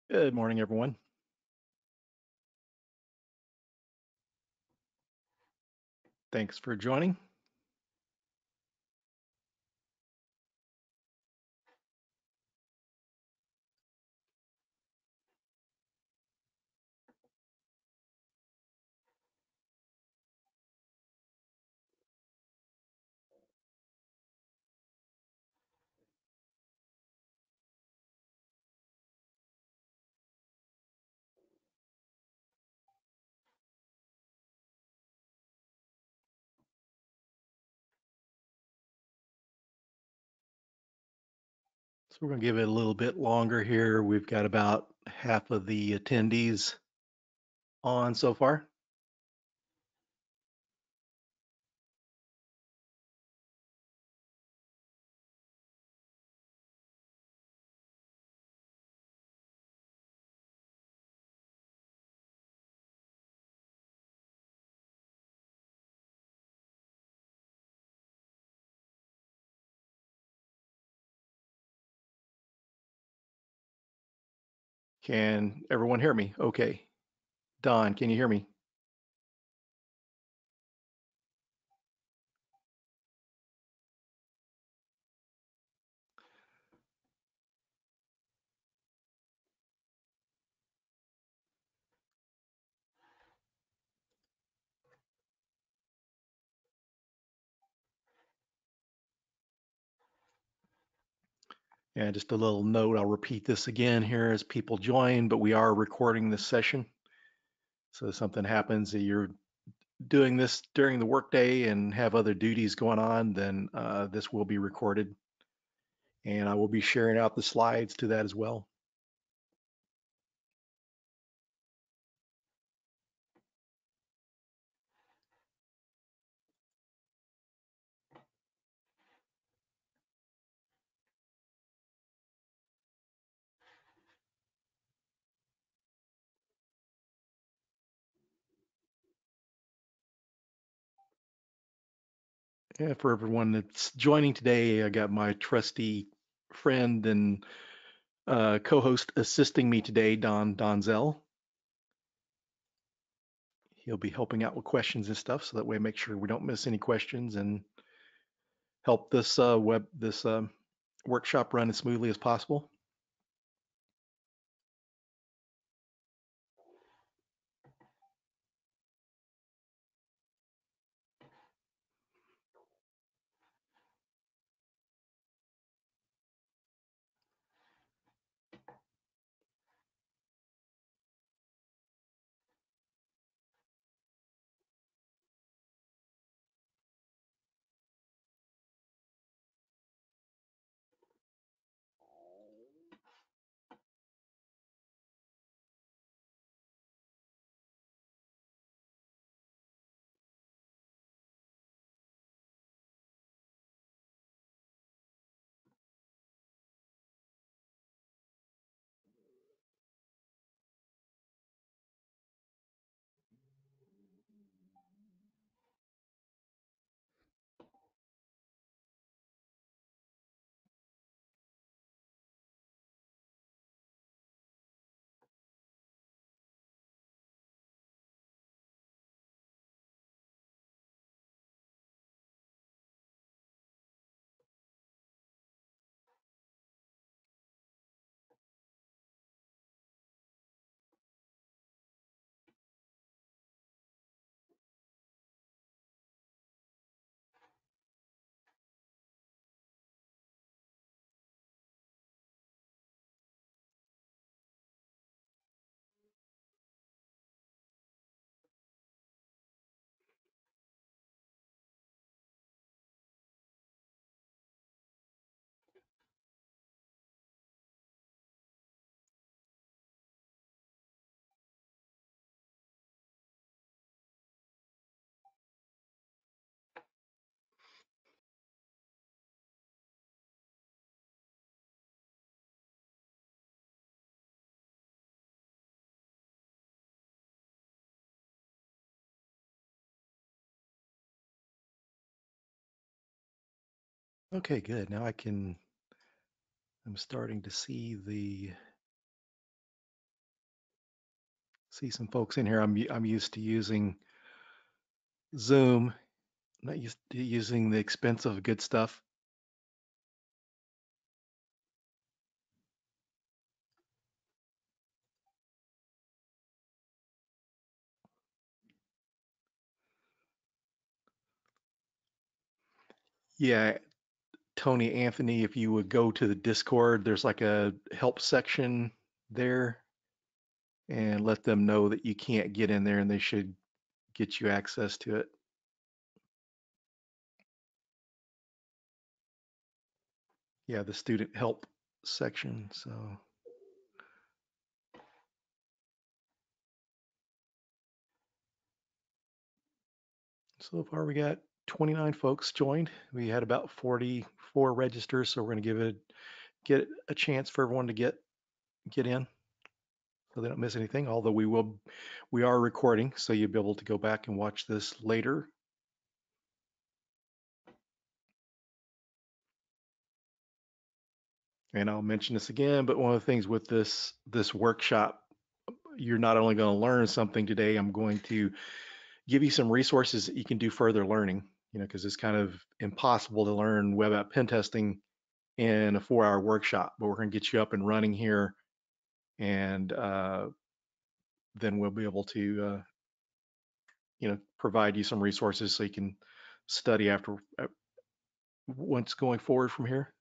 Good morning, everyone. Thanks for joining. So we're going to give it a little bit longer here. We've got about half of the attendees on so far. Can everyone hear me? Okay. Don, can you hear me? And just a little note, I'll repeat this again here as people join, but we are recording this session. So if something happens that you're doing this during the workday and have other duties going on, then this will be recorded. And I will be sharing out the slides to that as well. Yeah, for everyone that's joining today, I got my trusty friend and co-host assisting me today, Don Donzel. He'll be helping out with questions and stuff, so that way make sure we don't miss any questions and help this workshop run as smoothly as possible. Okay, good. Now I'm starting to see the See some folks in here. I'm used to using Zoom, not used to using the expensive good stuff. Yeah, Tony Anthony, if you would go to the Discord, there's like a help section there and let them know that you can't get in there and they should get you access to it. Yeah, the student help section. So far we got 29 folks joined. We had about 44 registers, so we're going to get a chance for everyone to get in so they don't miss anything. Although we are recording, so you'll be able to go back and watch this later. And I'll mention this again, but one of the things with this workshop, you're not only going to learn something today, I'm going to give you some resources that you can do further learning, because it's kind of impossible to learn web app pen testing in a 4-hour workshop, but we're going to get you up and running here, and then we'll be able to, provide you some resources so you can study after once going forward from here.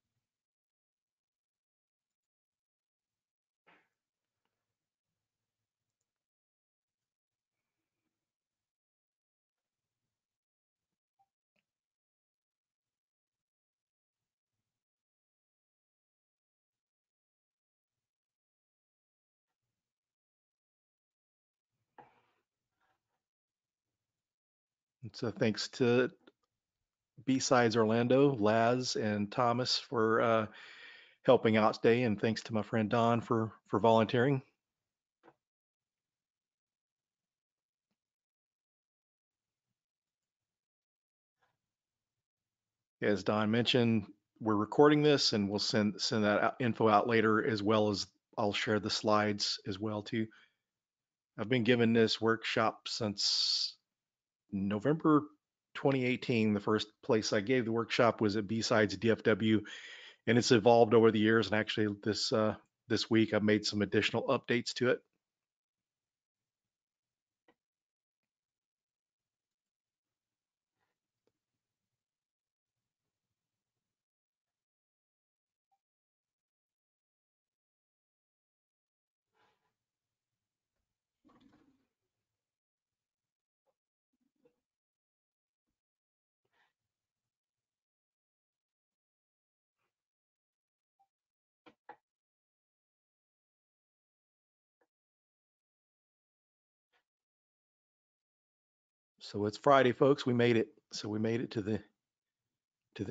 And so thanks to BSides Orlando, Laz, and Thomas for helping out today, and thanks to my friend Don for volunteering. As Don mentioned, we're recording this, and we'll send that info out later, as well as I'll share the slides as well too. I've been given this workshop since November 2018. The first place I gave the workshop was at BSides DFW, and it's evolved over the years. And actually, this week I've made some additional updates to it. So it's Friday, folks. We made it. So we made it to the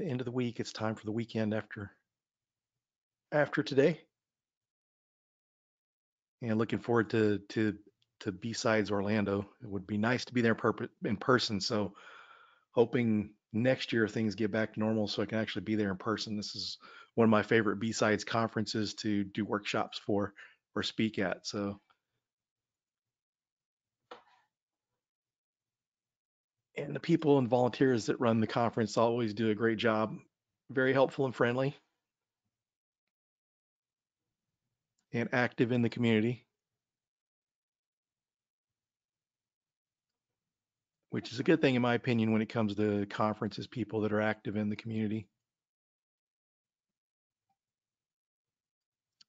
end of the week. It's time for the weekend after today, and looking forward to BSides Orlando. It would be nice to be there in person. So hoping next year things get back to normal so I can actually be there in person. This is one of my favorite BSides conferences to do workshops for or speak at. So, and the people and volunteers that run the conference always do a great job. Very helpful and friendly and active in the community, which is a good thing in my opinion when it comes to conferences, people that are active in the community.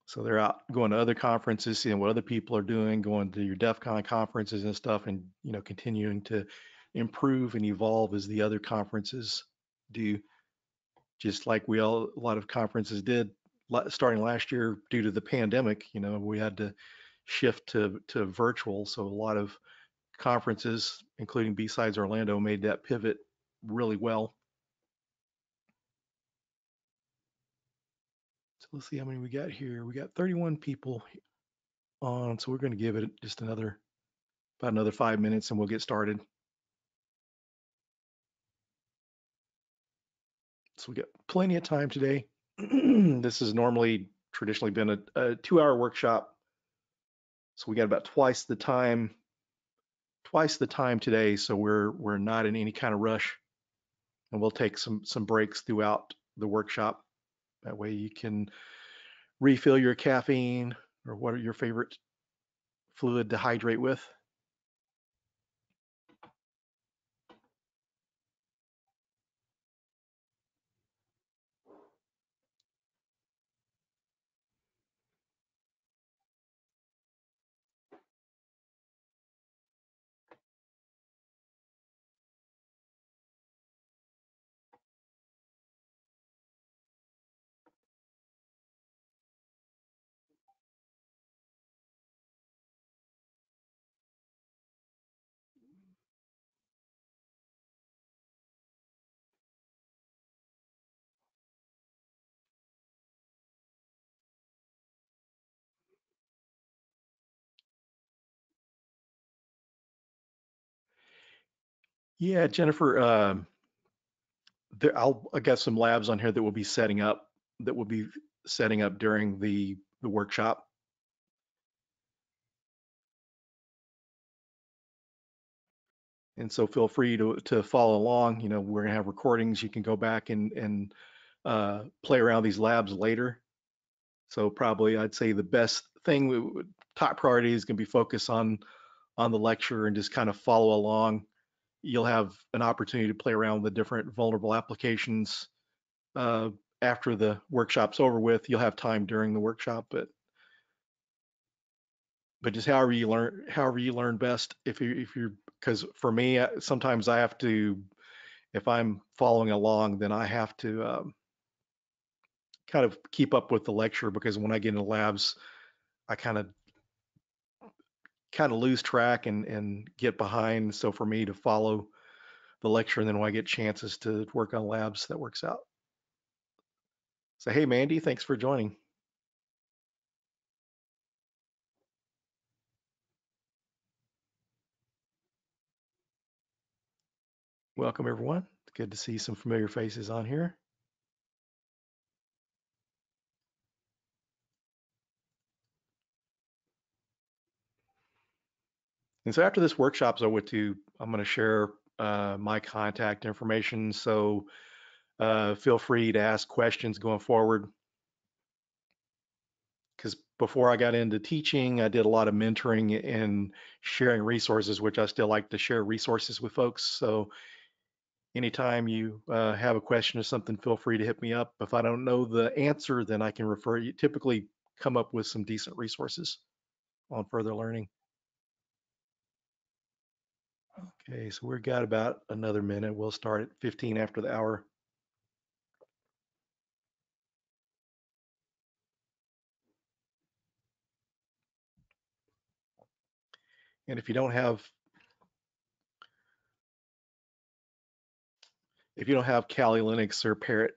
So they're out going to other conferences, seeing what other people are doing, going to your DEF CON conferences and stuff, and continuing to improve and evolve as the other conferences do. Just like a lot of conferences did starting last year due to the pandemic. We had to shift to virtual, so a lot of conferences, including BSides Orlando, made that pivot really well. So let's see how many we got here. We got 31 people on, so we're going to give it just about another 5 minutes and we'll get started. So we got plenty of time today. This has traditionally been a 2-hour workshop. So we got about twice the time today, so we're not in any kind of rush, and we'll take some breaks throughout the workshop. That way you can refill your caffeine or what are your favorite fluid to hydrate with. Yeah, Jennifer, I got some labs on here that will be setting up during the workshop. And so feel free to follow along. You know, we're gonna have recordings. You can go back and play around these labs later. So probably I'd say the best thing, top priority is gonna be focus on the lecture and just kind of follow along. You'll have an opportunity to play around with the different vulnerable applications uh, after the workshop's over with. You'll have time during the workshop, but just however you learn best. If you're because for me, sometimes I have to, if I'm following along, then I have to kind of keep up with the lecture, because when I get into labs, I kind of lose track and get behind. So for me to follow the lecture, and then when I get chances to work on labs, that works out. So hey, Mandy, thanks for joining. Welcome everyone. It's good to see some familiar faces on here. And so after this workshop's over with, I'm going to share my contact information. So feel free to ask questions going forward. Because before I got into teaching, I did a lot of mentoring and sharing resources, which I still like to share resources with folks. So anytime you have a question or something, feel free to hit me up. If I don't know the answer, then I can refer you, typically come up with some decent resources on further learning. Okay, so we've got about another minute. We'll start at 15 after the hour. And if you don't have Kali Linux or Parrot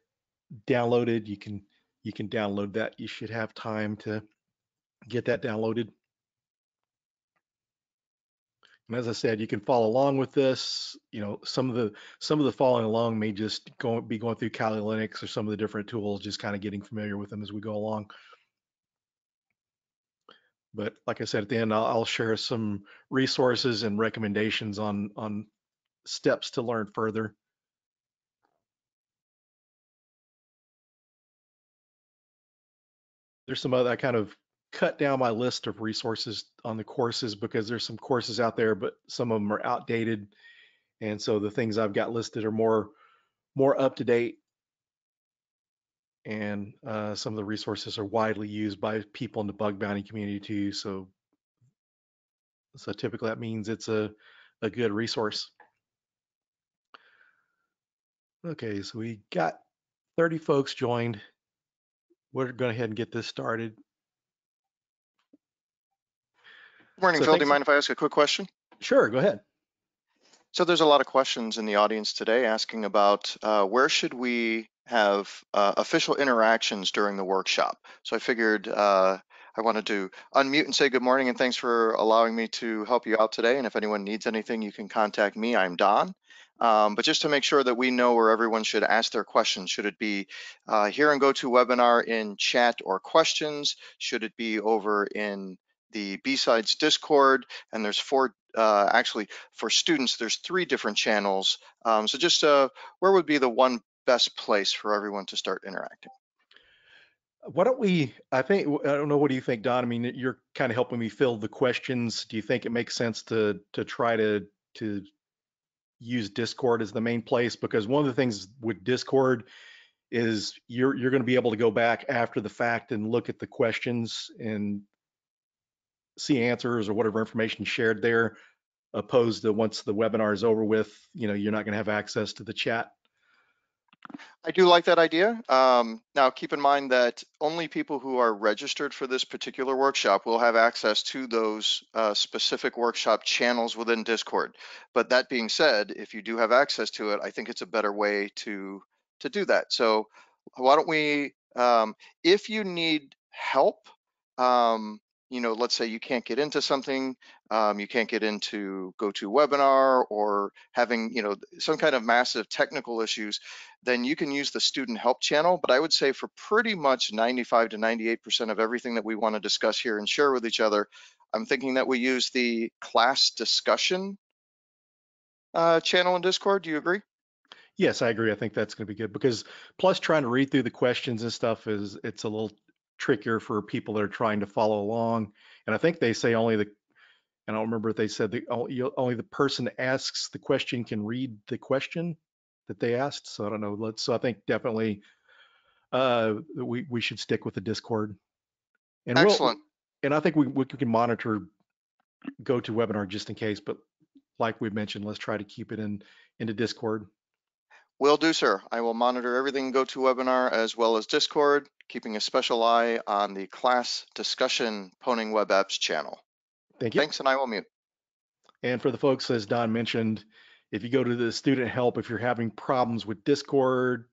downloaded, you can download that. You should have time to get that downloaded. And as I said, you can follow along with this. You know, some of the following along may just be going through Kali Linux or some of the different tools, just kind of getting familiar with them as we go along. But like I said, at the end, I'll share some resources and recommendations on steps to learn further. There's some other, I kind of cut down my list of resources on the courses because there's some courses out there, but some of them are outdated. And so the things I've got listed are more up to date, and some of the resources are widely used by people in the bug bounty community too. So typically that means it's a good resource. Okay, so we got 30 folks joined. We're going to go ahead and get this started. Good morning, So Phil. Do you thanks. mind if I ask a quick question? Sure, go ahead. So there's a lot of questions in the audience today asking about where should we have official interactions during the workshop. So I figured I wanted to unmute and say good morning and thanks for allowing me to help you out today. And if anyone needs anything, you can contact me. I'm Don. But just to make sure that we know where everyone should ask their questions, should it be here in GoToWebinar in chat or questions? Should it be over in the BSides Discord, and there's four, actually for students, there's three different channels. So just where would be the one best place for everyone to start interacting? Why don't we, I don't know, what do you think, Don? I mean, you're kind of helping me fill the questions. Do you think it makes sense to try to use Discord as the main place? Because one of the things with Discord is you're going to be able to go back after the fact and look at the questions and see answers or whatever information shared there, opposed to once the webinar is over with, you're not going to have access to the chat. I do like that idea. Now, keep in mind that only people who are registered for this particular workshop will have access to those specific workshop channels within Discord. But that being said, if you do have access to it, I think it's a better way to do that. So why don't we, if you need help, let's say you can't get into something, you can't get into GoToWebinar, or having, some kind of massive technical issues, then you can use the student help channel. But I would say for pretty much 95 to 98% of everything that we want to discuss here and share with each other, I'm thinking that we use the class discussion channel in Discord. Do you agree? Yes, I agree. I think that's going to be good because plus trying to read through the questions and stuff it's a little trickier for people that are trying to follow along. And I think they say I don't remember if they said only the person that asks the question can read the question that they asked. So I don't know. So I think definitely we should stick with the Discord, and Excellent. I think we can monitor GoToWebinar just in case. But like we mentioned, let's try to keep it into Discord. Will do, sir. I will monitor everything GoToWebinar as well as Discord, keeping a special eye on the class discussion Pwning Web Apps channel. Thank you. Thanks, and I will mute. And for the folks, as Don mentioned, if you go to the student help, if you're having problems with Discord,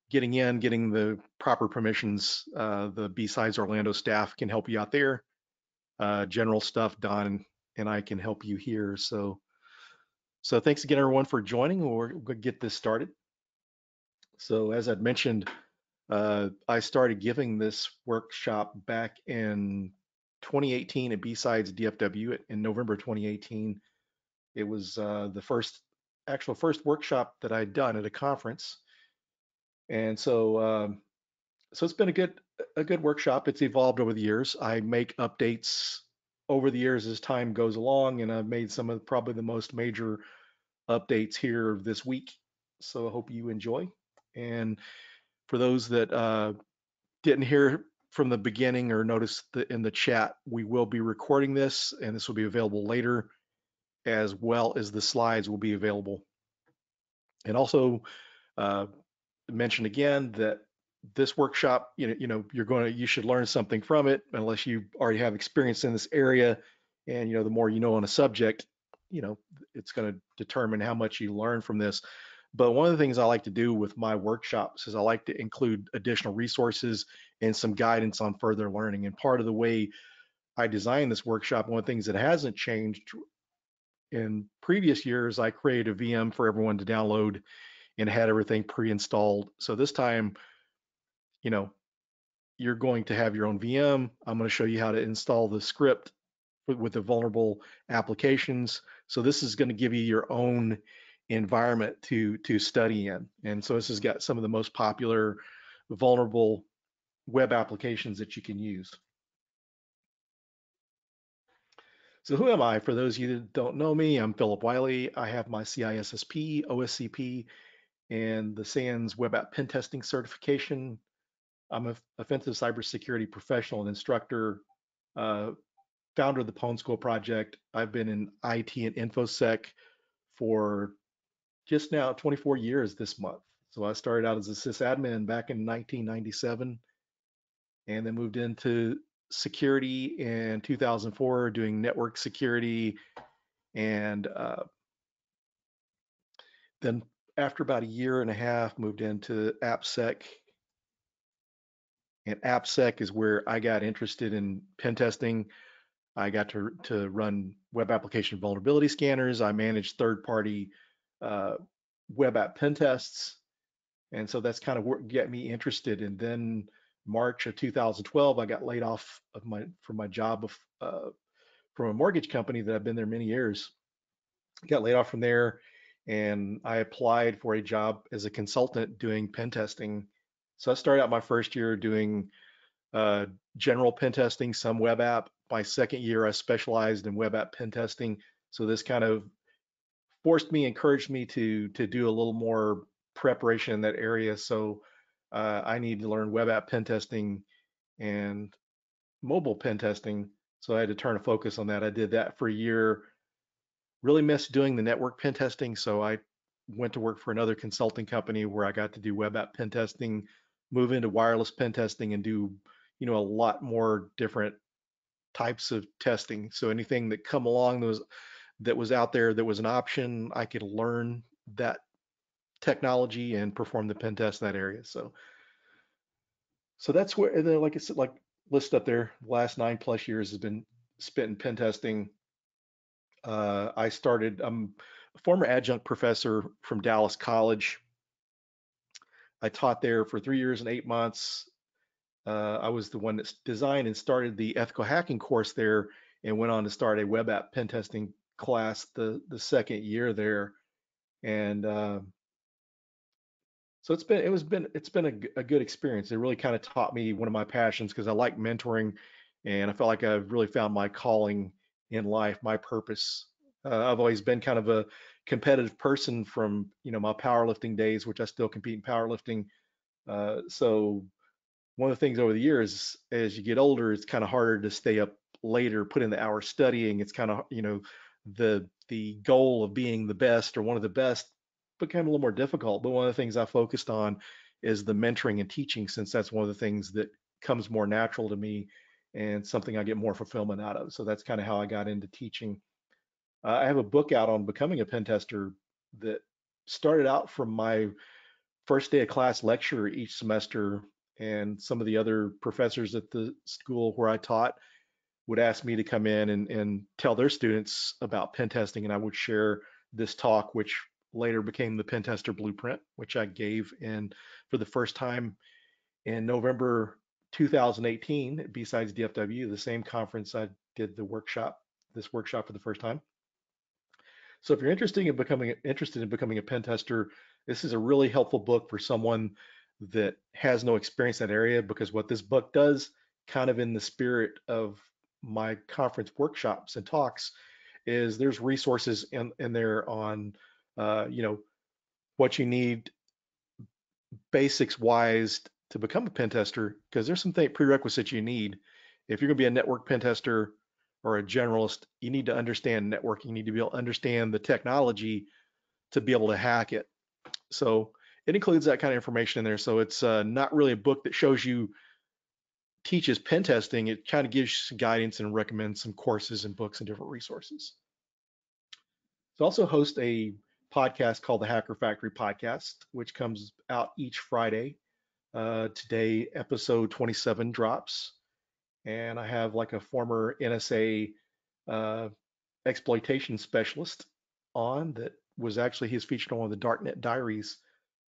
getting the proper permissions, the BSides Orlando staff can help you out there. General stuff, Don and I can help you here. So thanks again, everyone, for joining. We're going to get this started. So as I'd mentioned, I started giving this workshop back in 2018 at BSides DFW in November 2018. It was the first workshop that I'd done at a conference, and so it's been a good workshop. It's evolved over the years. I make updates over the years as time goes along, and I've made some of probably the most major updates here this week. So I hope you enjoy. And for those that didn't hear from the beginning or notice in the chat, we will be recording this, and this will be available later, as well as the slides will be available. And also uh, mention again that this workshop, you should learn something from it, unless you already have experience in this area. And the more you know on a subject, you know, it's going to determine how much you learn from this. But one of the things I like to do with my workshops is I like to include additional resources and some guidance on further learning. And part of the way I designed this workshop, one of the things that hasn't changed in previous years, I created a VM for everyone to download and had everything pre-installed. So this time, you know, you're going to have your own VM. I'm going to show you how to install the script with the vulnerable applications. So this is going to give you your own environment to study in. And so this has got some of the most popular vulnerable web applications that you can use. So who am I? For those of you that don't know me, I'm Philip Wiley. I have my CISSP, OSCP, and the SANS Web App Pen Testing certification. I'm an offensive cybersecurity professional and instructor, uh, founder of the Pwn School Project. I've been in IT and InfoSec for just now 24 years this month. So I started out as a sysadmin back in 1997 and then moved into security in 2004, doing network security. And then after about a year and a half, moved into AppSec. And AppSec is where I got interested in pen testing. I got to run web application vulnerability scanners. I managed third-party uh, web app pen tests, and so that's kind of what got me interested. And then March of 2012, I got laid off from my job uh, from a mortgage company that I've been there many years. Got laid off from there, and I applied for a job as a consultant doing pen testing. So I started out my first year doing uh, general pen testing, some web app. My second year, I specialized in web app pen testing. So this kind of forced me, encouraged me to do a little more preparation in that area. So I need to learn web app pen testing and mobile pen testing. So I had to turn a focus on that. I did that for a year. Really missed doing the network pen testing, so I went to work for another consulting company where I got to do web app pen testing, move into wireless pen testing, and do a lot more different types of testing. So anything that come along that was out there that was an option, I could learn that technology and perform the pen test in that area. So that's where, and then like I said, like list up there, the last 9+ years has been spent in pen testing. I started, I'm a former adjunct professor from Dallas College. I taught there for 3 years and 8 months. I was the one that designed and started the ethical hacking course there and went on to start a web app pen testing class the second year there. And so it's been a good experience. It really kind of taught me one of my passions because I like mentoring, and I felt like I've really found my calling in life, my purpose. I've always been kind of a competitive person from my powerlifting days, which I still compete in powerlifting. So one of the things over the years, as you get older, it's kind of harder to stay up later, put in the hours studying. It's kind of, the goal of being the best or one of the best became a little more difficult. But one of the things I focused on is the mentoring and teaching, since that's one of the things that comes more natural to me and something I get more fulfillment out of. So that's kind of how I got into teaching. I have a book out on becoming a pen tester that started out from my first day of class lecture each semester, and some of the other professors at the school where I taught would ask me to come in and tell their students about pen testing, and I would share this talk, which later became the Pen Tester Blueprint, which I gave in for the first time in November 2018 at BSides DFW, the same conference I did this workshop for the first time. So if you're interested in becoming a pen tester, this is a really helpful book for someone that has no experience in that area, because what this book does, kind of in the spirit of my conference workshops and talks, is there's resources in there on what you need basics wise to become a pen tester, because there's some prerequisites you need. If you're going to be a network pen tester or a generalist, you need to understand networking. You need to be able to understand the technology to be able to hack it. So it includes that kind of information in there. So it's not really a book that shows you teaches pen testing. It kind of gives you some guidance and recommends some courses and books and different resources. So I also host a podcast called the Hacker Factory Podcast, which comes out each Friday. Today, episode 27 drops, and I have like a former NSA uh, exploitation specialist on that was actually he's featured on one of the Darknet Diaries.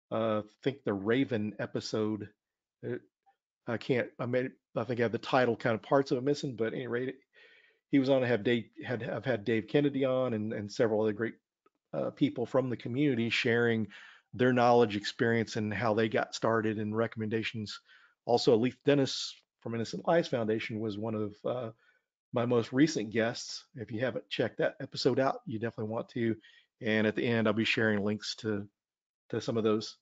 I think the Raven episode. Uh, I can't. I think I have the title kind of parts of it missing, but at any rate, he was on. I have Dave. I've had Dave Kennedy on and several other great people from the community sharing their knowledge, experience, and how they got started and recommendations. Also, Leith Dennis from Innocent Lives Foundation was one of my most recent guests. If you haven't checked that episode out, you definitely want to. And at the end, I'll be sharing links to some of those.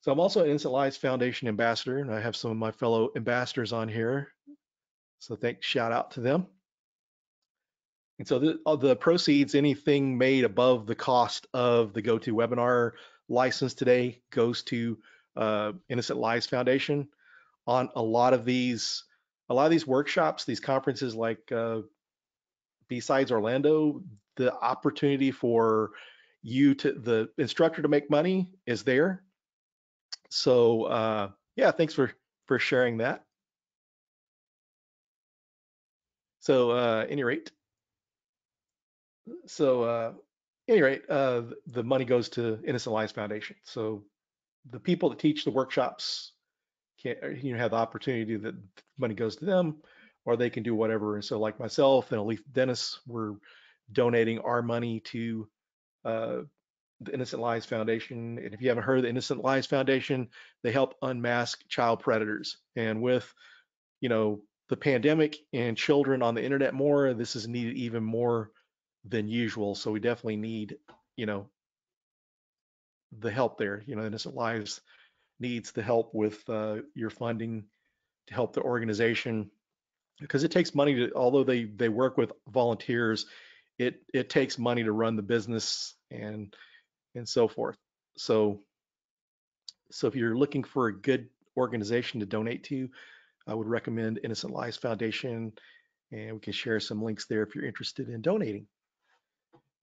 So I'm also an Innocent Lives Foundation ambassador, and I have some of my fellow ambassadors on here. So shout out to them. And so the proceeds, anything made above the cost of the GoToWebinar license today goes to Innocent Lives Foundation. On a lot of these workshops, these conferences like BSides Orlando, the opportunity for the instructor to make money is there. So yeah, thanks for sharing that. So any rate, so any rate, the money goes to Innocent Lives Foundation. So the people that teach the workshops can have the opportunity that money goes to them, or they can do whatever. And so, like myself and Elif Dennis, we're donating our money to uh, the Innocent Lives Foundation. And if you haven't heard of the Innocent Lives Foundation, they help unmask child predators. And with, you know, the pandemic and children on the internet more, this is needed even more than usual. So we definitely need, you know, the help there. You know, Innocent Lives needs the help with your funding to help the organization because it takes money to, although they work with volunteers, it takes money to run the business and so forth. So if you're looking for a good organization to donate to, I would recommend Innocent Lives Foundation, and we can share some links there if you're interested in donating.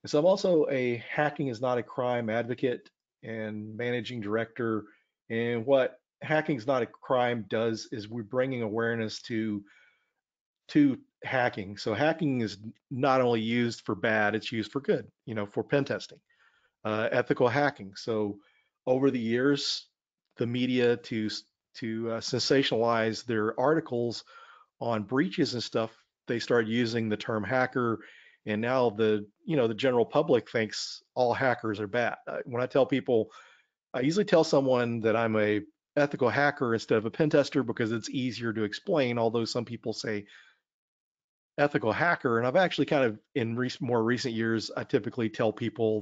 And so I'm also a Hacking is Not a Crime advocate and managing director. And what Hacking is Not a Crime does is we're bringing awareness to hacking. So hacking is not only used for bad, it's used for good, you know, for pen testing, ethical hacking. So over the years, the media to sensationalize their articles on breaches and stuff, they started using the term hacker, and now the general public thinks all hackers are bad. When I tell people, I usually tell someone that I'm a ethical hacker instead of a pen tester because it's easier to explain. Although some people say ethical hacker, and I've actually kind of in more recent years, I typically tell people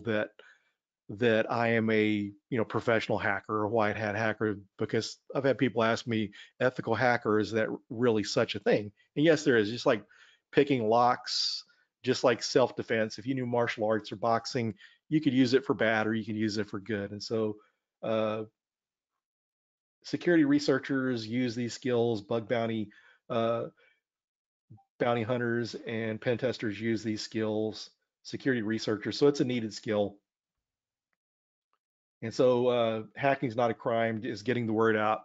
that I am a professional hacker or white hat hacker because I've had people ask me, ethical hacker, is that really such a thing? And yes, there is. Just like picking locks, just like self-defense. If you knew martial arts or boxing, you could use it for bad or you could use it for good. And so uh, security researchers use these skills, uh, bounty hunters and pen testers use these skills, security researchers. So it's a needed skill. And so hacking is not a crime is getting the word out,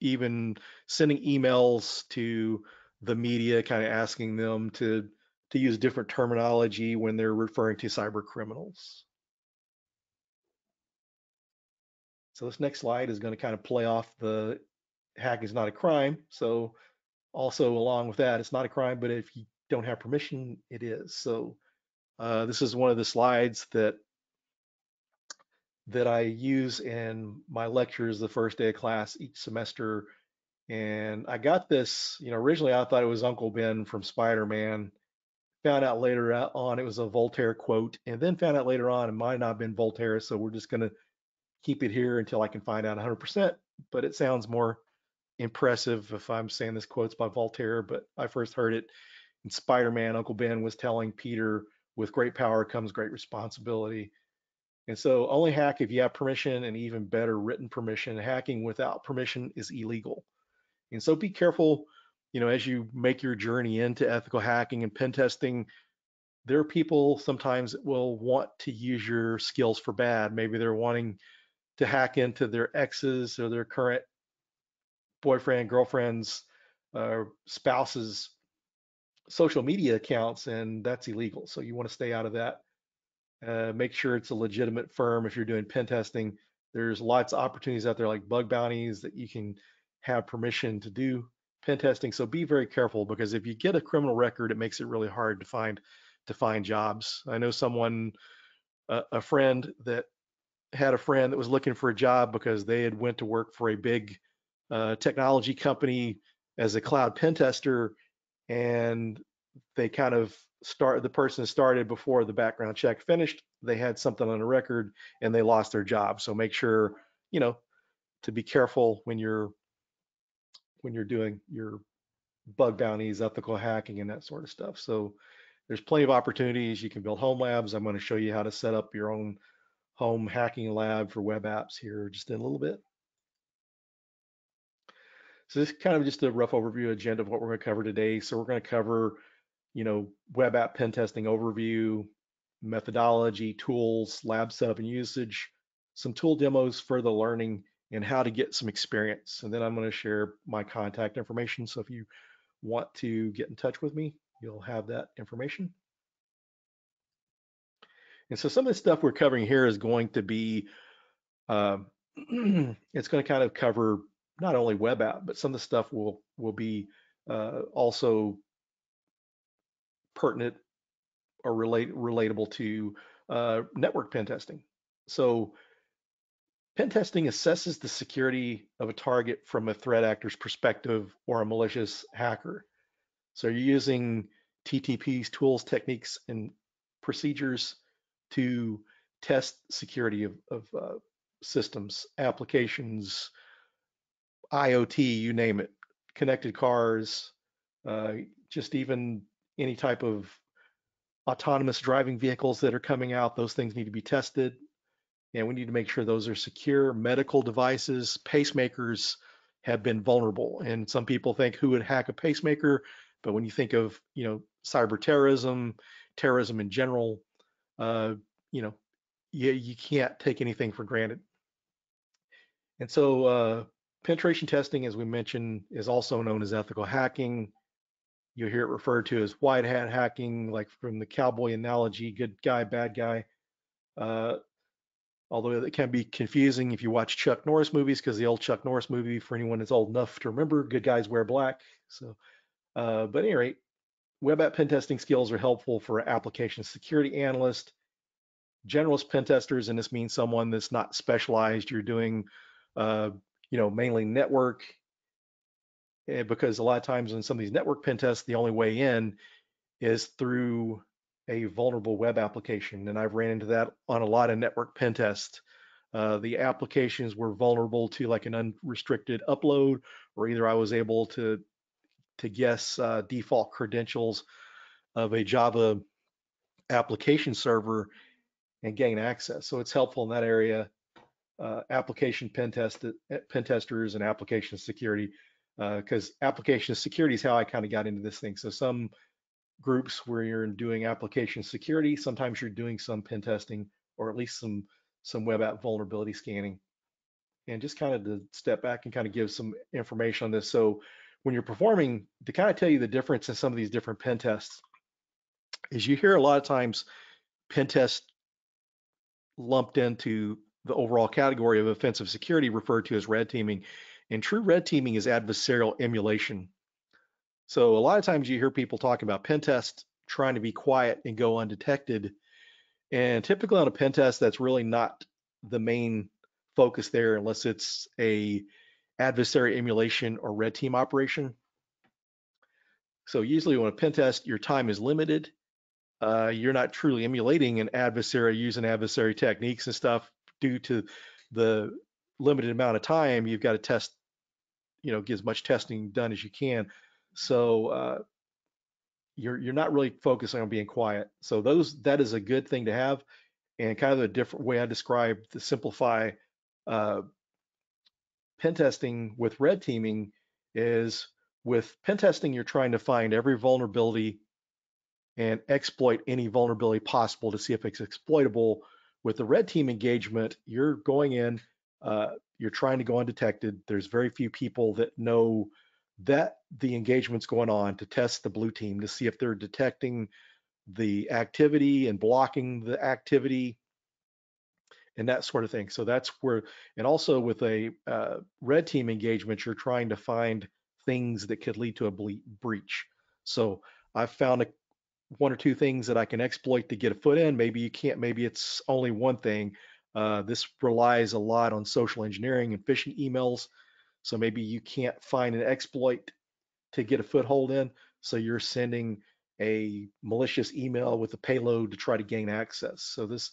even sending emails to the media, kind of asking them to use different terminology when they're referring to cyber criminals. So this next slide is going to kind of play off the hacking is not a crime. So also along with that, it's not a crime, but if you don't have permission, it is. So this is one of the slides that I use in my lectures the first day of class each semester. And I got this, originally I thought it was Uncle Ben from Spider-Man. Found out later on it was a Voltaire quote, and then found out later on it might not have been Voltaire. So we're just going to keep it here until I can find out 100%. But it sounds more impressive if I'm saying this quote's by Voltaire. But I first heard it in Spider-Man. Uncle Ben was telling Peter, with great power comes great responsibility. And so only hack if you have permission and even better written permission. Hacking without permission is illegal. And so be careful, as you make your journey into ethical hacking and pen testing. There are people sometimes that will want to use your skills for bad. Maybe they're wanting to hack into their exes or their current boyfriend, girlfriend's, spouse's social media accounts, and that's illegal. So you want to stay out of that. Make sure it's a legitimate firm if you're doing pen testing. There's lots of opportunities out there like bug bounties that you can have permission to do pen testing. So be very careful because if you get a criminal record, it makes it really hard to find jobs. I know someone, a friend that had a friend that was looking for a job because they had went to work for a big technology company as a cloud pen tester, and they kind of the person started before the background check finished. They had something on the record and they lost their job. So make sure, you know, to be careful when you're doing your bug bounties, ethical hacking, and that sort of stuff. So there's plenty of opportunities. You can build home labs. I'm going to show you how to set up your own home hacking lab for web apps here just in a little bit. So this is kind of just a rough overview agenda of what we're going to cover today. So we're going to cover, web app pen testing overview, methodology, tools, lab setup and usage, some tool demos, further learning, and how to get some experience. And then I'm going to share my contact information. So if you want to get in touch with me, you'll have that information. And so some of the stuff we're covering here is going to be, it's going to kind of cover not only web app, but some of the stuff will be Also pertinent or relatable to network pen testing. So pen testing assesses the security of a target from a threat actor's perspective or a malicious hacker. So you're using TTP's tools, techniques, and procedures to test security of systems, applications, IoT, you name it, connected cars, uh, just even any type of autonomous driving vehicles that are coming out. Those things need to be tested, and we need to make sure those are secure. Medical devices, pacemakers have been vulnerable, and some people think who would hack a pacemaker, but when you think of cyber terrorism, terrorism in general, uh, you know you can't take anything for granted. And so penetration testing, as we mentioned, is also known as ethical hacking. You hear it referred to as white hat hacking, like from the cowboy analogy, good guy, bad guy. Uh, Although it can be confusing if you watch Chuck Norris movies, because the old Chuck Norris movie, for anyone that's old enough to remember, good guys wear black. So, but at any rate, web app pen testing skills are helpful for application security analysts, generalist pen testers, and this means someone that's not specialized. You're doing, uh, mainly network, because a lot of times in some of these network pen tests, the only way in is through a vulnerable web application. And I've ran into that on a lot of network pen tests. The applications were vulnerable to like an unrestricted upload, or either I was able to guess default credentials of a Java application server and gain access. So it's helpful in that area. Application pen testers and application security, because application security is how I kind of got into this thing. So some groups where you're doing application security, sometimes you're doing some pen testing or at least some web app vulnerability scanning. And just kind of to step back and kind of give some information on this. So when you're performing, to kind of tell you the difference in some of these different pen tests, is you hear a lot of times pen tests lumped into the overall category of offensive security referred to as red teaming. And true red teaming is adversarial emulation. So a lot of times you hear people talking about pen tests trying to be quiet and go undetected. And typically on a pen test, that's really not the main focus there unless it's a adversary emulation or red team operation. So usually when a pen test, your time is limited. You're not truly emulating an adversary using adversary techniques and stuff due to the limited amount of time. You've got to test, get as much testing done as you can. So you're not really focusing on being quiet. So that is a good thing to have. And kind of a different way I describe to simplify uh, pen testing with red teaming is with pen testing, you're trying to find every vulnerability and exploit any vulnerability possible to see if it's exploitable. With the red team engagement, you're going in, you're trying to go undetected. There's very few people that know that the engagement's going on to test the blue team to see if they're detecting the activity and blocking the activity and that sort of thing. So that's where, and also with a red team engagement, you're trying to find things that could lead to a breach. So I've found one or two things that I can exploit to get a foot in. Maybe you can't, maybe it's only one thing. This relies a lot on social engineering and phishing emails. So maybe you can't find an exploit to get a foothold in. So you're sending a malicious email with a payload to try to gain access. So this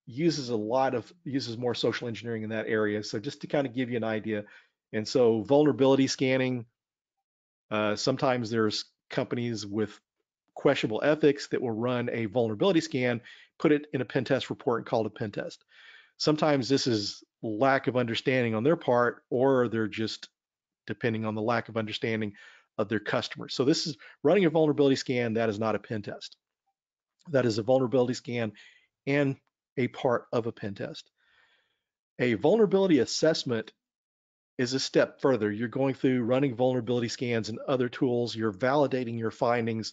uses more social engineering in that area. So just to kind of give you an idea. And so vulnerability scanning, sometimes there's companies with questionable ethics that will run a vulnerability scan, put it in a pen test report and call it a pen test. Sometimes this is lack of understanding on their part, or they're just depending on the lack of understanding of their customers. So this is running a vulnerability scan. That is not a pen test. That is a vulnerability scan and a part of a pen test. A vulnerability assessment is a step further. You're going through running vulnerability scans and other tools. You're validating your findings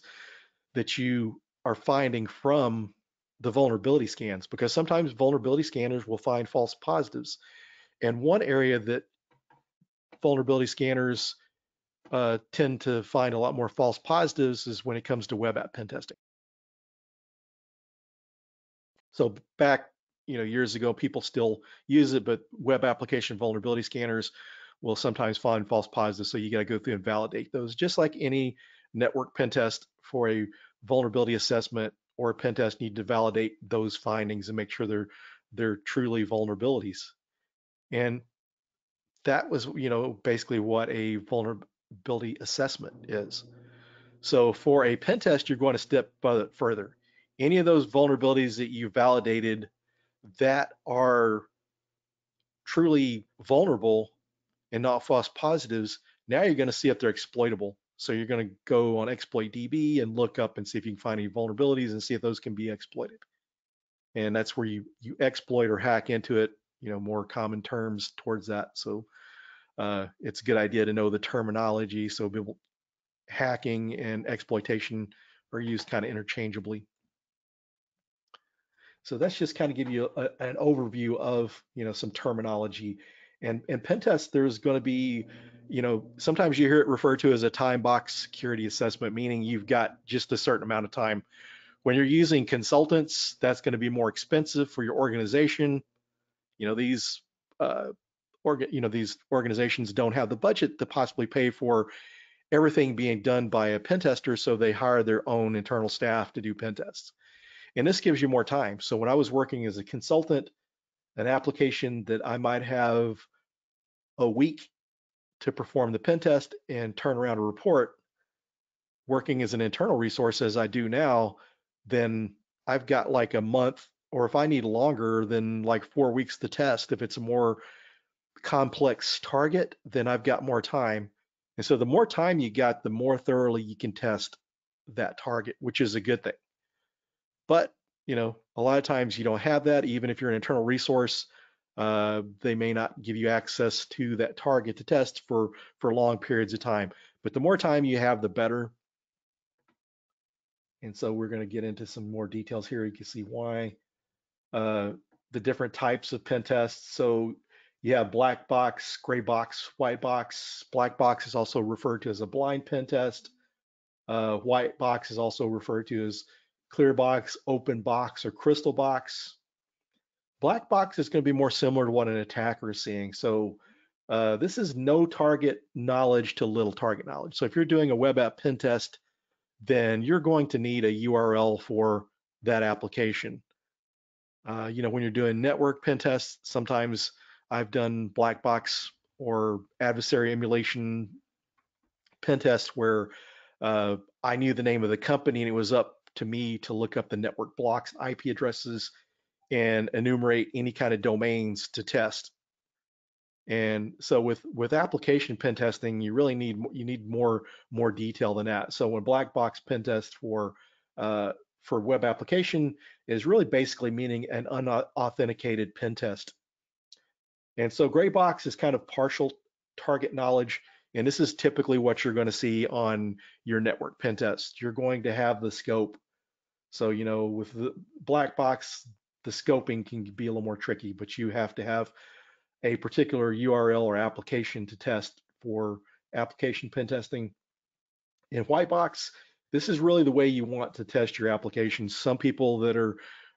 that you are finding from the vulnerability scans, because sometimes vulnerability scanners will find false positives. And one area that vulnerability scanners tend to find a lot more false positives is when it comes to web app pen testing. So back, years ago, people still use it, but web application vulnerability scanners will sometimes find false positives. So you got to go through and validate those, just like any network pen test for a vulnerability assessment or a pen test need to validate those findings and make sure they're truly vulnerabilities. And that was, basically what a vulnerability assessment is. So for a pen test, you're going to step further. Any of those vulnerabilities that you validated that are truly vulnerable and not false positives, now you're going to see if they're exploitable. So you're going to go on exploit DB and look up and see if you can find any vulnerabilities and see if those can be exploited. And that's where you exploit or hack into it, more common terms towards that. So it's a good idea to know the terminology. So people, hacking and exploitation are used kind of interchangeably. So that's just kind of give you an overview of, some terminology. And pen test, there's going to be, sometimes you hear it referred to as a time box security assessment, meaning you've got just a certain amount of time. When you're using consultants, that's going to be more expensive for your organization. These uh, these organizations don't have the budget to possibly pay for everything being done by a pen tester, so they hire their own internal staff to do pen tests. And this gives you more time. So when I was working as a consultant, an application that I might have a week to perform the pen test and turn around a report, working as an internal resource as I do now, then I've got like a month, or if I need longer than like 4 weeks to test, if it's a more complex target, then I've got more time. And so the more time you got, the more thoroughly you can test that target, which is a good thing. But, a lot of times you don't have that, even if you're an internal resource. They may not give you access to that target to test for long periods of time. But the more time you have, the better. And so we're going to get into some more details here. You can see why. Uh, the different types of pen tests. So you have black box, gray box, white box. Black box is also referred to as a blind pen test. White box is also referred to as clear box, open box, or crystal box. Black box is going to be more similar to what an attacker is seeing. So this is no target knowledge to little target knowledge. So if you're doing a web app pen test, then you're going to need a URL for that application. When you're doing network pen tests, sometimes I've done black box or adversary emulation pen tests where I knew the name of the company and it was up to me to look up the network blocks, IP addresses, and enumerate any kind of domains to test. And so with application pen testing, you really need more detail than that. So when black box pen test for web application is really basically meaning an unauthenticated pen test. And so gray box is kind of partial target knowledge. And this is typically what you're going to see on your network pen test. You're going to have the scope. So, with the black box, the scoping can be a little more tricky, but you have to have a particular URL or application to test for application pen testing. In white box, this is really the way you want to test your application. Some people that are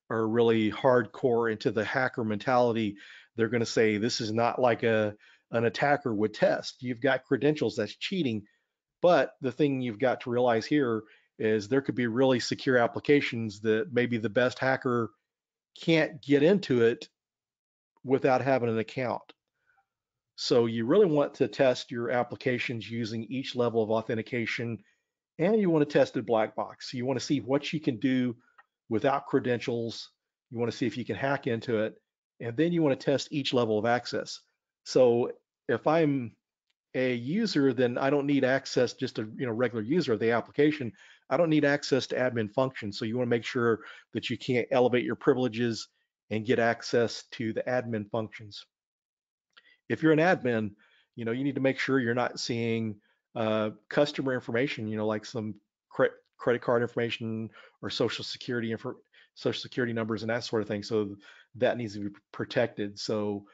really hardcore into the hacker mentality, they're going to say this is not like an attacker would test. You've got credentials, that's cheating. But the thing you've got to realize here is there could be really secure applications that maybe the best hacker can't get into it without having an account. So you really want to test your applications using each level of authentication, and you want to test it black box. So you want to see what you can do without credentials. You want to see if you can hack into it, and then you want to test each level of access. So if I'm a user, then I don't need access, just a regular user of the application. I don't need access to admin functions. So you want to make sure that you can't elevate your privileges and get access to the admin functions. If you're an admin, you need to make sure you're not seeing customer information, like some credit card information or social security numbers and that sort of thing. So that needs to be protected. So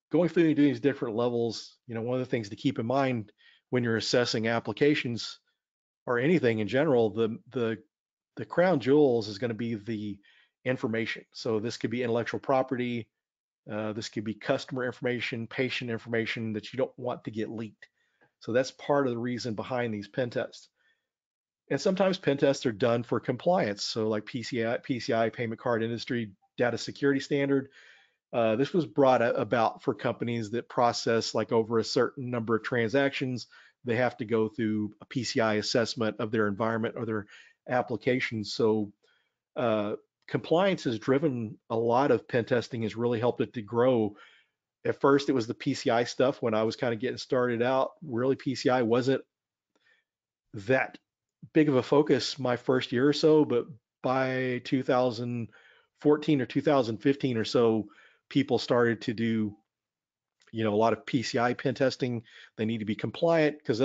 going through and doing these different levels, one of the things to keep in mind when you're assessing applications or anything in general, the crown jewels is going to be the information. So this could be intellectual property, this could be customer information, patient information that you don't want to get leaked. So that's part of the reason behind these pen tests. And sometimes pen tests are done for compliance. So like PCI, payment card industry data security standard. This was brought about for companies that process like over a certain number of transactions. They have to go through a PCI assessment of their environment or their applications. So uh, compliance has driven a lot of pen testing, has really helped it to grow. At first, it was the PCI stuff when I was kind of getting started out. Really, PCI wasn't that big of a focus my first year or so, but by 2014 or 2015 or so, people started to do, a lot of PCI pen testing. They need to be compliant because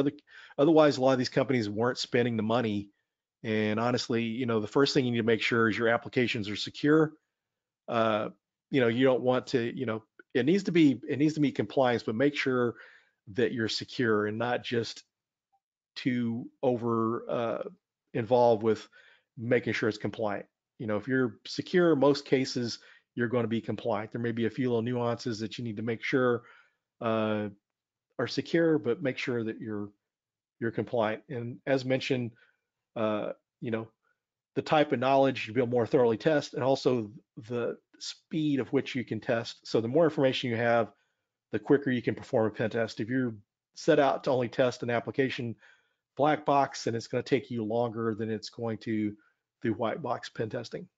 otherwise, a lot of these companies weren't spending the money. And honestly, the first thing you need to make sure is your applications are secure. Uh, you don't want to, it needs to meet compliance, but make sure that you're secure and not just too over involved with making sure it's compliant. If you're secure, most cases you're going to be compliant. There may be a few little nuances that you need to make sure uh, are secure, but make sure that you're compliant. And as mentioned, uh, you know, the type of knowledge you be able more thoroughly test, and also the speed of which you can test. So the more information you have, the quicker you can perform a pen test. If you're set out to only test an application black box, and it's going to take you longer than it's going to do white box pen testing.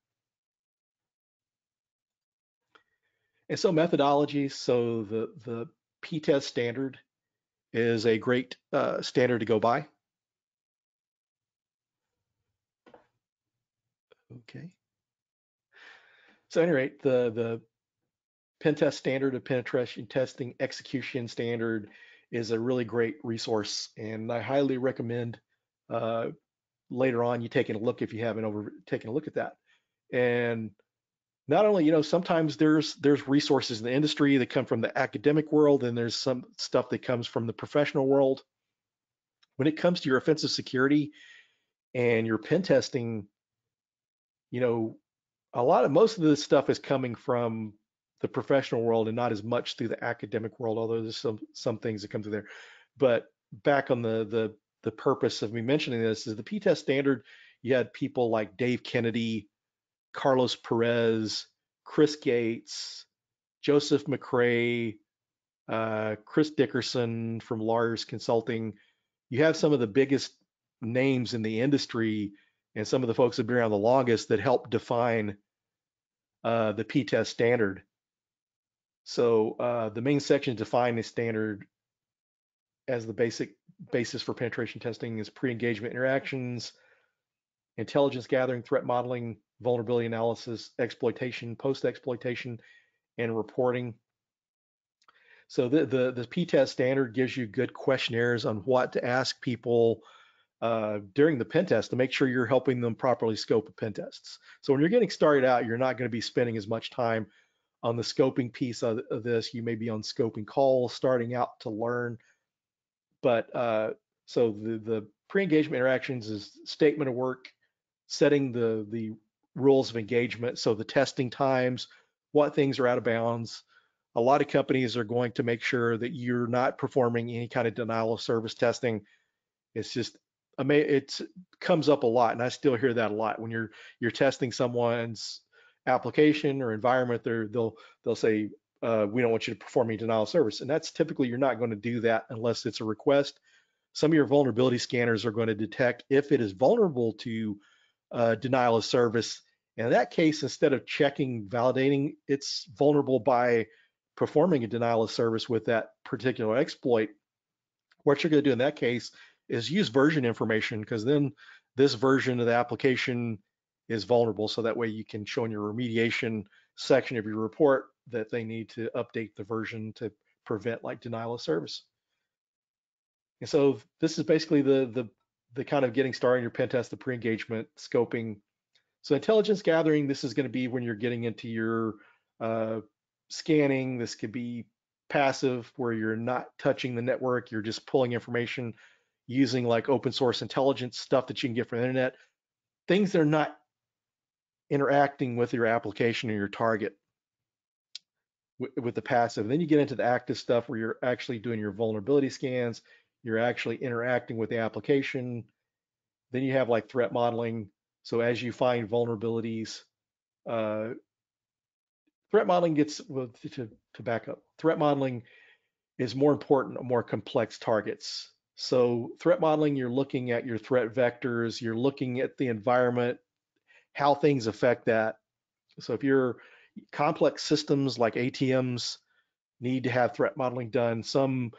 And so methodologies, so the P-test standard is a great standard to go by. Okay. So at any rate, the pen test standard, of penetration testing execution standard, is a really great resource, and I highly recommend uh, later on you taking a look if you haven't taken a look at that. And not only, sometimes there's resources in the industry that come from the academic world, and there's some stuff that comes from the professional world. When it comes to your offensive security and your pen testing, you know, most of this stuff is coming from the professional world and not as much through the academic world, although there's some things that come through there. But back on the purpose of me mentioning this is the P-test standard. You had people like Dave Kennedy, Carlos Perez, Chris Gates, Joseph McCrae, Chris Dickerson from Lawyers Consulting. You have some of the biggest names in the industry and some of the folks that have been around the longest that help define the P-test standard. So the main section define the standard as the basic basis for penetration testing is pre-engagement interactions, intelligence gathering, threat modeling, vulnerability analysis, exploitation, post-exploitation, and reporting. So the P-test standard gives you good questionnaires on what to ask people during the pen test to make sure you're helping them properly scope a pen tests. So when you're getting started out, you're not going to be spending as much time on the scoping piece of this. You may be on scoping calls starting out to learn. But so the pre-engagement interactions is statement of work, setting the rules of engagement. So the testing times, what things are out of bounds. A lot of companies are going to make sure that you're not performing any kind of denial of service testing. It's just it comes up a lot, and I still hear that a lot when you're testing someone's application or environment. They'll say we don't want you to perform any denial of service, and that's typically you're not going to do that unless it's a request. Some of your vulnerability scanners are going to detect if it is vulnerable to denial of service. And in that case, instead of checking, validating it's vulnerable by performing a denial of service with that particular exploit, what you're going to do in that case is use version information, because then this version of the application is vulnerable. So that way you can show in your remediation section of your report that they need to update the version to prevent like denial of service. And so this is basically the kind of getting started in your pen test, the pre-engagement scoping. So intelligence gathering, this is going to be when you're getting into your uh, scanning. This could be passive, where you're not touching the network, you're just pulling information using like open source intelligence stuff that you can get from the internet, things that are not interacting with your application or your target with the passive. Then you get into the active stuff where you're actually doing your vulnerability scans, you're actually interacting with the application. Then you have like threat modeling. So as you find vulnerabilities, uh, threat modeling gets, well, to back up, threat modeling is more important on more complex targets. So threat modeling, you're looking at your threat vectors, you're looking at the environment, how things affect that. So if you're complex systems like ATMs need to have threat modeling done, some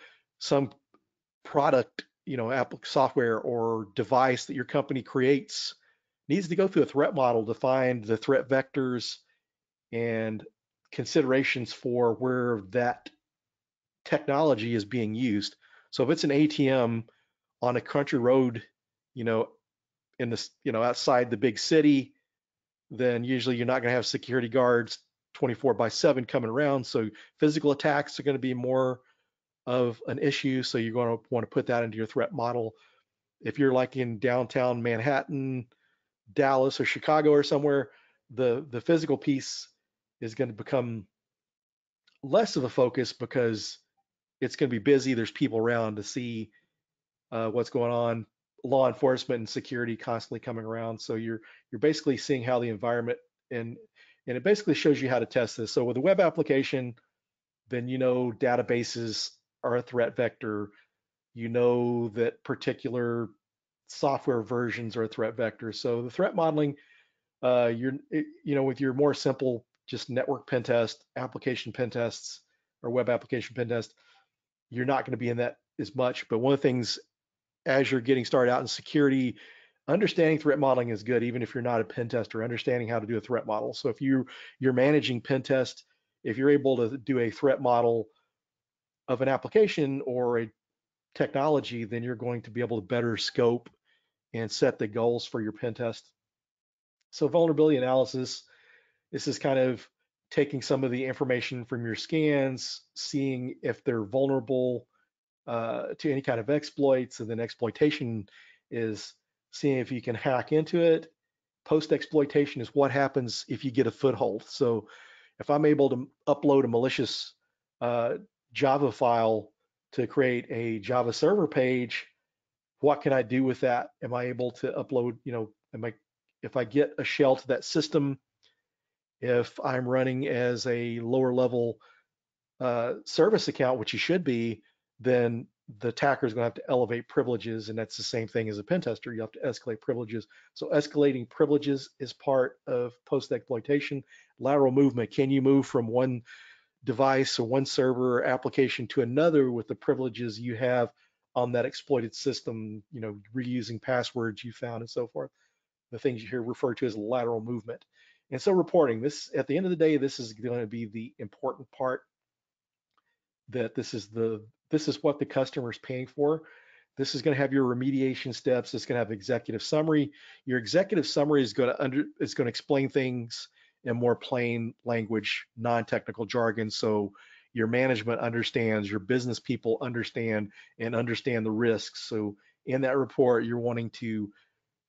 product, app software or device that your company creates needs to go through a threat model to find the threat vectors and considerations for where that technology is being used. So if it's an ATM on a country road, you know, in this, outside the big city, then usually you're not going to have security guards 24/7 coming around. So physical attacks are going to be more of an issue. So you're going to want to put that into your threat model. If you're like in downtown Manhattan, Dallas, or Chicago or somewhere, the physical piece is going to become less of a focus because it's going to be busy. There's people around to see what's going on. Law enforcement and security constantly coming around. So you're basically seeing how the environment and and it basically shows you how to test this. So with a web application, then databases are a threat vector. You know that particular software versions are a threat vector. So the threat modeling, with your more simple just network pen test, application pen tests, or web application pen test, you're not going to be in that as much. But one of the things as you're getting started out in security, understanding threat modeling is good, even if you're not a pen tester, understanding how to do a threat model. So if you're managing pen test, if you're able to do a threat model of an application or a technology, then you're going to be able to better scope and set the goals for your pen test. So vulnerability analysis, this is kind of taking some of the information from your scans, seeing if they're vulnerable to any kind of exploits, and then exploitation is seeing if you can hack into it. Post exploitation is what happens if you get a foothold. So if I'm able to upload a malicious uh, Java file to create a Java server page, what can I do with that? Am I able to upload, if I get a shell to that system, if I'm running as a lower level service account, which you should be, then the attacker is going to have to elevate privileges, and that's the same thing as a pen tester. You have to escalate privileges. So escalating privileges is part of post exploitation. Lateral movement: can you move from one device or one server or application to another with the privileges you have on that exploited system? Reusing passwords you found and so forth. The things you hear referred to as lateral movement. And so reporting this, at the end of the day, this is going to be the important part, that this is what the customer is paying for. This is going to have your remediation steps. It's going to have executive summary. Your executive summary is going to explain things in more plain language, non-technical jargon, so your management understands, your business people understand and understand the risks. So in that report, you're wanting to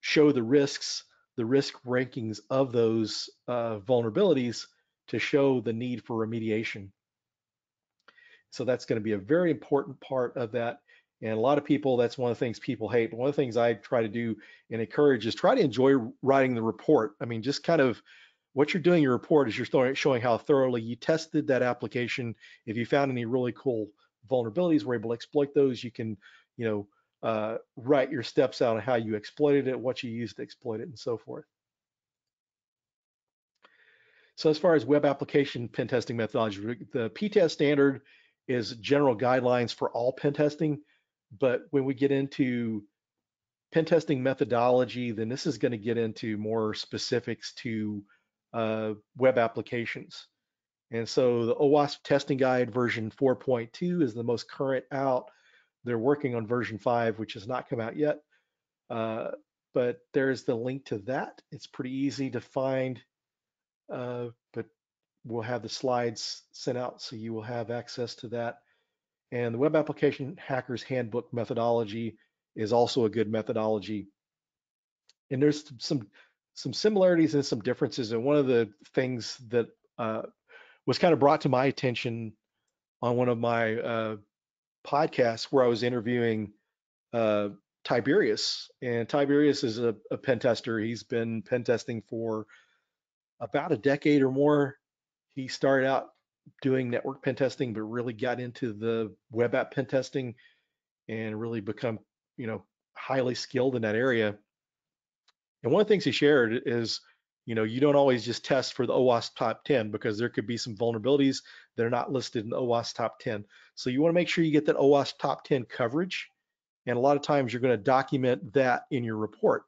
show the risks, the risk rankings of those vulnerabilities to show the need for remediation. So that's going to be a very important part of that. And a lot of people, that's one of the things people hate. But one of the things I try to do and encourage is try to enjoy writing the report. I mean, just kind of what you're doing in your report is you're showing how thoroughly you tested that application. If you found any really cool vulnerabilities, were able to exploit those, you can, write your steps out on how you exploited it, what you used to exploit it, and so forth. So as far as web application pen testing methodology, the PTEST standard is general guidelines for all pen testing. But when we get into pen testing methodology, then this is going to get into more specifics to web applications. And so the OWASP testing guide version 4.2 is the most current out. They're working on version 5, which has not come out yet. But there's the link to that. It's pretty easy to find. But we'll have the slides sent out so you will have access to that. And the Web Application Hackers Handbook methodology is also a good methodology. And there's some similarities and some differences. And one of the things that was kind of brought to my attention on one of my podcasts where I was interviewing uh, Tiberius, and Tiberius is a pen tester. He's been pen testing for about a decade or more. He started out doing network pen testing, but really got into the web app pen testing and really become, you know, highly skilled in that area. And one of the things he shared is, you know, you don't always just test for the OWASP top 10 because there could be some vulnerabilities that are not listed in the OWASP top 10. So you want to make sure you get that OWASP top 10 coverage. And a lot of times you're going to document that in your report.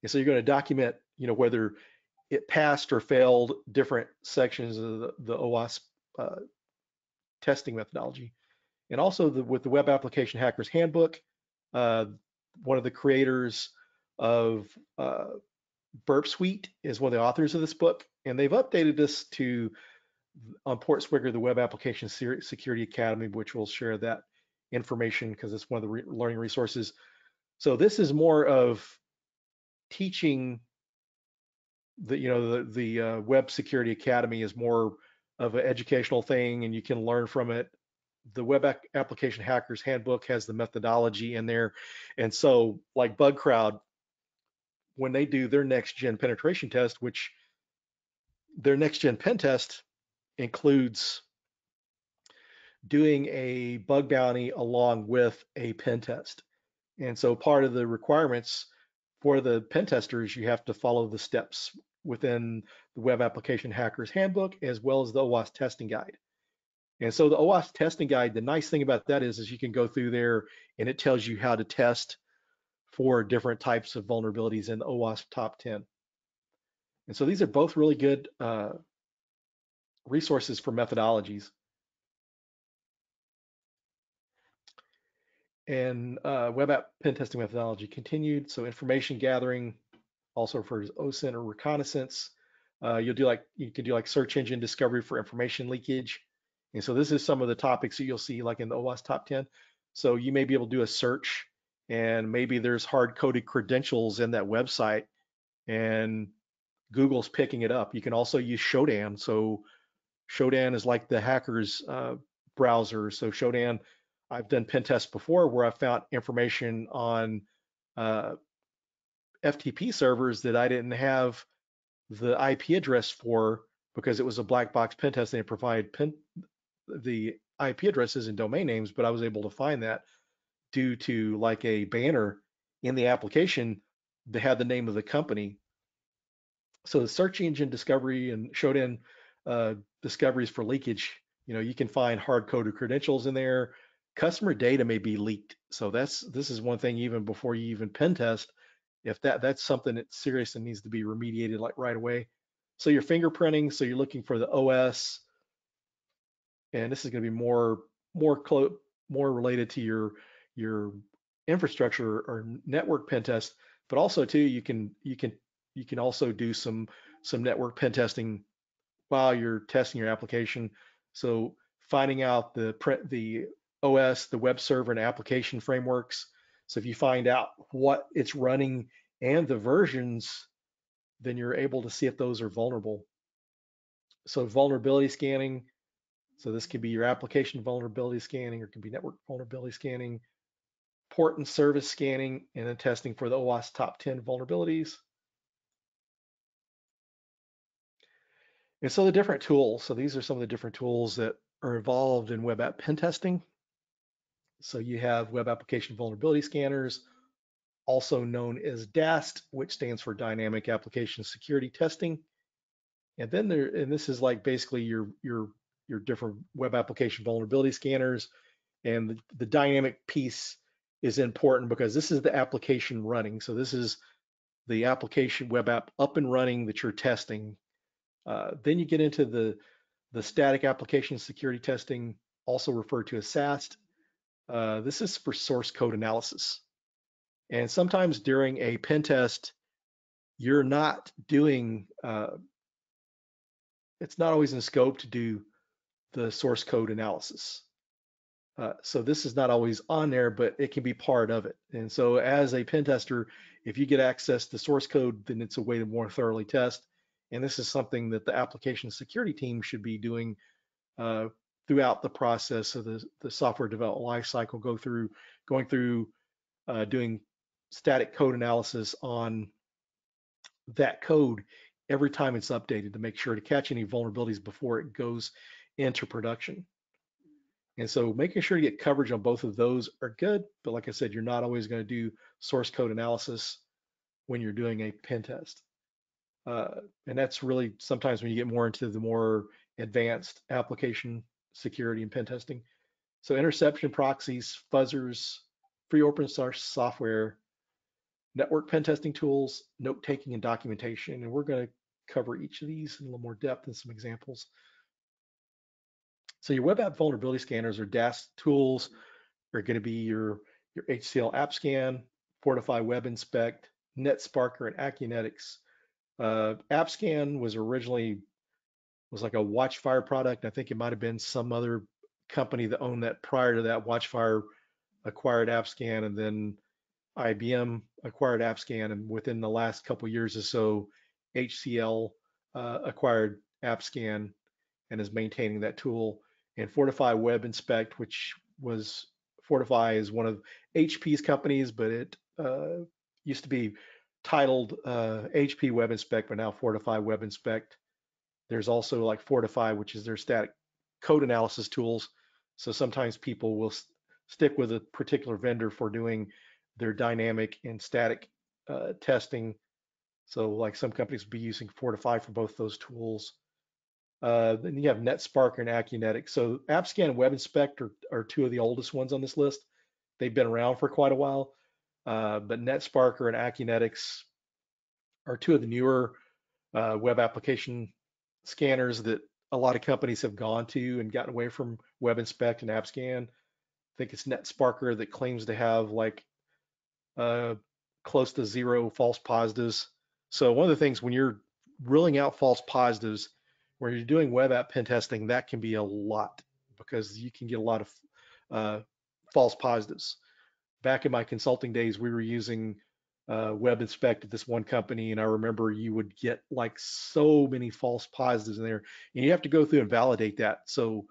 And so you're going to document, you know, whether it passed or failed different sections of the OWASP uh, testing methodology. And also with the Web Application Hackers Handbook, uh, one of the creators of Burp Suite is one of the authors of this book, and they've updated this to on Portswigger, the Web Application Security Academy, which will share that information because it's one of the learning resources. So this is more of teaching the, you know, the Web Security Academy is more of an educational thing, and you can learn from it. The Web Application Hackers Handbook has the methodology in there, and so like BugCrowd, when they do their next gen penetration test, which their next gen pen test includes doing a bug bounty along with a pen test. And so part of the requirements for the pen testers, you have to follow the steps within the Web Application Hackers Handbook as well as the OWASP testing guide. And so the OWASP testing guide, the nice thing about that is you can go through there and it tells you how to test for different types of vulnerabilities in the OWASP top 10. And so these are both really good resources for methodologies. And web app pen testing methodology continued. So information gathering, also referred as OSINT or reconnaissance. You can do like search engine discovery for information leakage. And so this is some of the topics that you'll see like in the OWASP top 10. So you may be able to do a search and maybe there's hard coded credentials in that website and Google's picking it up. You can also use Shodan. So Shodan is like the hacker's browser. So Shodan, I've done pen tests before where I found information on uh, FTP servers that I didn't have the IP address for because it was a black box pen test and it provided the IP addresses and domain names, but I was able to find that due to like a banner in the application that had the name of the company. So the search engine discovery and Shodan discoveries for leakage, you know, you can find hard coded credentials in there. Customer data may be leaked. So this is one thing even before you even pen test, if that's something that's serious and needs to be remediated like right away. So you're fingerprinting, so you're looking for the OS, and this is going to be more related to your infrastructure or network pen test, but also too you can also do some network pen testing while you're testing your application. So finding out the OS, the web server, and application frameworks. So if you find out what it's running and the versions, then you're able to see if those are vulnerable. So vulnerability scanning. So this could be your application vulnerability scanning, or it can be network vulnerability scanning, port and service scanning, and then testing for the OWASP top 10 vulnerabilities. And so the different tools. So these are some of the different tools that are involved in web app pen testing. So you have web application vulnerability scanners, also known as DAST, which stands for Dynamic Application Security Testing. And then and this is like basically your different web application vulnerability scanners. And the dynamic piece is important because this is the application running. So this is the application web app up and running that you're testing. Then you get into the static application security testing, also referred to as SAST. This is for source code analysis. And sometimes during a pen test, you're not doing it's not always in scope to do the source code analysis. So this is not always on there, but it can be part of it. And so as a pen tester, if you get access to source code, then it's a way to more thoroughly test. And this is something that the application security team should be doing uh, throughout the process of the software development lifecycle, going through doing static code analysis on that code every time it's updated to make sure to catch any vulnerabilities before it goes into production. And so making sure you get coverage on both of those are good. But like I said, you're not always going to do source code analysis when you're doing a pen test. And that's really sometimes when you get more into the more advanced application security and pen testing. So interception proxies, fuzzers, free open source software, network pen testing tools, note taking and documentation. And we're going to cover each of these in a little more depth and some examples. So your web app vulnerability scanners or DAS tools are going to be your HCL app scan, Fortify Web Inspect, NetSparker, and Acunetics. App scan was originally was like a Watchfire product. I think it might have been some other company that owned that prior to that. Watchfire acquired AppScan, and then IBM acquired AppScan, and within the last couple years or so, HCL acquired AppScan and is maintaining that tool. And Fortify Web Inspect, which was Fortify is one of HP's companies, but it used to be titled HP Web Inspect, but now Fortify Web Inspect. There's also like Fortify, which is their static code analysis tools. So sometimes people will stick with a particular vendor for doing their dynamic and static testing. So like some companies will be using Fortify for both those tools. Then you have NetSpark and Acunetics. So AppScan and Web Inspect are two of the oldest ones on this list. They've been around for quite a while. But NetSparker and Acunetics are two of the newer web application scanners that a lot of companies have gone to and gotten away from Web Inspect and AppScan. I think it's NetSparker that claims to have like uh, close to zero false positives. So one of the things when you're ruling out false positives, when you're doing web app pen testing, that can be a lot because you can get a lot of uh, false positives. Back in my consulting days, we were using Web Inspect at this one company, and I remember you would get like so many false positives in there, and you have to go through and validate that. So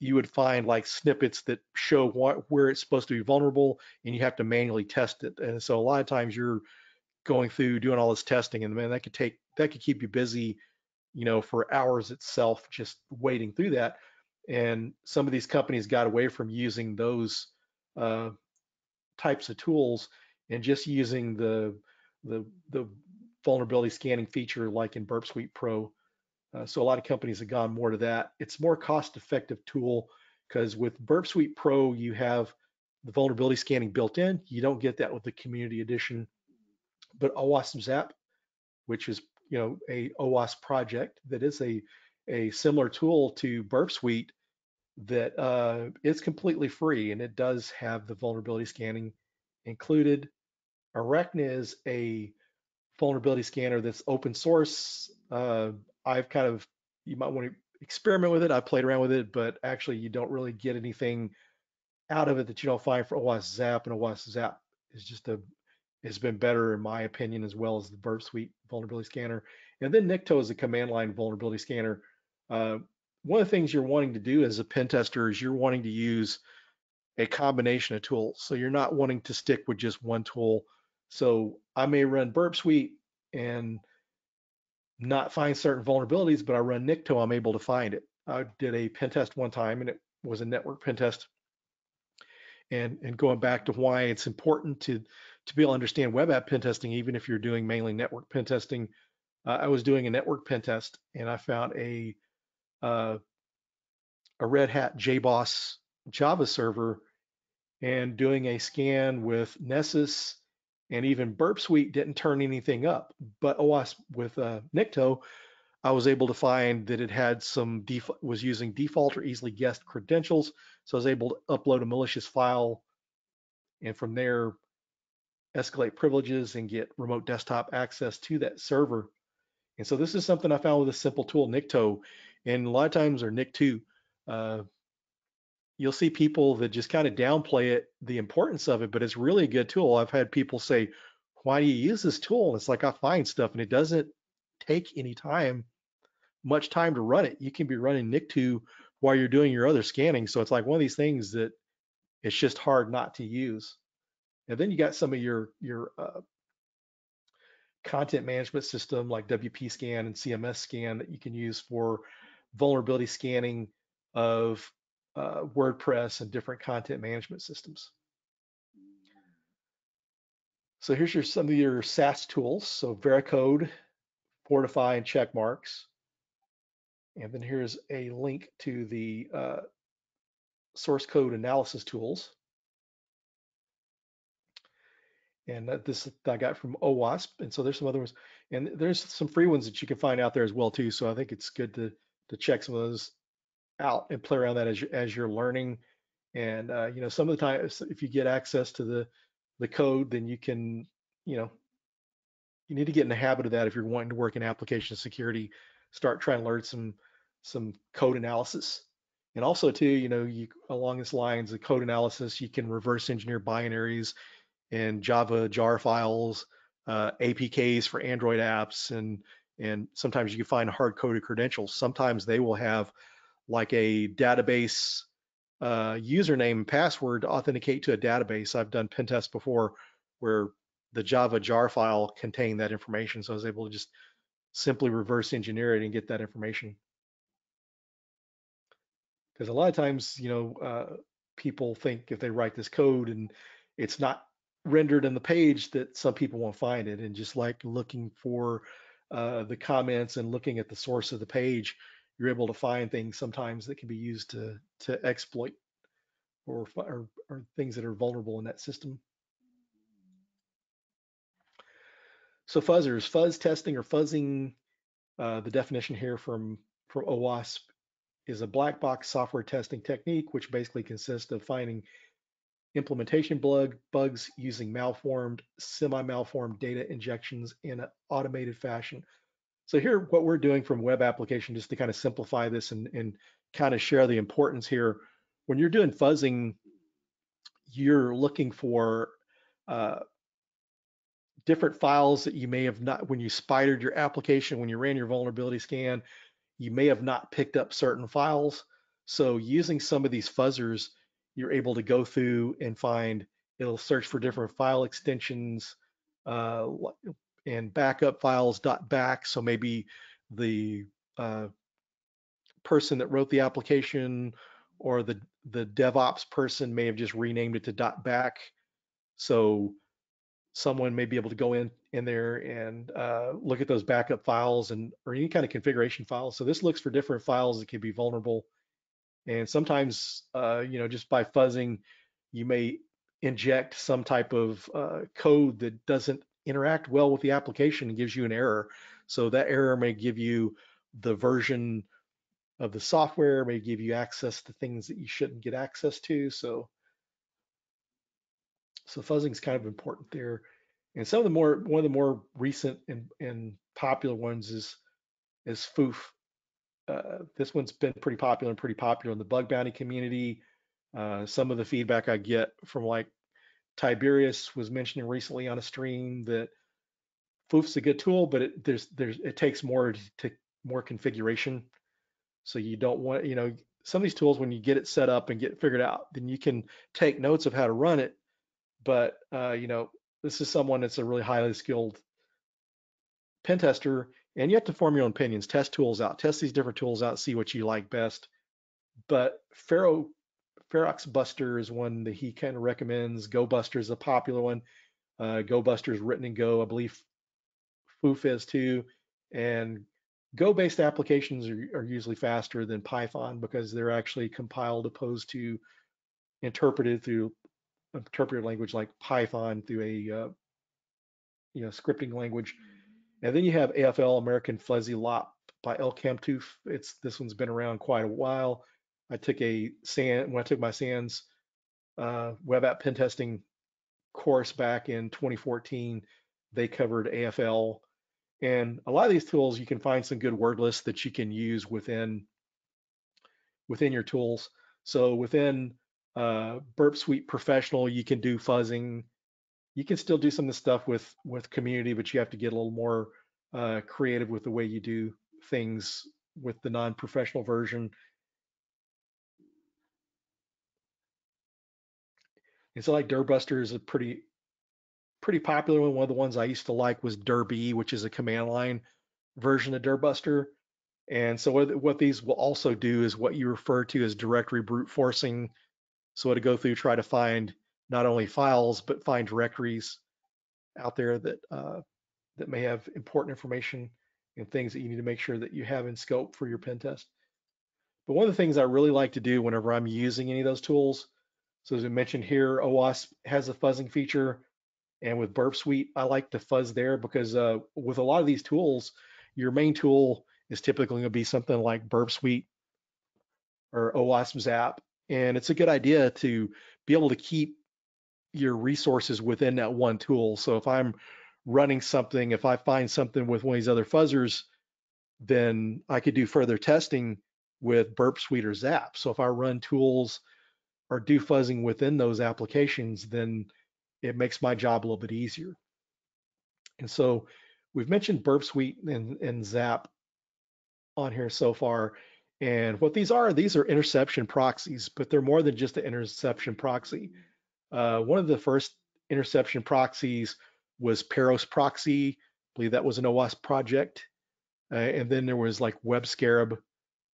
you would find like snippets that show where it's supposed to be vulnerable, and you have to manually test it. And so a lot of times you're going through doing all this testing, and man, that could keep you busy, for hours itself, just wading through that. And some of these companies got away from using those uh, types of tools and just using the vulnerability scanning feature like in Burp Suite Pro. So a lot of companies have gone more to that. It's more cost-effective tool because with Burp Suite Pro you have the vulnerability scanning built in. You don't get that with the Community Edition. But OWASP Zap, which is a OWASP project that is a similar tool to Burp Suite that is completely free and it does have the vulnerability scanning included. Arachna is a vulnerability scanner that's open source. I've kind of, you might want to experiment with it. I played around with it, but actually you don't really get anything out of it that you don't find for OWASP Zap, and OWASP Zap is just has been better in my opinion, as well as the Burp Suite vulnerability scanner. And then Nikto is a command line vulnerability scanner. Uh, One of the things you're wanting to do as a pen tester is you're wanting to use a combination of tools. So you're not wanting to stick with just one tool. So I may run Burp Suite and not find certain vulnerabilities, but I run Nikto, I'm able to find it. I did a pen test one time and it was a network pen test. And going back to why it's important to be able to understand web app pen testing, even if you're doing mainly network pen testing. I was doing a network pen test and I found uh, a Red Hat JBoss Java server and doing a scan with Nessus and even Burp Suite didn't turn anything up. But OWASP with Nikto, I was able to find that it had was using default or easily guessed credentials. So I was able to upload a malicious file and from there escalate privileges and get remote desktop access to that server. And so this is something I found with a simple tool, Nikto, and a lot of times, or Nick2, uh, you'll see people that just kind of downplay it, the importance of it, but it's really a good tool. I've had people say, why do you use this tool? And it's like, I find stuff and it doesn't take any time, much time to run it. You can be running Nick2 while you're doing your other scanning. So it's like one of these things that it's just hard not to use. And then you got some of your content management system like WP Scan and CMS Scan that you can use for vulnerability scanning of WordPress and different content management systems. So here's some of your SAS tools. So Veracode, Fortify, and Checkmarks. And then here's a link to the source code analysis tools. And this I got from OWASP. And so there's some other ones. And there's some free ones that you can find out there as well too. So I think it's good to check some of those out and play around that as you're learning. And some of the time, if you get access to the code, then you can, you know, you need to get in the habit of that if you're wanting to work in application security. Start trying to learn some code analysis. And also too, you along this lines of code analysis, you can reverse engineer binaries and Java jar files, APKs for Android apps, and sometimes you can find hard-coded credentials. Sometimes they will have like a database username and password to authenticate to a database. I've done pen tests before where the Java jar file contained that information, so I was able to just simply reverse engineer it and get that information. Because a lot of times, people think if they write this code and it's not rendered in the page, that some people won't find it. And just like looking for the comments and looking at the source of the page, you're able to find things sometimes that can be used to exploit or things that are vulnerable in that system. So fuzzers, fuzz testing or fuzzing, the definition here from OWASP is a black box software testing technique, which basically consists of finding implementation bugs using malformed, semi-malformed data injections in an automated fashion. So here, what we're doing from web application, just to kind of simplify this and kind of share the importance here, when you're doing fuzzing, you're looking for uh, different files that you may have not, when you spidered your application, when you ran your vulnerability scan, you may have not picked up certain files. So using some of these fuzzers, you're able to go through and find, it'll search for different file extensions uh, and backup files .back. So maybe the uh, person that wrote the application or the DevOps person may have just renamed it to .back. So someone may be able to go in there and look at those backup files and or any kind of configuration files. So this looks for different files that can be vulnerable. And sometimes, just by fuzzing, you may inject some type of code that doesn't interact well with the application and gives you an error. So that error may give you the version of the software, may give you access to things that you shouldn't get access to. So fuzzing is kind of important there. And one of the more recent and popular ones is spoof. This one's been pretty popular in the bug bounty community. Some of the feedback I get from like Tiberius was mentioning recently on a stream that spoof's a good tool, but it takes more configuration. So you don't want, some of these tools when you get it set up and get it figured out, then you can take notes of how to run it. But this is someone that's a really highly skilled pen tester, and you have to form your own opinions. Test tools out, test these different tools out, see what you like best. But Ferox Buster is one that he kind of recommends. Go Buster is a popular one. Go Buster is written in Go, I believe. Foof is too, and Go-based applications are usually faster than Python because they're actually compiled opposed to interpreted through interpreted language like Python through a scripting language. And then you have AFL, American Fuzzy Lop by El Camtooth. This one's been around quite a while. When I took my SANS web app pen testing course back in 2014, they covered AFL, And a lot of these tools, you can find some good word lists that you can use within your tools. So within Burp Suite Professional, you can do fuzzing. You can still do some of the stuff with Community, but you have to get a little more creative with the way you do things with the non-professional version. And so like Dirbuster is a pretty popular one. One of the ones I used to like was Derby, which is a command line version of Dirbuster. And so what these will also do is what you refer to as directory brute forcing. So it'll go through, try to find not only files, but find directories out there that may have important information and things that you need to make sure that you have in scope for your pen test. But one of the things I really like to do whenever I'm using any of those tools, so as I mentioned here, OWASP has a fuzzing feature, and with Burp Suite, I like to fuzz there because with a lot of these tools, your main tool is typically going to be something like Burp Suite or OWASP Zap, and it's a good idea to be able to keep your resources within that one tool. So if I'm running something, if I find something with one of these other fuzzers, then I could do further testing with Burp Suite or Zap. So if I run tools or do fuzzing within those applications, then it makes my job a little bit easier. And so we've mentioned Burp Suite and Zap on here so far. And what these are interception proxies, but they're more than just an interception proxy. One of the first interception proxies was Peros Proxy. I believe that was an OWASP project. And then there was like Web Scarab.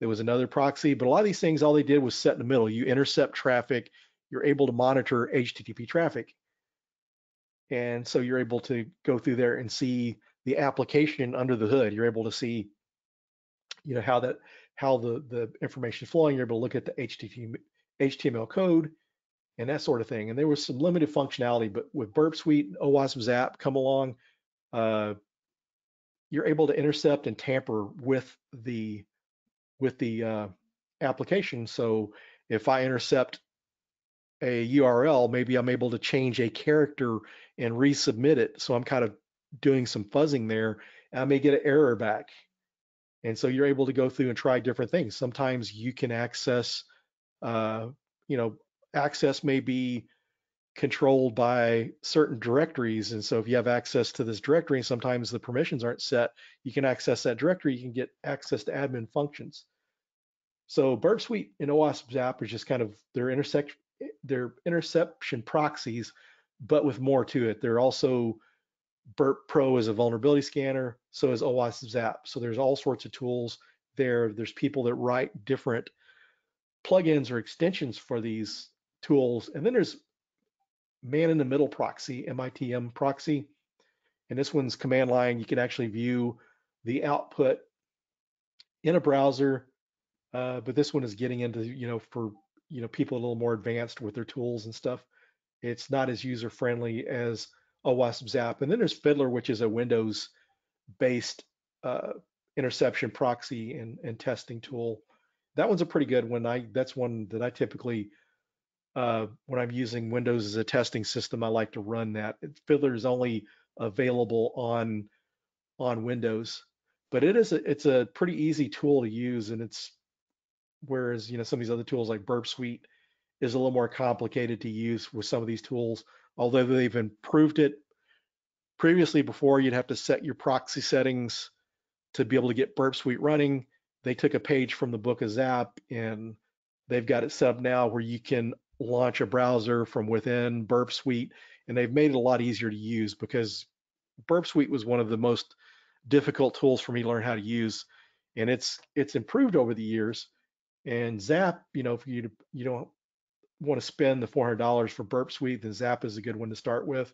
There was another proxy, but a lot of these things, all they did was set in the middle. You intercept traffic. You're able to monitor HTTP traffic. And so you're able to go through there and see the application under the hood. You're able to see, how the information is flowing. You're able to look at the HTML code and that sort of thing. And there was some limited functionality, but with Burp Suite and OWASP Zap come along, uh, you're able to intercept and tamper with the application. So if I intercept a URL, maybe I'm able to change a character and resubmit it. So I'm kind of doing some fuzzing there. And I may get an error back. And so you're able to go through and try different things. Sometimes you can access, uh, you know, access may be controlled by certain directories. And so if you have access to this directory, and sometimes the permissions aren't set, you can access that directory, you can get access to admin functions. So Burp Suite and OWASP Zap are just kind of their interception proxies, but with more to it. They're also Burp Pro is a vulnerability scanner, so is OWASP Zap. So there's all sorts of tools there. There's people that write different plugins or extensions for these tools. And then there's man in the middle proxy, MITM proxy. And this one's command line. You can actually view the output in a browser, but this one is getting into, for, people a little more advanced with their tools and stuff. It's not as user friendly as OWASP Zap. And then there's Fiddler, which is a Windows based uh, interception proxy and testing tool. That one's a pretty good one. That's one that I typically when I'm using Windows as a testing system, I like to run that. Fiddler is only available on Windows, but it's a pretty easy tool to use, and it's whereas some of these other tools like Burp Suite is a little more complicated to use with some of these tools. Although they've improved it previously, before you'd have to set your proxy settings to be able to get Burp Suite running. They took a page from the book of Zap and they've got it set up now where you can launch a browser from within Burp Suite, and they've made it a lot easier to use because Burp Suite was one of the most difficult tools for me to learn how to use, and it's improved over the years. And Zap, if you don't want to spend the $400 for Burp Suite, then Zap is a good one to start with.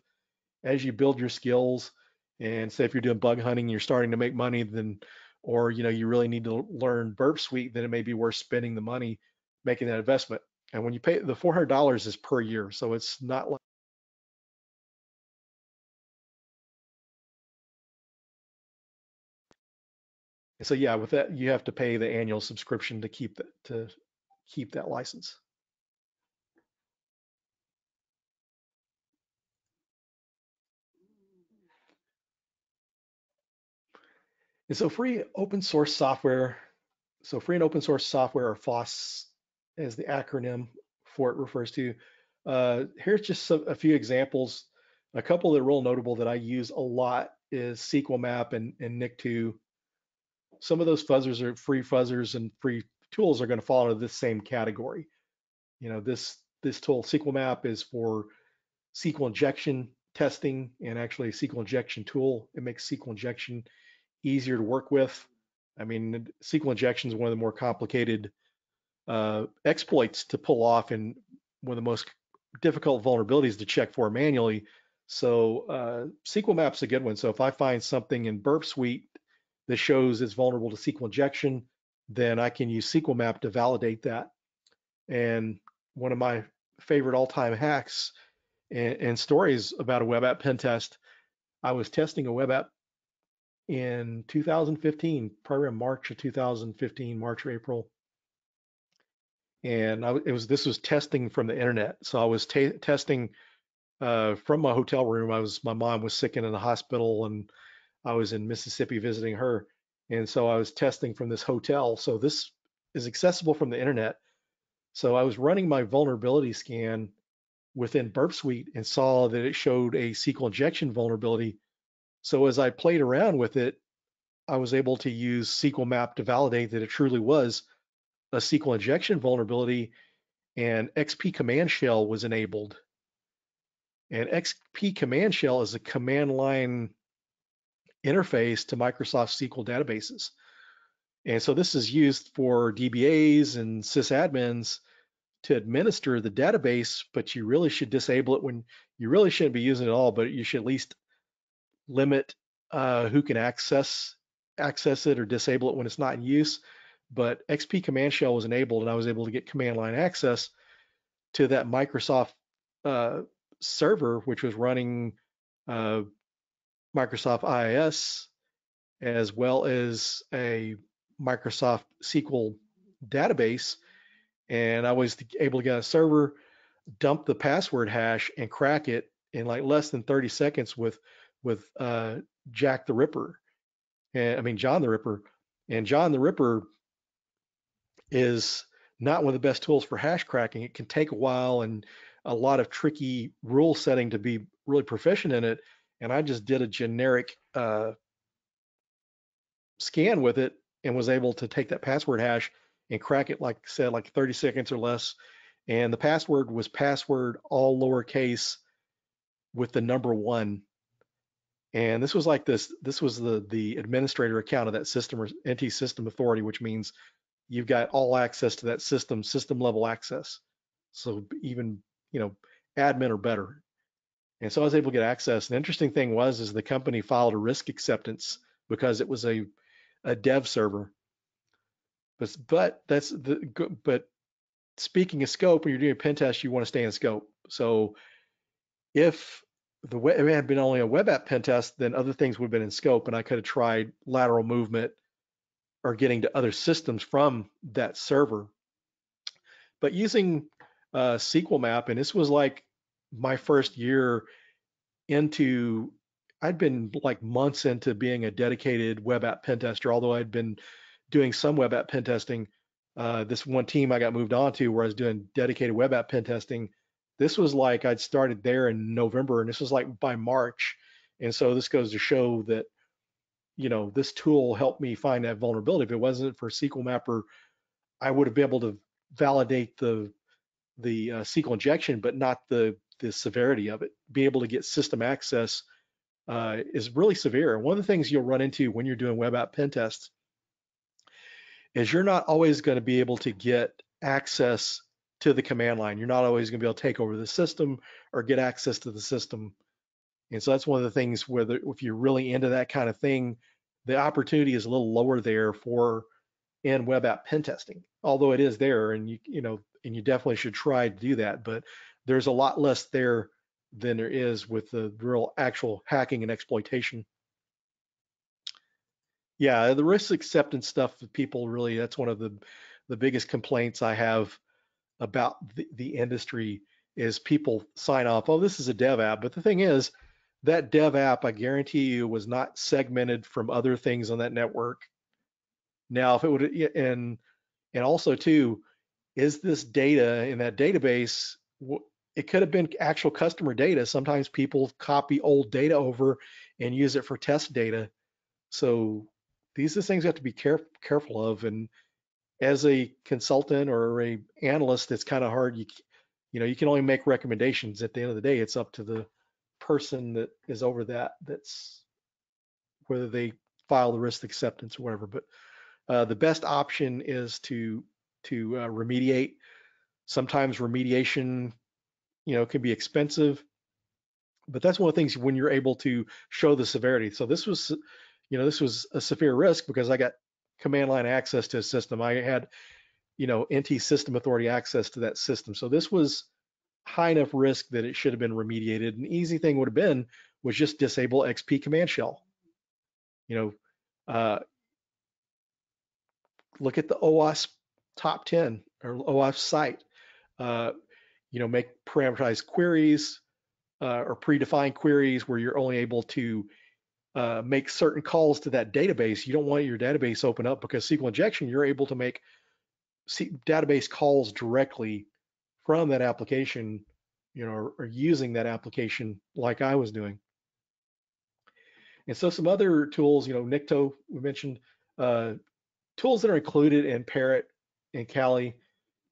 As you build your skills, and say if you're doing bug hunting, you're starting to make money, then, or you really need to learn Burp Suite, then it may be worth spending the money making that investment. And when you pay, the $400 is per year, so it's not like. So yeah, with that, you have to pay the annual subscription to keep that license. And so free open source software, so free and open source software, or FOSS as the acronym for it refers to. Here's just a few examples. A couple that are real notable that I use a lot is SQL Map and Nick2. Some of those fuzzers are free fuzzers, and free tools are going to fall into this same category. This tool, SQL Map, is for SQL injection testing, and actually a SQL injection tool. It makes SQL injection easier to work with. I mean, SQL injection is one of the more complicated exploits to pull off, and one of the most difficult vulnerabilities to check for manually. So SQL Map's a good one. So if I find something in Burp Suite that shows it's vulnerable to SQL injection, then I can use SQL Map to validate that. And one of my favorite all-time hacks and stories about a web app pen test, I was testing a web app in 2015, probably in March of 2015, March or April. And this was testing from the internet. So I was testing from my hotel room. My mom was sick and in the hospital, and I was in Mississippi visiting her. And so I was testing from this hotel. So this is accessible from the internet. So I was running my vulnerability scan within Burp Suite and saw that it showed a SQL injection vulnerability. So as I played around with it, I was able to use SQL Map to validate that it truly was a SQL injection vulnerability, and XP Command Shell was enabled. And XP Command Shell is a command line interface to Microsoft SQL databases. And so this is used for DBAs and sysadmins to administer the database, but you really should disable it when you really shouldn't be using it at all, but you should at least limit who can access it or disable it when it's not in use. But XP Command Shell was enabled, and I was able to get command line access to that Microsoft uh, server, which was running uh, Microsoft IIS, as well as a Microsoft SQL database. And I was able to get a server, dump the password hash, and crack it in like less than 30 seconds with Jack the Ripper. And I mean John the Ripper. And John the Ripper is not one of the best tools for hash cracking. It can take a while and a lot of tricky rule setting to be really proficient in it. And I just did a generic scan with it and was able to take that password hash and crack it, like I said, like 30 seconds or less. And the password was password all lowercase with the number one. And this was like this was the administrator account of that system, or NT system authority, which means you've got all access to that system level access. So even, you know, admin or better. And so I was able to get access. The interesting thing was, is the company filed a risk acceptance because it was a dev server. But speaking of scope, when you're doing a pen test, you want to stay in scope. So if it had been only a web app pen test, then other things would have been in scope, and I could have tried lateral movement or getting to other systems from that server. But using SQL Map, and this was like my first year into, I'd been like months into being a dedicated web app pen tester, although I'd been doing some web app pen testing. This one team I got moved on to where I was doing dedicated web app pen testing. This was like I'd started there in November, and this was like by March. And so this goes to show that, this tool helped me find that vulnerability. If it wasn't for SQL Mapper, I would have been able to validate the SQL injection, but not the severity of it. Be able to get system access is really severe. And one of the things you'll run into when you're doing web app pen tests is you're not always going to be able to get access to the command line. You're not always going to be able to take over the system or get access to the system. And so that's one of the things where if you're really into that kind of thing, the opportunity is a little lower there for in web app pen testing, although it is there, and you definitely should try to do that. But there's a lot less there than there is with the real actual hacking and exploitation. Yeah, the risk acceptance stuff, people really, that's one of the biggest complaints I have about the industry is people sign off, oh, this is a dev app. But the thing is, that dev app, I guarantee you, was not segmented from other things on that network. Now, if it would, and also too, is this data in that database? It could have been actual customer data. Sometimes people copy old data over and use it for test data. So these are things you have to be careful of. And as a consultant or a analyst, it's kind of hard. You can only make recommendations. At the end of the day, it's up to the person that is over that. That's whether they file the risk acceptance or whatever. But the best option is to remediate. Sometimes remediation, can be expensive, but that's one of the things when you're able to show the severity. So this was a severe risk because I got command line access to a system. I had, NT system authority access to that system. So this was high enough risk that it should have been remediated. An easy thing would have been was just disable XP command shell. You know, uh, look at the OWASP top 10 or OWASP site. Uh, make parameterized queries or predefined queries where you're only able to make certain calls to that database. You don't want your database open up because SQL injection, you're able to make database calls directly from that application, or using that application like I was doing. And so some other tools, Nikto, we mentioned, uh, tools that are included in Parrot and Kali.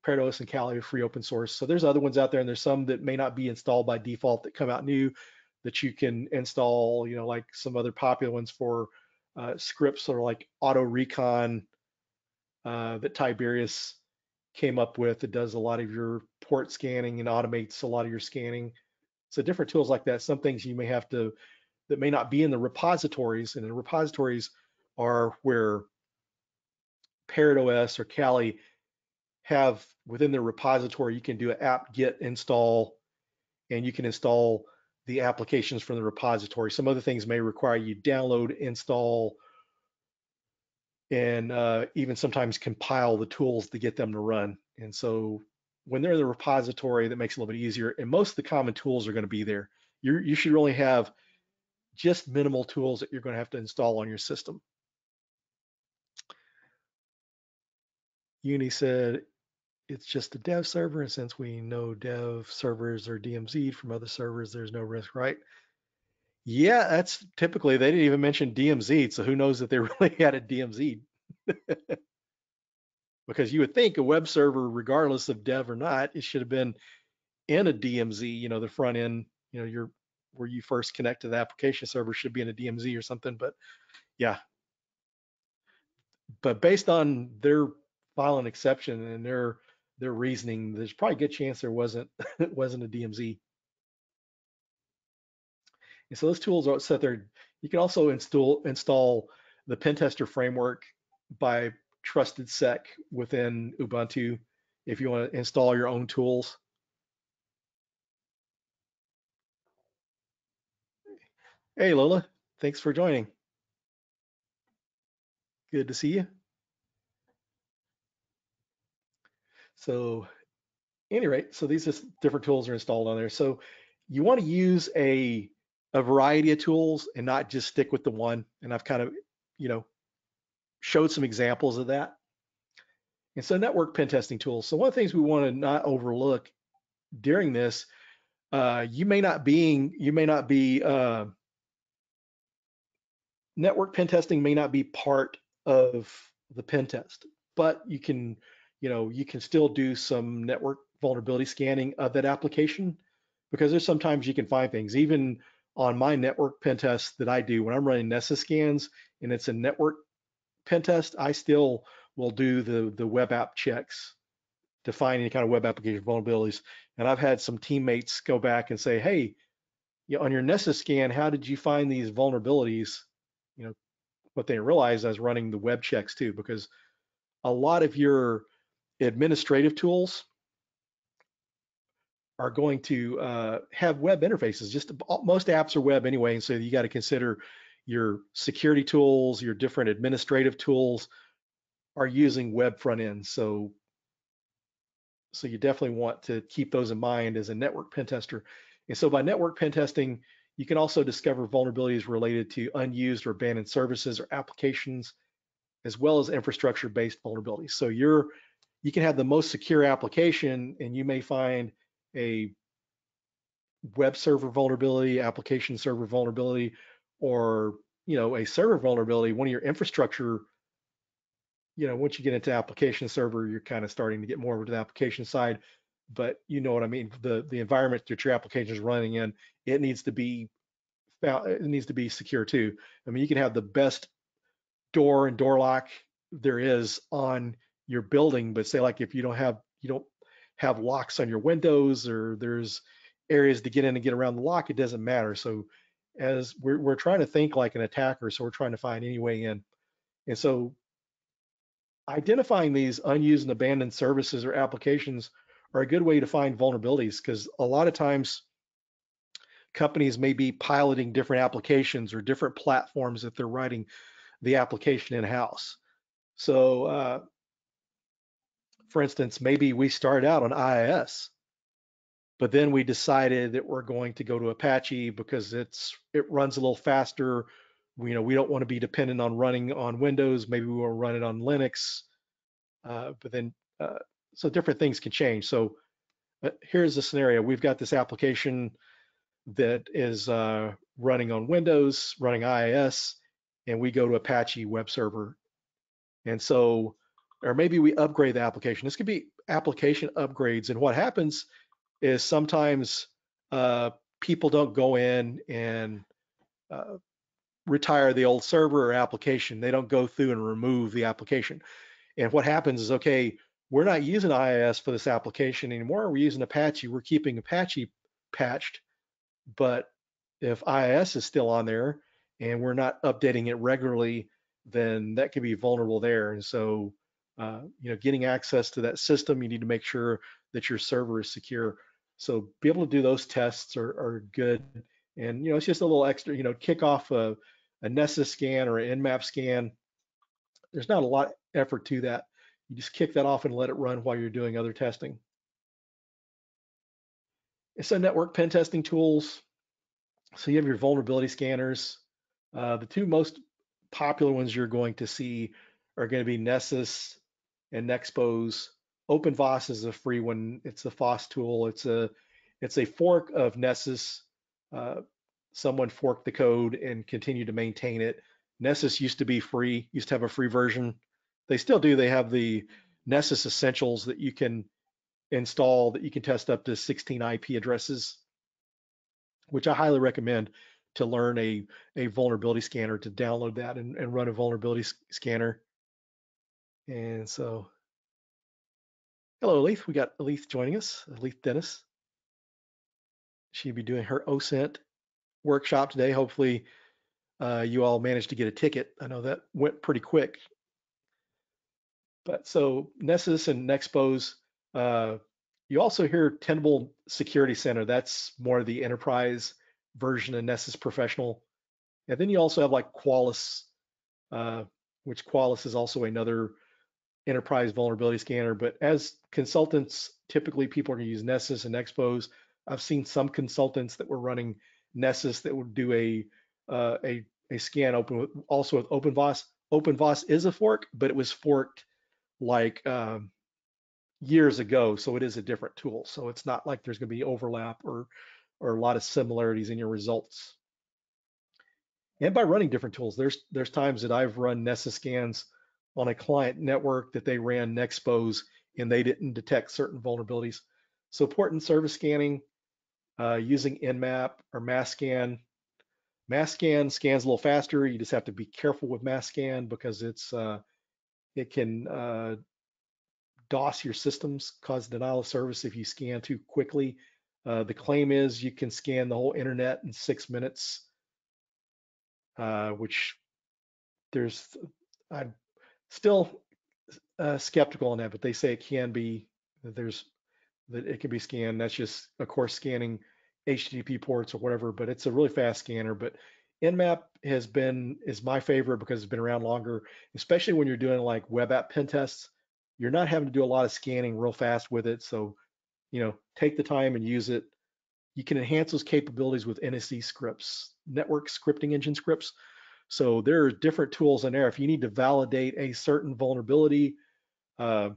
Parrot and Kali are free open source. So there's other ones out there, and there's some that may not be installed by default that come out new that you can install, like some other popular ones for scripts or like auto recon that Tiberius came up with. It does a lot of your port scanning and automates a lot of your scanning. So different tools like that. Some things you may have to that may not be in the repositories, and the repositories are where Parrot OS or Kali have within their repository. You can do an apt get install, and you can install the applications from the repository. Some other things may require you download, install, and even sometimes compile the tools to get them to run. And so when they're in the repository, that makes it a little bit easier. And most of the common tools are going to be there. You should really have just minimal tools that you're going to have to install on your system. Uni said it's just a dev server, and since we know dev servers are DMZ'd from other servers, there's no risk, right? Yeah, that's typically, they didn't even mention DMZ, so who knows that they really had a DMZ? Because you would think a web server, regardless of dev or not, it should have been in a DMZ, the front end, your where you first connect to the application server should be in a DMZ or something. But yeah, but based on their filing exception and their reasoning, there's probably a good chance there wasn't it wasn't a DMZ. And so those tools are set there. You can also install the Pentester framework by Trusted Sec within Ubuntu if you want to install your own tools. Hey Lola, thanks for joining. Good to see you. So anyway, so these are different tools are installed on there. So you want to use a variety of tools and not just stick with the one. And I've kind of, you know, showed some examples of that. And so network pen testing tools. So one of the things we want to not overlook during this, network pen testing may not be part of the pen test, but you can still do some network vulnerability scanning of that application because there's sometimes you can find things. Even on my network pen test that I do when I'm running Nessus scans and it's a network pen test, I still will do the web app checks to find any kind of web application vulnerabilities. And I've had some teammates go back and say, hey, on your Nessus scan, how did you find these vulnerabilities? You know, what they realize I was running the web checks too, because a lot of your administrative tools are going to have web interfaces. Just most apps are web anyway, and so you got to consider your security tools, your different administrative tools are using web front ends. So you definitely want to keep those in mind as a network pen tester. And so by network pen testing, You can also discover vulnerabilities related to unused or abandoned services or applications, as well as infrastructure-based vulnerabilities. So you can have the most secure application, and you may find a web server vulnerability, application server vulnerability, or a server vulnerability. One of your infrastructure, once you get into application server, you're kind of starting to get more into the application side. But you know what I mean. The environment that your application is running in, it needs to be it needs to be secure too. I mean, you can have the best door and door lock there is on your building, but say like if you don't have locks on your windows, or there's areas to get in and get around the lock, it doesn't matter. So as we're trying to think like an attacker, so we're trying to find any way in. And so identifying these unused and abandoned services or applications are a good way to find vulnerabilities, because a lot of times companies may be piloting different applications or different platforms if they're writing the application in-house. So, for instance, maybe we started out on IIS, but then we decided that we're going to go to Apache because it runs a little faster. We don't want to be dependent on running on Windows. Maybe we will run it on Linux. But then, so different things can change. So here's the scenario: we've got this application that is running on Windows, running IIS, and we go to Apache web server. And so, or maybe we upgrade the application. This could be application upgrades. And what happens is sometimes uh, people don't go in and uh, retire the old server or application. They don't go through and remove the application. And what happens is, okay, we're not using IIS for this application anymore. We're using Apache. We're keeping Apache patched. But if IIS is still on there and we're not updating it regularly, then that can be vulnerable there. And so, getting access to that system, you need to make sure that your server is secure. So be able to do those tests are good. And, it's just a little extra, kick off a Nessus scan or an Nmap scan. There's not a lot of effort to that. You just kick that off and let it run while you're doing other testing. It's a network pen testing tools. So you have your vulnerability scanners. The two most popular ones you're going to see are going to be Nessus and Nexpose. OpenVOS is a free one. It's a FOSS tool. It's a fork of Nessus. Uh, Someone forked the code and continued to maintain it. Nessus used to be free, used to have a free version. They still do. They have the Nessus Essentials that you can install that you can test up to 16 IP addresses, which I highly recommend to learn a vulnerability scanner, to download that and run a vulnerability scanner. And so, hello, Elise. We got Elise joining us, Elise Dennis. She'll be doing her OSINT workshop today. Hopefully, you all managed to get a ticket. I know that went pretty quick. But so Nessus and Nexpose, uh, you also hear Tenable Security Center. That's more the enterprise version of Nessus Professional. And then you also have like Qualys, uh, which Qualys is also another enterprise vulnerability scanner. But as consultants, typically people are going to use Nessus and Expose. I've seen some consultants that were running Nessus that would do a scan also with OpenVOS. OpenVOS is a fork, but it was forked like years ago, so it is a different tool. So it's not like there's going to be overlap or a lot of similarities in your results. And by running different tools, there's times that I've run Nessus scans on a client network that they ran Nexpose and they didn't detect certain vulnerabilities. So port and service scanning using Nmap or MassScan. MassScan scans a little faster. You just have to be careful with MassScan because it can DOS your systems, cause denial of service if you scan too quickly. The claim is you can scan the whole internet in 6 minutes, which there's I'm still skeptical on that, but they say it can be that it can be scanned. That's just, of course, scanning HTTP ports or whatever, but it's a really fast scanner. But Nmap is my favorite because it's been around longer, especially when you're doing like web app pen tests. You're not having to do a lot of scanning real fast with it. So, take the time and use it. you can enhance those capabilities with NSE scripts, network scripting engine scripts. So there are different tools in there. If you need to validate a certain vulnerability, uh,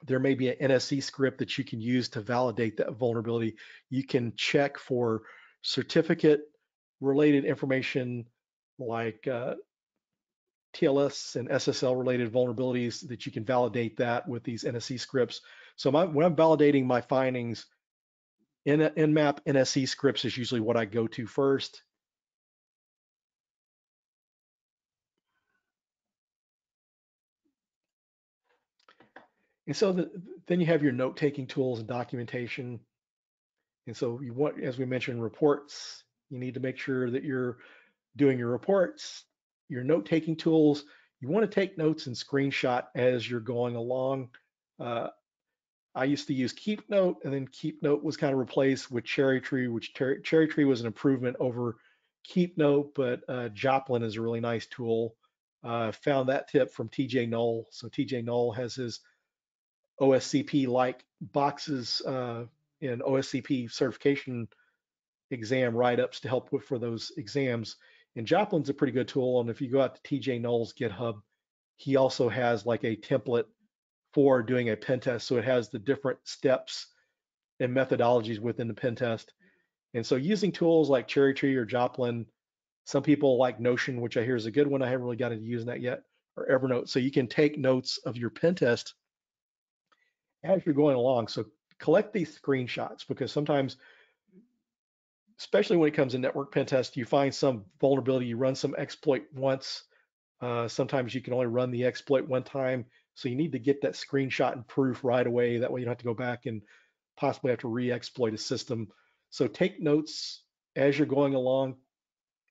there may be an NSE script that you can use to validate that vulnerability. You can check for certificate related information like TLS and SSL related vulnerabilities that you can validate that with these NSE scripts. So when I'm validating my findings, Nmap NSE scripts is usually what I go to first. And so then you have your note-taking tools and documentation. And so you want, as we mentioned, reports. You need to make sure that you're doing your reports, your note-taking tools. You want to take notes and screenshot as you're going along. Uh, I used to use Keep Note, and then Keep Note was kind of replaced with Cherry Tree, which Cherry Tree was an improvement over Keep Note, but Joplin is a really nice tool. Found that tip from TJ Knoll. So TJ Knoll has his OSCP-like boxes in OSCP certification exam write-ups to help with for those exams. And Joplin's a pretty good tool. And if you go out to TJ Knoll's GitHub, he also has like a template for doing a pen test. So it has the different steps and methodologies within the pen test. And so using tools like Cherry Tree or Joplin, some people like Notion, which I hear is a good one. I haven't really got into using that yet, or Evernote. So you can take notes of your pen test as you're going along. So collect these screenshots because sometimes, especially when it comes to network pen test, you find some vulnerability, you run some exploit once. Sometimes you can only run the exploit one time. So you need to get that screenshot and proof right away. That way you don't have to go back and possibly have to re-exploit a system. So take notes as you're going along,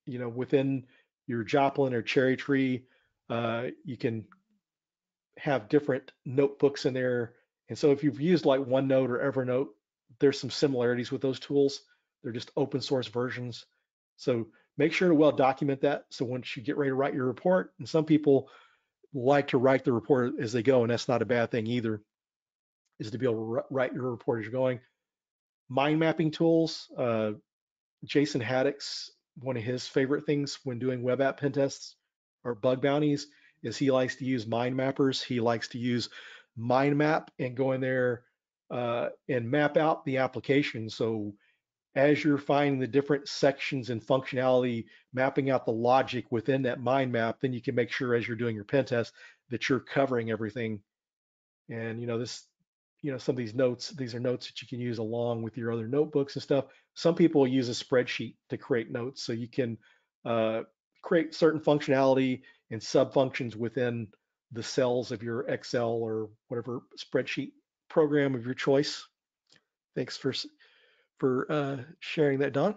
within your Joplin or Cherry Tree. You can have different notebooks in there. And so if you've used like OneNote or Evernote, there's some similarities with those tools. They're just open source versions. So make sure to well document that. So once you get ready to write your report, and some people like to write the report as they go, and that's not a bad thing either, is to be able to write your report as you're going. Mind mapping tools, Jason Haddock's, one of his favorite things when doing web app pen tests or bug bounties is he likes to use mind mappers. He likes to use mind map and go in there and map out the application. So as you're finding the different sections and functionality, mapping out the logic within that mind map, then you can make sure as you're doing your pen test that you're covering everything. And some of these notes, these are notes that you can use along with your other notebooks and stuff. Some people use a spreadsheet to create notes, so you can uh, create certain functionality and sub functions within the cells of your Excel or whatever spreadsheet program of your choice. Thanks for sharing that, Don.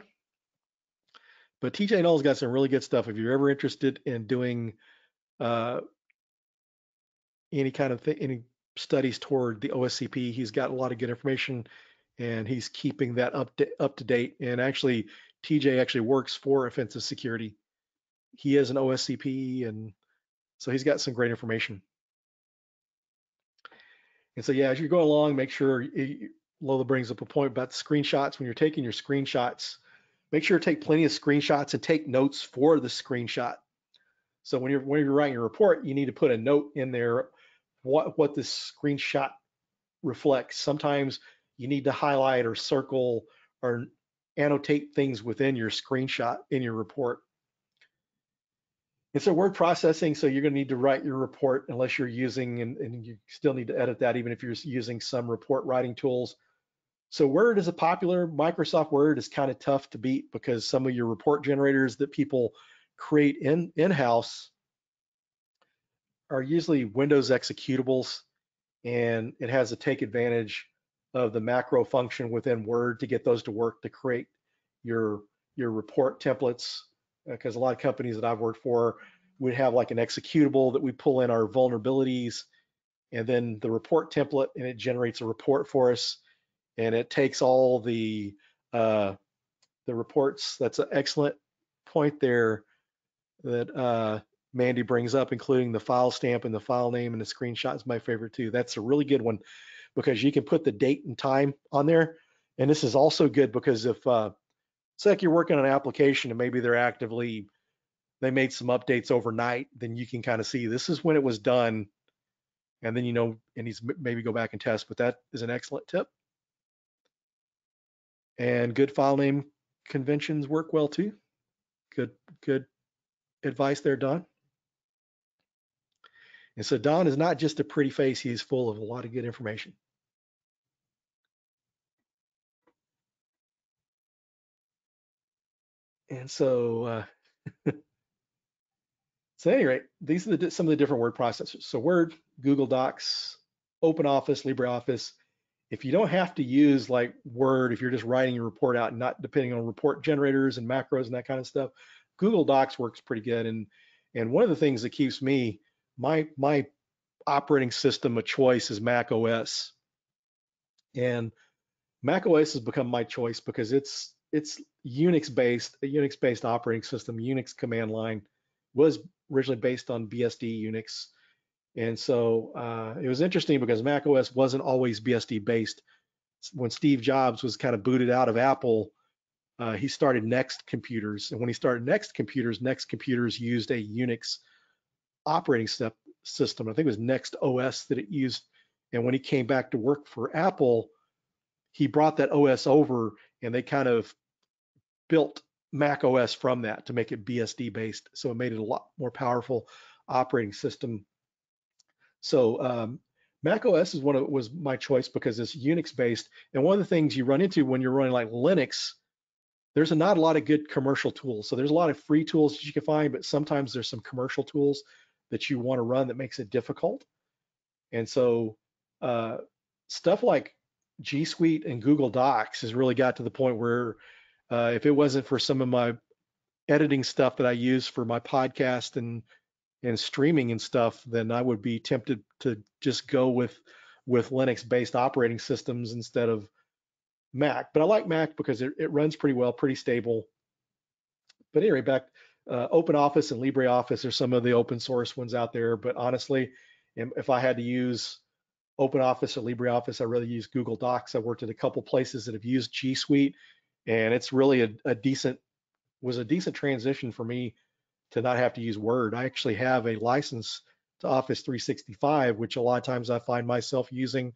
But TJ Knoll's got some really good stuff. If you're ever interested in doing uh, any kind of any studies toward the OSCP, he's got a lot of good information, and he's keeping that up to date. And actually, TJ actually works for Offensive Security. He is an OSCP, and so he's got some great information. And so yeah, as you go along, make sure Lola brings up a point about the screenshots. When you're taking your screenshots, make sure to take plenty of screenshots and take notes for the screenshot. So when you're writing your report, you need to put a note in there what this screenshot reflects. Sometimes you need to highlight or circle or annotate things within your screenshot in your report. It's a word processing, so you're going to need to write your report unless you're using, and you still need to edit that even if you're using some report writing tools. So Word is a popular. Microsoft Word is kind of tough to beat because some of your report generators that people create in-house are usually Windows executables, and it has to take advantage of the macro function within Word to get those to work to create your report templates. Because a lot of companies that I've worked for would have like an executable that we pull in our vulnerabilities, and then the report template, and it generates a report for us, and it takes all the reports. That's an excellent point there that Mandy brings up, including the file stamp and the file name, and the screenshot is my favorite too. That's a really good one because you can put the date and time on there. And this is also good because if it's like you're working on an application and maybe they made some updates overnight, then you can kind of see this is when it was done, and then it needs to maybe go back and test. But that is an excellent tip. And good file name conventions work well too. Good, good advice there, Don. And so Don is not just a pretty face; he's full of a lot of good information. And so at any rate, these are some of the different word processors. So Word, Google Docs, OpenOffice, LibreOffice. If you don't have to use like Word, if you're just writing your report out and not depending on report generators and macros and that kind of stuff, Google Docs works pretty good. And one of the things that keeps me my operating system of choice is Mac OS, and Mac OS has become my choice because it's Unix based, a Unix based operating system. Unix command line was originally based on BSD Unix, and so it was interesting because Mac OS wasn't always BSD based. When Steve Jobs was kind of booted out of Apple, he started Next Computers, and when he started Next Computers used a Unix operating system. I think it was Next OS that it used. And when he came back to work for Apple, he brought that OS over, and they kind of built Mac OS from that to make it BSD based. So it made it a lot more powerful operating system. So Mac OS was my choice because it's Unix based. And one of the things you run into when you're running like Linux, there's not a lot of good commercial tools. So there's a lot of free tools that you can find, but sometimes there's some commercial tools that you want to run that makes it difficult. And so uh, stuff like G Suite and Google Docs has really got to the point where if it wasn't for some of my editing stuff that I use for my podcast and streaming and stuff, then I would be tempted to just go with Linux-based operating systems instead of Mac. But I like Mac because it runs pretty well, pretty stable. But anyway, back OpenOffice and LibreOffice are some of the open source ones out there. But honestly, if I had to use OpenOffice or LibreOffice, I'd rather use Google Docs. I worked at a couple places that have used G Suite, and it's really a decent transition for me to not have to use Word. I actually have a license to Office 365, which a lot of times I find myself using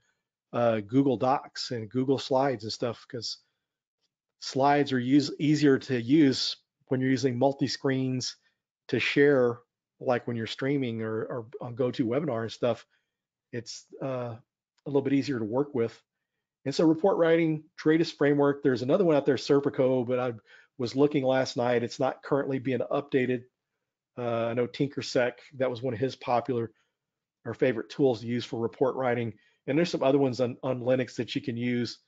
Google Docs and Google Slides and stuff because slides are easier to use when you're using multi-screens to share, like when you're streaming or on GoToWebinar and stuff. It's a little bit easier to work with. And so report writing, Dreidis framework, there's another one out there, Serpico, but I was looking last night. It's not currently being updated. I know Tinkersec, that was one of his popular or favorite tools to use for report writing. And there's some other ones on Linux that you can use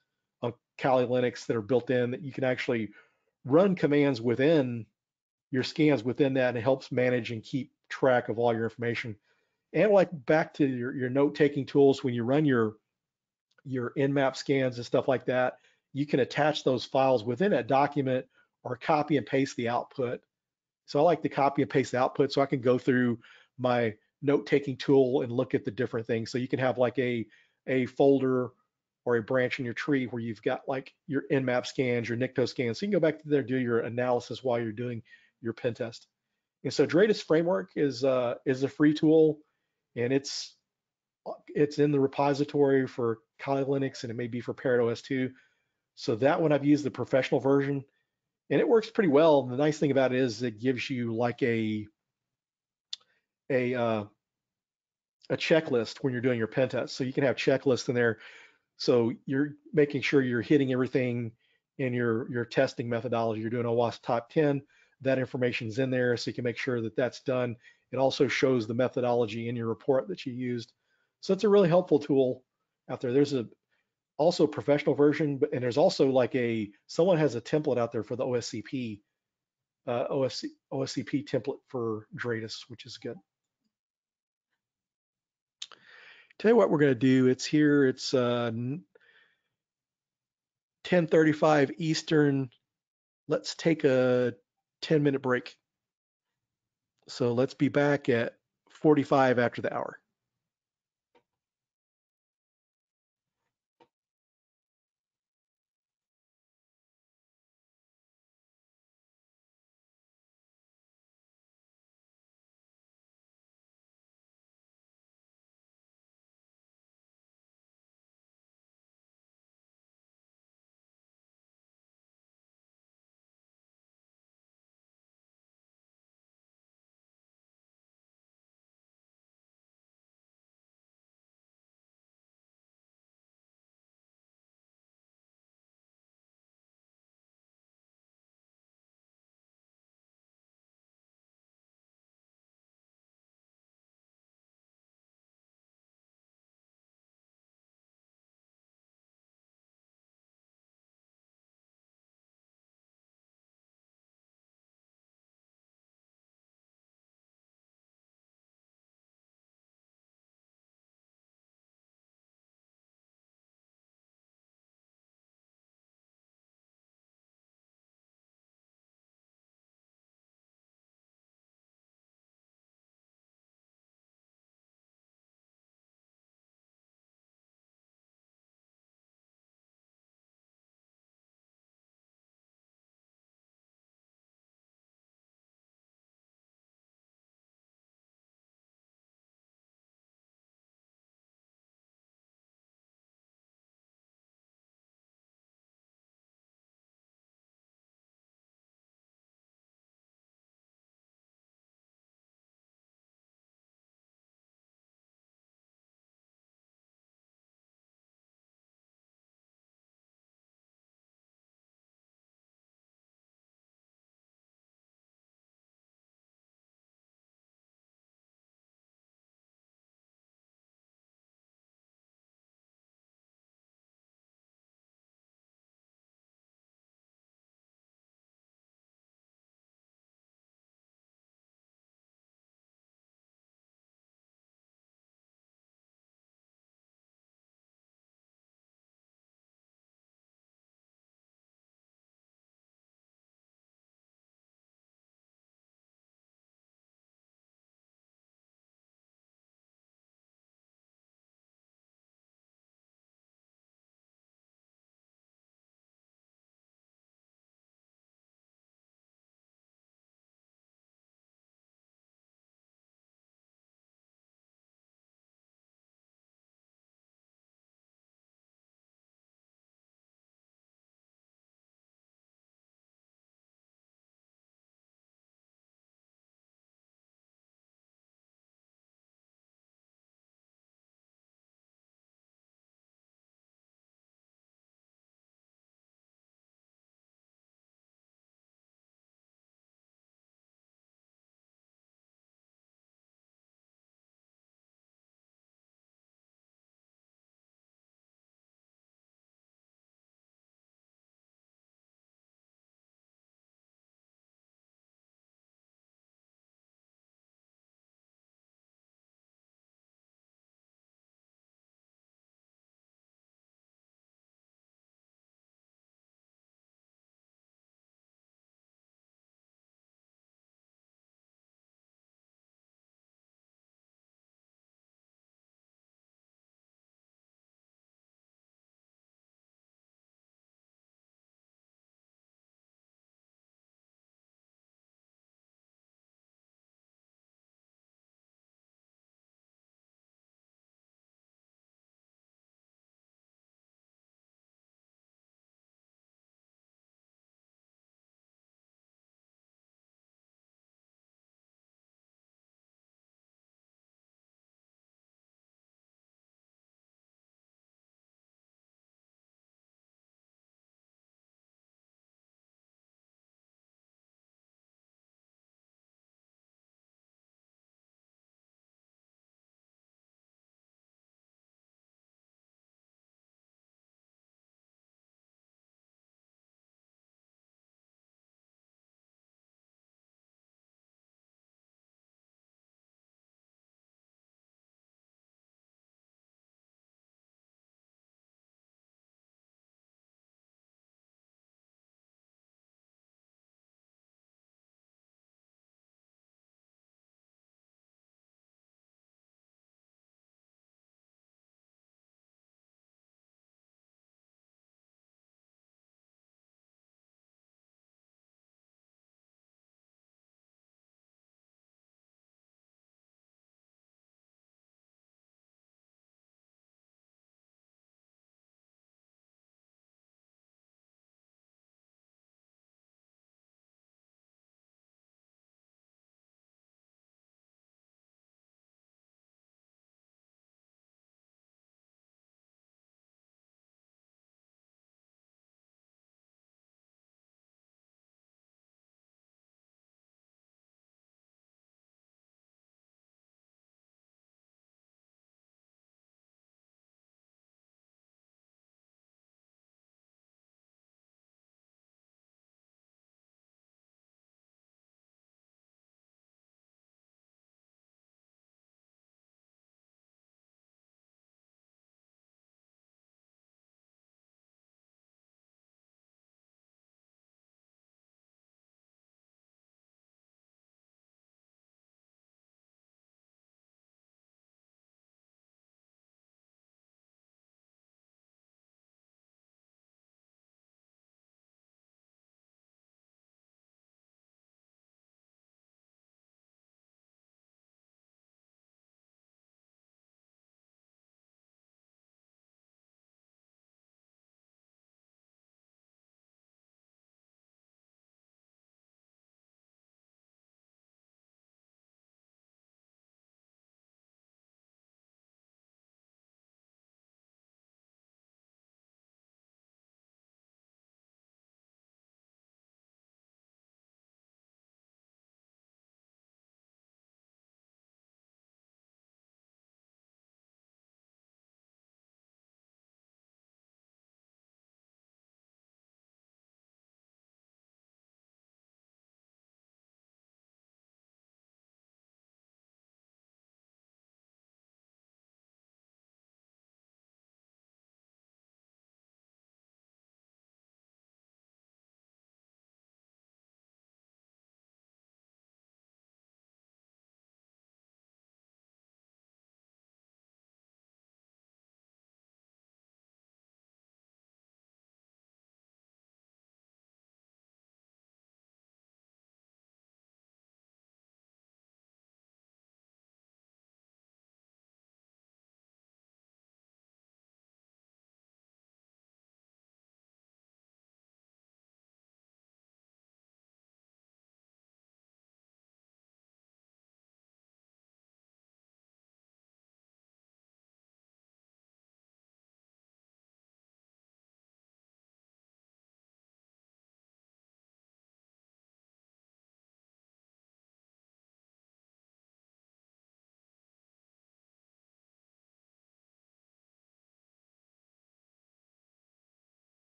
on Kali Linux that are built in that you can actually run commands within your scans within that, and it helps manage and keep track of all your information. And like back to your note-taking tools, when you run your Nmap scans and stuff like that, you can attach those files within that document or copy and paste the output. So I like to copy and paste the output so I can go through my note-taking tool and look at the different things. So you can have like a folder or a branch in your tree where you've got like your Nmap scans, your Nikto scans. So you can go back to there, do your analysis while you're doing your pen test. And so Dreidis framework is a free tool, and it's in the repository for Kali Linux, and it may be for Parrot OS too. So that one I've used the professional version, and it works pretty well. The nice thing about it is it gives you like a uh, a checklist when you're doing your pen test. So you can have checklists in there. So you're making sure you're hitting everything in your testing methodology. You're doing OWASP top 10. That information's in there, so you can make sure that that's done. It also shows the methodology in your report that you used. So it's a really helpful tool out there. There's also a professional version, and there's also like someone has a template out there for the OSCP OSCP template for Dreidis, which is good. Tell you what we're going to do. It's here. It's 10:35 Eastern. Let's take a 10-minute break. So let's be back at 45 after the hour.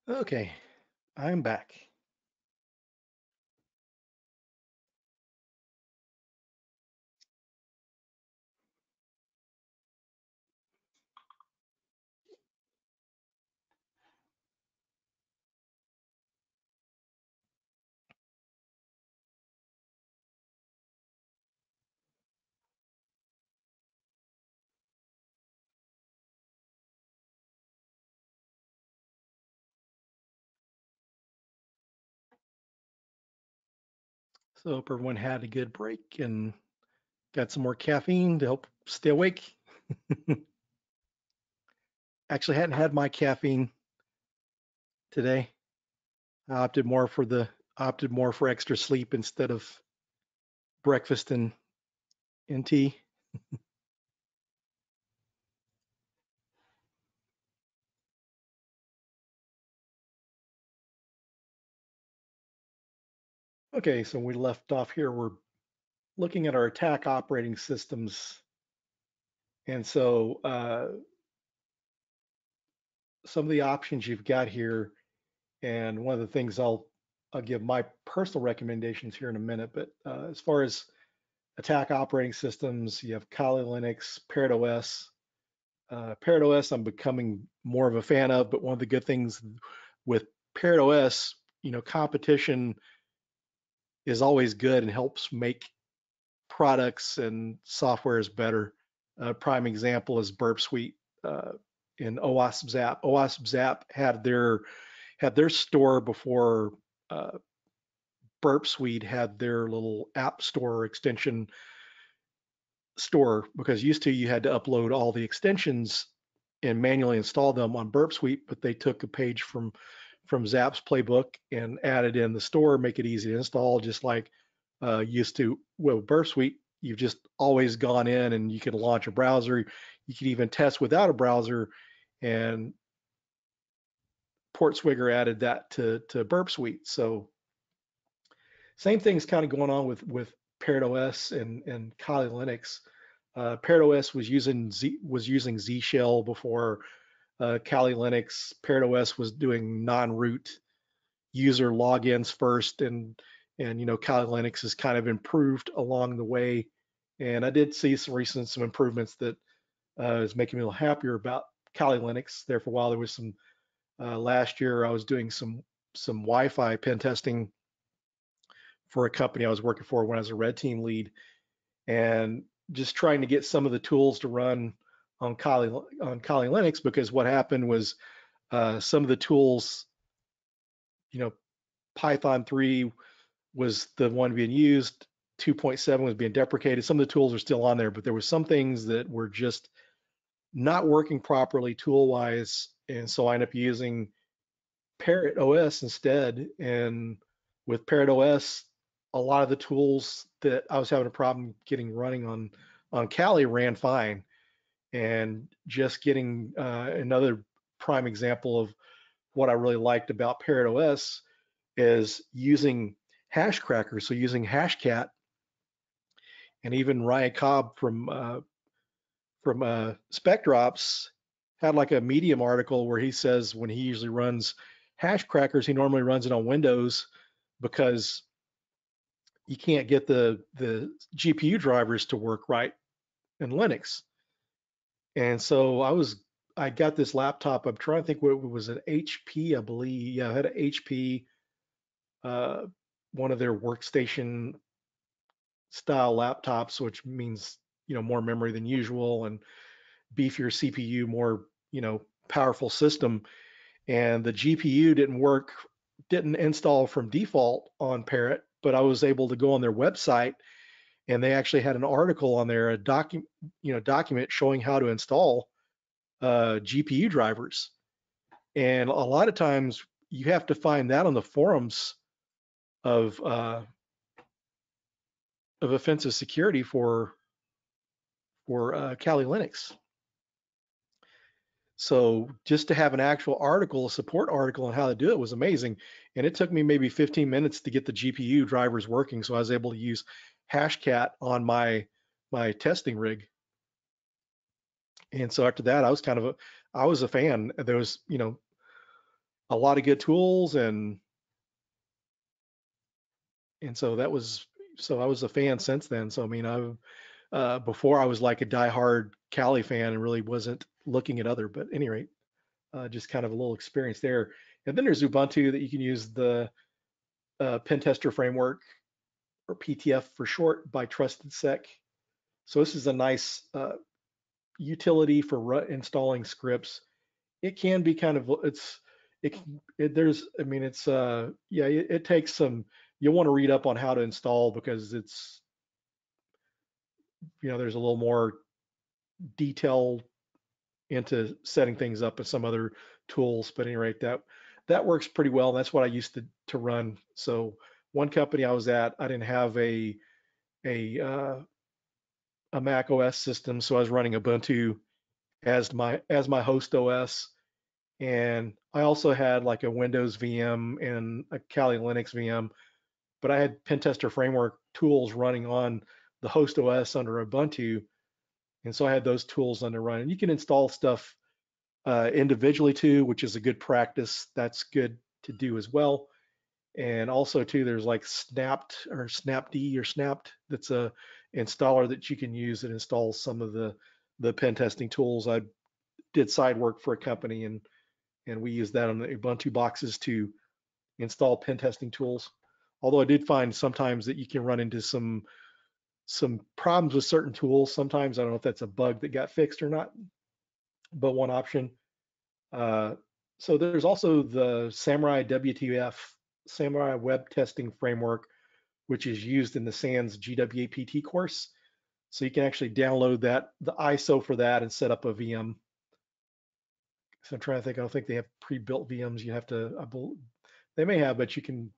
Okay, I'm back. So hope everyone had a good break and got some more caffeine to help stay awake. Actually, hadn't had my caffeine today. I opted more for extra sleep instead of breakfast and tea. Okay, so we left off here. We're looking at our attack operating systems, and so some of the options you've got here, and one of the things I'll give my personal recommendations here in a minute. But as far as attack operating systems, you have Kali Linux, Parrot OS. Parrot OS, I'm becoming more of a fan of, but one of the good things with Parrot OS, competition is always good and helps make products and softwares better. A prime example is Burp Suite uh, in OWASP Zap. OWASP Zap had their store before Burp Suite had their little app store extension store, because used to you had to upload all the extensions and manually install them on Burp Suite, but they took a page from Zap's playbook and added in the store, make it easy to install, just like used to with Burp Suite. You've just always gone in and you could launch a browser. You could even test without a browser, and Portswigger added that to Burp Suite. So same thing's kind of going on with Parrot OS and Kali Linux. Parrot OS was using Z Shell before Kali Linux. Parrot OS was doing non-root user logins first, and Kali Linux has kind of improved along the way. And I did see some improvements that is making me a little happier about Kali Linux. There for a while, there was some last year I was doing some Wi-Fi pen testing for a company I was working for when I was a red team lead, and just trying to get some of the tools to run on Kali Linux, because what happened was some of the tools, you know, Python 3 was the one being used, 2.7 was being deprecated. Some of the tools are still on there, but there were some things that were just not working properly tool wise, and so I ended up using Parrot OS instead. And with Parrot OS, a lot of the tools that I was having a problem getting running on Kali ran fine. And just getting another prime example of what I really liked about Parrot OS is using hash crackers. So using Hashcat, and even Ryan Cobb from SpecDrops had like a Medium article where he says when he usually runs hash crackers, he normally runs it on Windows because you can't get the GPU drivers to work right in Linux. And so I got this laptop. I'm trying to think what it was, an HP, I believe. Yeah, I had an HP, uh, one of their workstation style laptops, which means more memory than usual and beefier CPU, more powerful system. And the GPU didn't install from default on Parrot, but I was able to go on their website, and they actually had an article on there, a document showing how to install GPU drivers. And a lot of times you have to find that on the forums of uh, of offensive security for Kali Linux. So just to have an actual article, a support article on how to do it was amazing. And it took me maybe 15 minutes to get the GPU drivers working. So I was able to use Hashcat on my testing rig. And so after that, I was a fan. There was, a lot of good tools, and so I was a fan since then. So I mean, before I was like a diehard Kali fan and really wasn't looking at other, but at any rate, just kind of a little experience there. And then there's Ubuntu that you can use the Pentester framework, or PTF for short, by Trusted Sec. So this is a nice utility for installing scripts. It can be kind of there's I mean it's yeah, it takes some, you'll want to read up on how to install, because it's, there's a little more detail into setting things up with some other tools. But at any rate, that works pretty well. And that's what I used to run. So one company I was at, I didn't have a a Mac OS system, so I was running Ubuntu as my host OS. And I also had like a Windows VM and a Kali Linux VM, but I had Pentester framework tools running on the host OS under Ubuntu. And so I had those tools under run. And you can install stuff individually too, which is a good practice. That's good to do as well. And also too, there's like Snapped or Snapd or Snapped. That's a installer that you can use that installs some of the pen testing tools. I did side work for a company, and we use that on the Ubuntu boxes to install pen testing tools. Although I did find sometimes that you can run into some problems with certain tools. Sometimes I don't know if that's a bug that got fixed or not, but one option. Uh, so there's also the Samurai WTF, Samurai Web Testing Framework, which is used in the SANS GWAPT course. So you can actually download the ISO for that, and set up a VM. So I'm trying to think. I don't think they have pre-built VMs. You have to, they may have, but you can,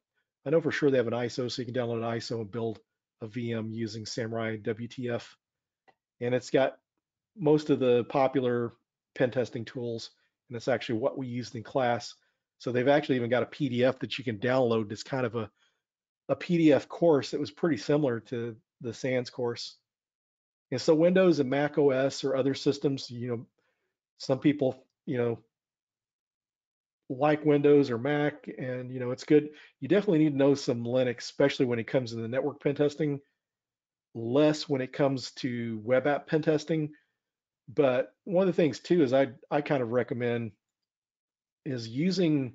I know for sure they have an ISO, so you can download an ISO and build a VM using Samurai WTF. And it's got most of the popular pen testing tools, and it's actually what we used in class. So they've actually even got a PDF that you can download. That's kind of a PDF course that was pretty similar to the SANS course. And so Windows and Mac OS or other systems, some people, like Windows or Mac, and it's good. You definitely need to know some Linux, especially when it comes to the network pen testing, less when it comes to web app pen testing. But one of the things too is I kind of recommend is using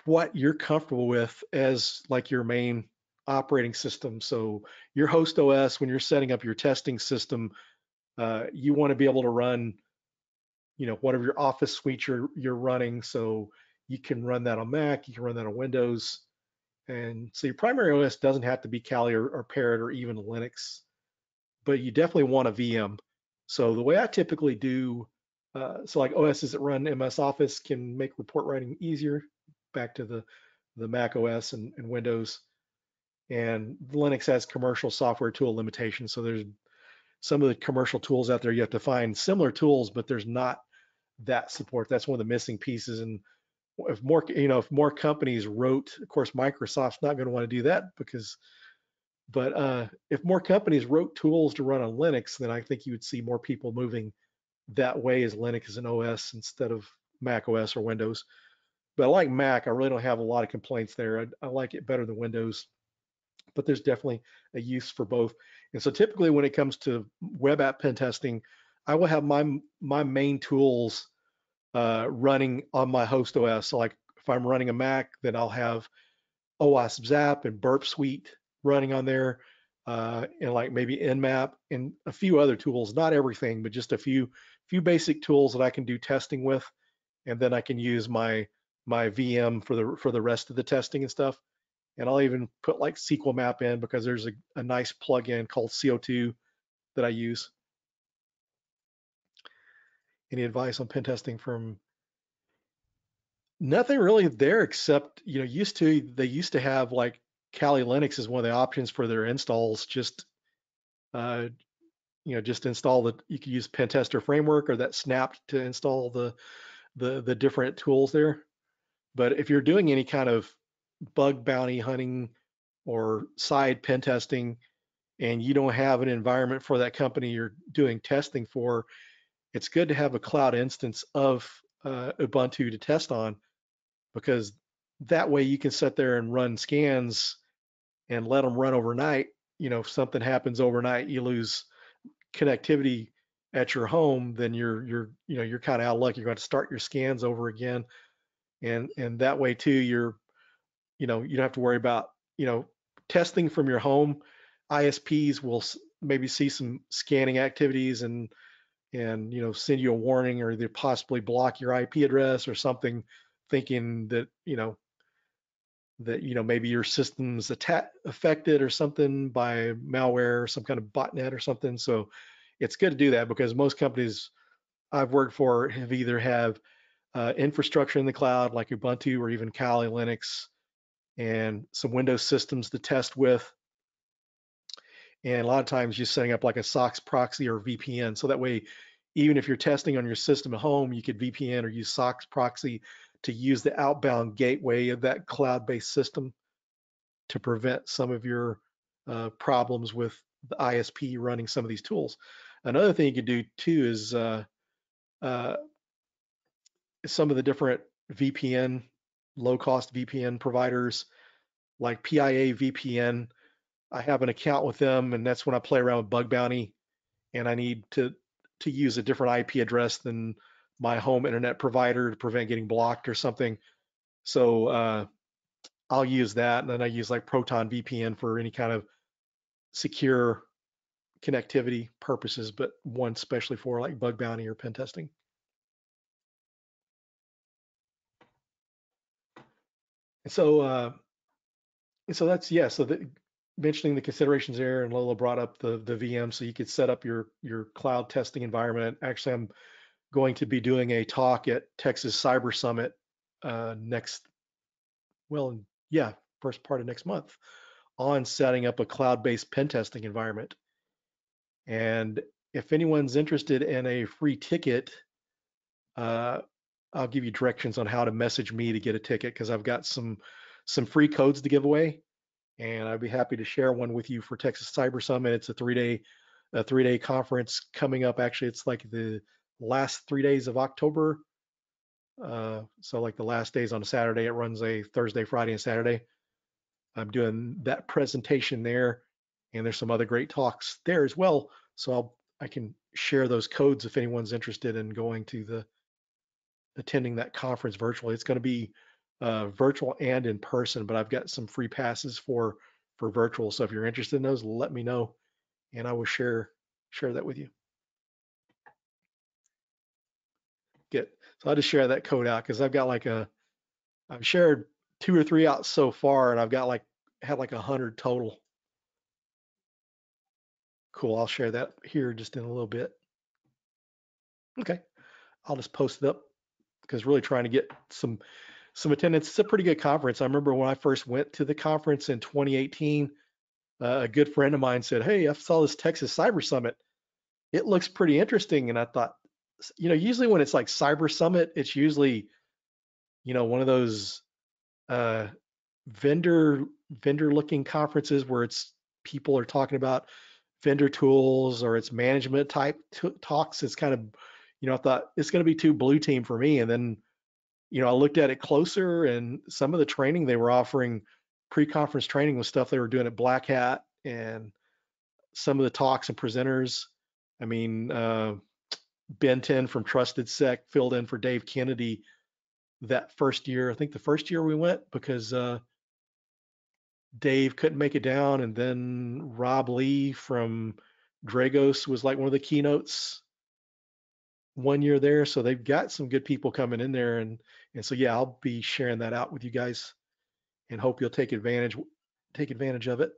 what you're comfortable with as like your main operating system. So your host OS, when you're setting up your testing system, you want to be able to run, whatever your Office suite you're running. So you can run that on Mac, you can run that on Windows. And so your primary OS doesn't have to be Kali or Parrot or even Linux, but you definitely want a VM. So the way I typically do, so like OSs that run MS Office can make report writing easier, back to the Mac OS and Windows. And Linux has commercial software tool limitations. So there's some of the commercial tools out there, you have to find similar tools, but there's not that support. That's one of the missing pieces. And if more companies wrote, of course, Microsoft's not going to want to do that, but if more companies wrote tools to run on Linux, then I think you would see more people moving that way, as Linux as an OS instead of Mac OS or Windows. But I like Mac. I really don't have a lot of complaints there. I like it better than Windows, but there's definitely a use for both. And so typically when it comes to web app pen testing, I will have my main tools running on my host OS. So like if I'm running a Mac, then I'll have OWASP Zap and Burp Suite running on there, and like maybe Nmap and a few other tools. Not everything, but just a few basic tools that I can do testing with, and then I can use my VM for the rest of the testing and stuff. And I'll even put like SQL Map in, because there's a nice plugin called CO2 that I use. Any advice on pen testing from? Nothing really there, except they used to have like Kali Linux as one of the options for their installs. Uh, just install you could use Pentester framework or that Snapped to install the different tools there. But if you're doing any kind of bug bounty hunting or side pen testing, and you don't have an environment for that company you're doing testing for, it's good to have a cloud instance of Ubuntu to test on. because that way you can sit there and run scans and let them run overnight. If something happens overnight, you lose connectivity at your home, then you're kind of out of luck. You're going to start your scans over again, and that way too, you don't have to worry about testing from your home. ISPs will maybe see some scanning activities and send you a warning, or they possibly block your IP address or something, thinking that maybe your system's affected or something by malware or some kind of botnet or something. So it's good to do that, because most companies I've worked for have either have infrastructure in the cloud like Ubuntu or even Kali Linux, and some Windows systems to test with. And a lot of times just setting up like a SOX proxy or VPN. So that way, even if you're testing on your system at home, you could VPN or use SOX proxy to use the outbound gateway of that cloud-based system to prevent some of your problems with the ISP running some of these tools. Another thing you could do too is uh, some of the different VPN, low-cost VPN providers like PIA VPN. I have an account with them, and that's when I play around with Bug Bounty, and I need to use a different IP address than my home internet provider to prevent getting blocked or something. So I'll use that, and then I use like Proton VPN for any kind of secure connectivity purposes, but one especially for like bug bounty or pen testing. And so that's yeah. So mentioning the considerations there, and Lola brought up the VM, so you could set up your cloud testing environment. Actually, I'm going to be doing a talk at Texas Cyber Summit next, well, yeah, first part of next month, on setting up a cloud-based pen testing environment. And if anyone's interested in a free ticket, uh, I'll give you directions on how to message me to get a ticket, because I've got some free codes to give away, and I'd be happy to share one with you for Texas Cyber Summit. It's a 3-day conference coming up. Actually, it's like the last 3 days of October. So like the last days on a Saturday, it runs a Thursday, Friday, and Saturday. I'm doing that presentation there, and there's some other great talks there as well. So I can share those codes if anyone's interested in going to attending that conference virtually. It's going to be virtual and in person, but I've got some free passes for virtual. So if you're interested in those, let me know, and I will share that with you. Get so I'll just share that code out, because I've shared 2 or 3 out so far, and I've got had like 100 total. Cool. I'll share that here just in a little bit. Okay. I'll just post it up, because really trying to get some attendance. It's a pretty good conference. I remember when I first went to the conference in 2018, a good friend of mine said, "Hey, I saw this Texas Cyber Summit. It looks pretty interesting." And I thought, usually when it's like Cyber Summit, it's usually, one of those uh, vendor vendor looking conferences where it's people are talking about vendor tools, or it's management type talks. It's kind of, I thought it's going to be too blue team for me. And then, I looked at it closer, and some of the training they were offering, pre-conference training, was stuff they were doing at Black Hat, and some of the talks and presenters. I mean, Ben 10 from Trusted Sec filled in for Dave Kennedy that first year. I think the first year we went, because Dave couldn't make it down, and then Rob Lee from Dragos was like one of the keynotes one year there. So they've got some good people coming in there, and so yeah, I'll be sharing that out with you guys, and hope you'll take advantage of it.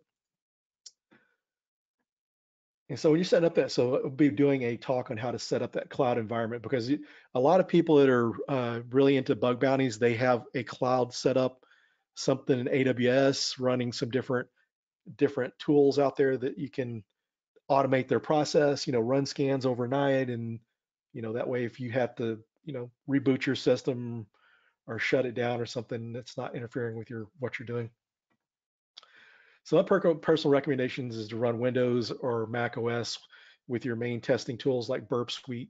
And so when you set up that, so we'll be doing a talk on how to set up that cloud environment, because a lot of people that are really into bug bounties, they have a cloud set up, something in AWS, running some different tools out there that you can automate their process, run scans overnight. And, that way, if you have to, reboot your system or shut it down or something, that's not interfering with what you're doing. So my personal recommendations is to run Windows or Mac OS with your main testing tools like Burp Suite,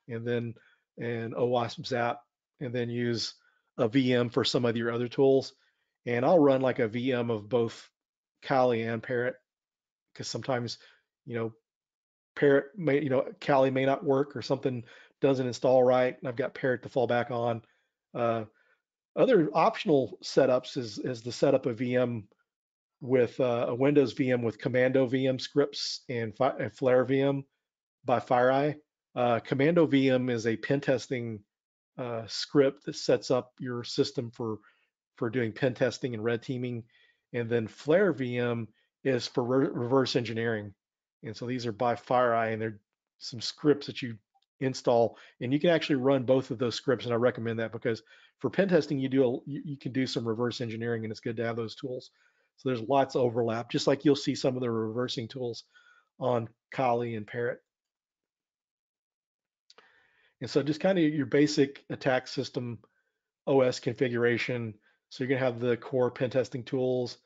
and OWASP Zap, and then use a VM for some of your other tools. And I'll run like a VM of both Kali and Parrot because sometimes, you know, Parrot may, Kali may not work or something doesn't install right, and I've got Parrot to fall back on. Uh, Other optional setups is the setup of VM with a Windows VM with Commando VM scripts and Flare VM by FireEye. Commando VM is a pen testing script that sets up your system for doing pen testing and red teaming. And then Flare VM is for reverse engineering. And so these are by FireEye, and they're some scripts that you install, and you can actually run both of those scripts. And I recommend that because for pen testing, you can do some reverse engineering, and it's good to have those tools. So there's lots of overlap, just like you'll see some of the reversing tools on Kali and Parrot. And so just kind of your basic attack system OS configuration. So you're going to have the core pen testing tools,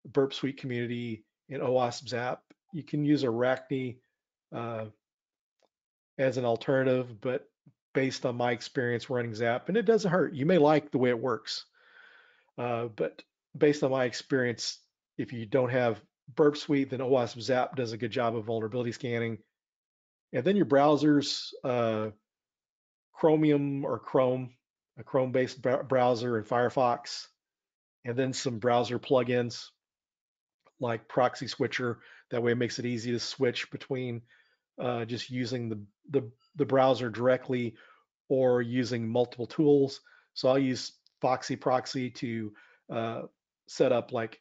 Burp Suite community, and OWASP Zap. You can use Arachne uh, as an alternative, but based on my experience running Zap, and it doesn't hurt. You may like the way it works, but based on my experience, if you don't have Burp Suite, then OWASP Zap does a good job of vulnerability scanning. And then your browsers, Chromium or Chrome, a Chrome-based browser, and Firefox, and then some browser plugins like Proxy Switcher. That way, it makes it easy to switch between just using the browser directly or using multiple tools. So I'll use Foxy Proxy to uh, set up like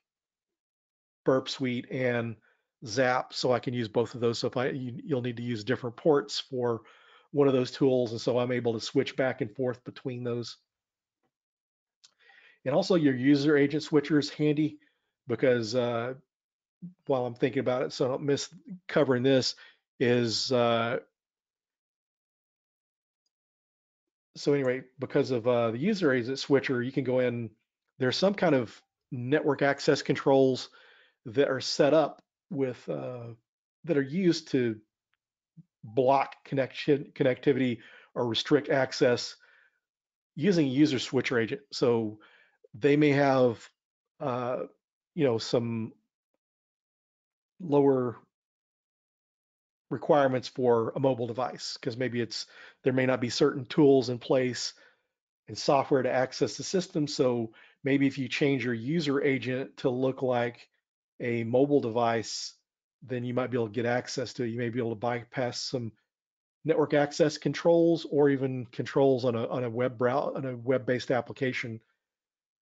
Burp Suite and Zap, so I can use both of those. So if you'll need to use different ports for one of those tools, and so I'm able to switch back and forth between those. And also your user agent switcher is handy because while I'm thinking about it, so I don't miss covering this, is so anyway, because of the user agent switcher, you can go in, there's some kind of network access controls that are set up with that are used to block connectivity or restrict access using a user switcher agent. So they may have uh, some lower requirements for a mobile device because maybe there may not be certain tools in place and software to access the system. So maybe if you change your user agent to look like a mobile device, then you might be able to get access to it. You may be able to bypass some network access controls or even controls on a web browser, on a web-based application.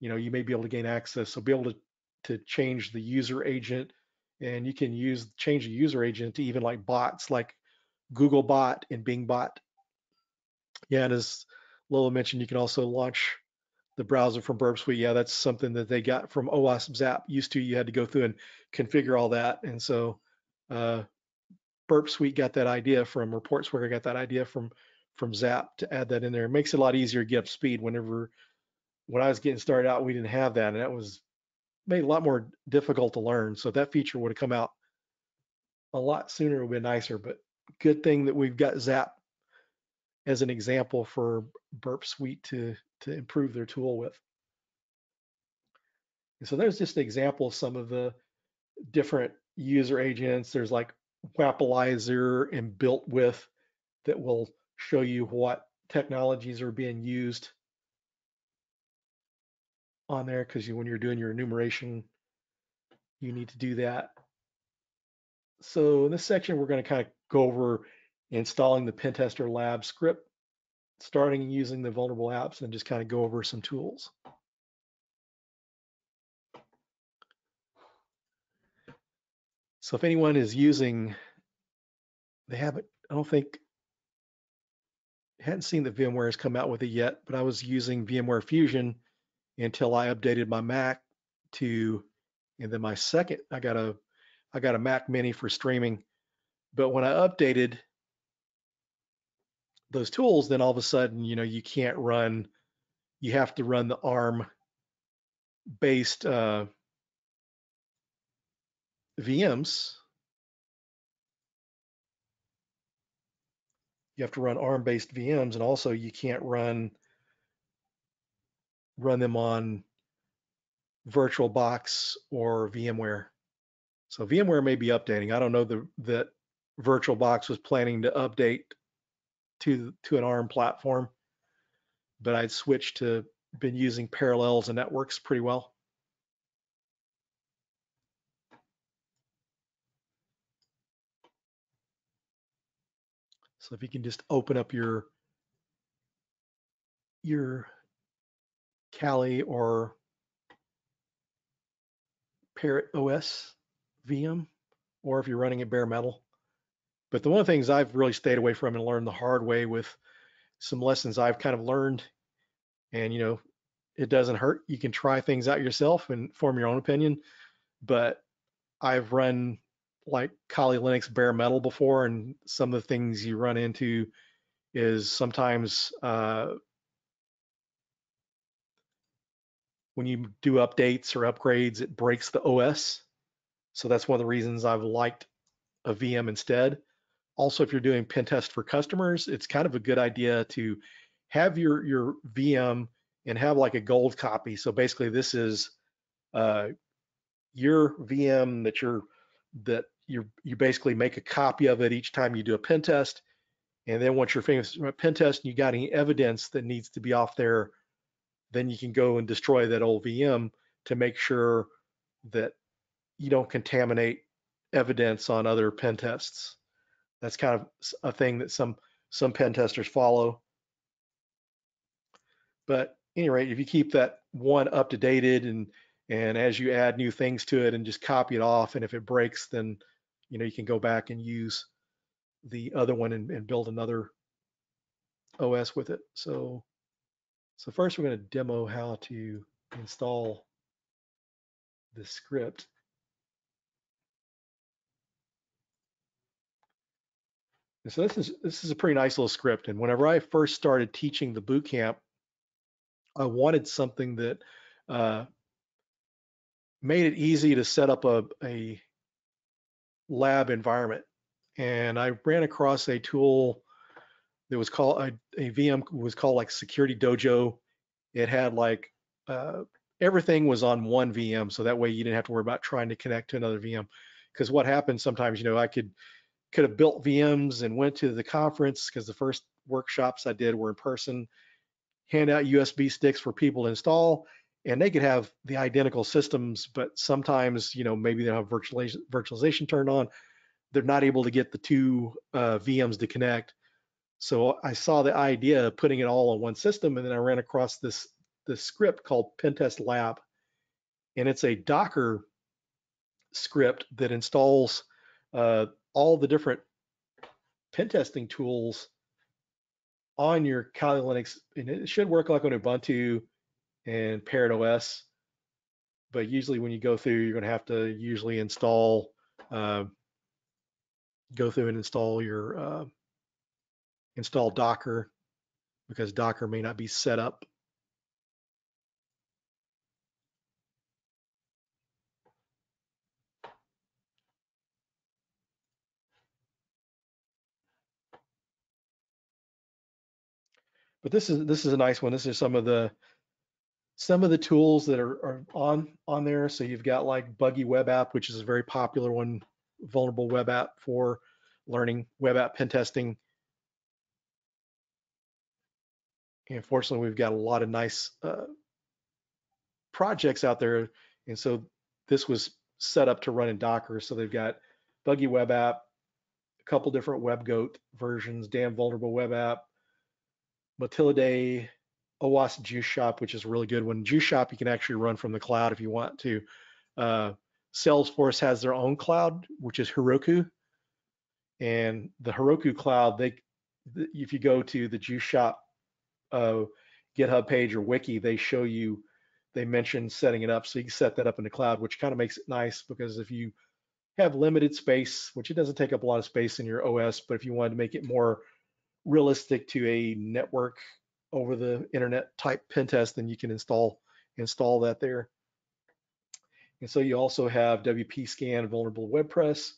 You may be able to gain access. So be able to change the user agent, and you can change the user agent to even like bots like Google Bot and Bing Bot. Yeah, and as Lola mentioned, you can also launch the browser from Burp Suite. Yeah, that's something that they got from OWASP Zap. Used to, you had to go through and configure all that, and so uh, Burp Suite got that idea from ReportSwigger, got that idea from Zap to add that in there. It makes it a lot easier to get up speed. When I was getting started out, we didn't have that, and that was made it a lot more difficult to learn. So if that feature would have come out a lot sooner, it would have been nicer. But good thing that we've got Zap as an example for Burp Suite to improve their tool with. And so there's just an example of some of the different user agents. There's like Wappalizer and Built With that will show you what technologies are being used on there because when you're doing your enumeration, you need to do that. So in this section, we're going to kind of go over installing the Pentester Lab script, starting using the vulnerable apps, and just kind of go over some tools. So if anyone is using, they haven't, I don't think, hadn't seen that VMware has come out with it yet, but I was using VMware Fusion until I updated my Mac to, and then my second, I got a Mac Mini for streaming. But when I updated those tools, then all of a sudden, you can't run, you have to run the ARM based VMs. You have to run ARM based VMs, and also you can't run run them on VirtualBox or VMware. So VMware may be updating. I don't know that VirtualBox was planning to update to an ARM platform, but I'd switched to been using Parallels and that works pretty well. So if you can just open up your Kali or Parrot OS VM, or if you're running it bare metal. But the one of the things I've really stayed away from and learned the hard way with some lessons I've kind of learned, and it doesn't hurt. You can try things out yourself and form your own opinion. But I've run like Kali Linux bare metal before, and some of the things you run into is sometimes when you do updates or upgrades, it breaks the OS. So that's one of the reasons I've liked a VM instead. Also, if you're doing pen test for customers, it's kind of a good idea to have your VM and have like a gold copy. So basically, this is uh, your VM you basically make a copy of it each time you do a pen test. And then once you're finished with a pen test and you got any evidence that needs to be off there, then you can go and destroy that old VM to make sure that you don't contaminate evidence on other pen tests. That's kind of a thing that some pen testers follow. But at any rate, if you keep that one up to dated and as you add new things to it and just copy it off, and if it breaks, then you can go back and use the other one and build another OS with it. So first we're going to demo how to install the script. And so this is a pretty nice little script. And whenever I first started teaching the boot camp, I wanted something that uh, made it easy to set up a lab environment. And I ran across a tool that was called a VM was called like Security Dojo. It had like everything was on one VM, so that way you didn't have to worry about trying to connect to another VM. Because what happens sometimes, I could have built VMs and went to the conference because the first workshops I did were in person, hand out USB sticks for people to install, and they could have the identical systems, but sometimes, maybe they don't have virtualization turned on. They're not able to get the two VMs to connect. So I saw the idea of putting it all on one system, and then I ran across this script called Pentest Lab, and it's a Docker script that installs all the different pen testing tools on your Kali Linux, and it should work like on Ubuntu and Parrot OS. But usually when you go through, you're going to have to usually uh, go through and install Docker, because Docker may not be set up. But this is a nice one. This is some of the tools that are on there. So you've got like Buggy Web App, which is a very popular one, vulnerable web app for learning web app pen testing. And fortunately, we've got a lot of nice projects out there. And so this was set up to run in Docker. So they've got Buggy Web App, a couple different WebGoat versions, Damn Vulnerable Web App, Matilde, OWASP Juice Shop, which is a really good one. Juice Shop you can actually run from the cloud if you want to. Salesforce has their own cloud, which is Heroku. And the Heroku cloud, if you go to the Juice Shop GitHub page or wiki, they mention setting it up. So you can set that up in the cloud, which kind of makes it nice, because if you have limited space, which it doesn't take up a lot of space in your OS, but if you wanted to make it more realistic to a network over the internet type pen test, then you can install that there. And so you also have WP Scan Vulnerable WebPress,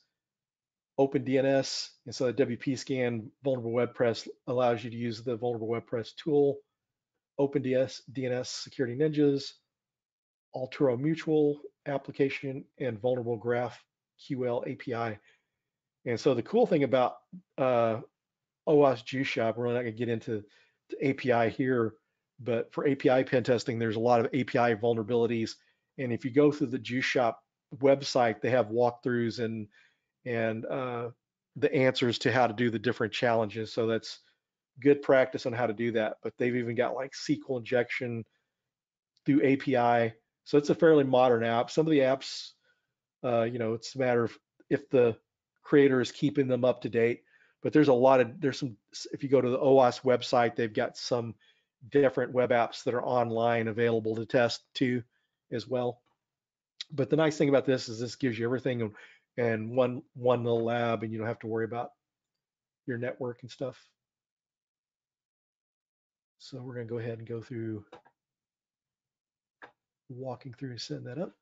OpenDNS. And so WP Scan Vulnerable WebPress allows you to use the Vulnerable WebPress tool. DNS Security Ninjas, Altero Mutual application, and Vulnerable Graph QL API. And so the cool thing about OWASP Juice Shop, we're not going to get into the API here, but for API pen testing, there's a lot of API vulnerabilities. And if you go through the Juice Shop website, they have walkthroughs and the answers to how to do the different challenges. So that's good practice on how to do that. But they've even got like SQL injection through API. So it's a fairly modern app. Some of the apps, it's a matter of if the creator is keeping them up to date. But there's some, if you go to the OWASP website, they've got some different web apps that are online available to test too as well. But the nice thing about this is this gives you everything in one little lab, and you don't have to worry about your network and stuff. So we're going to go ahead and go through walking through and setting that up.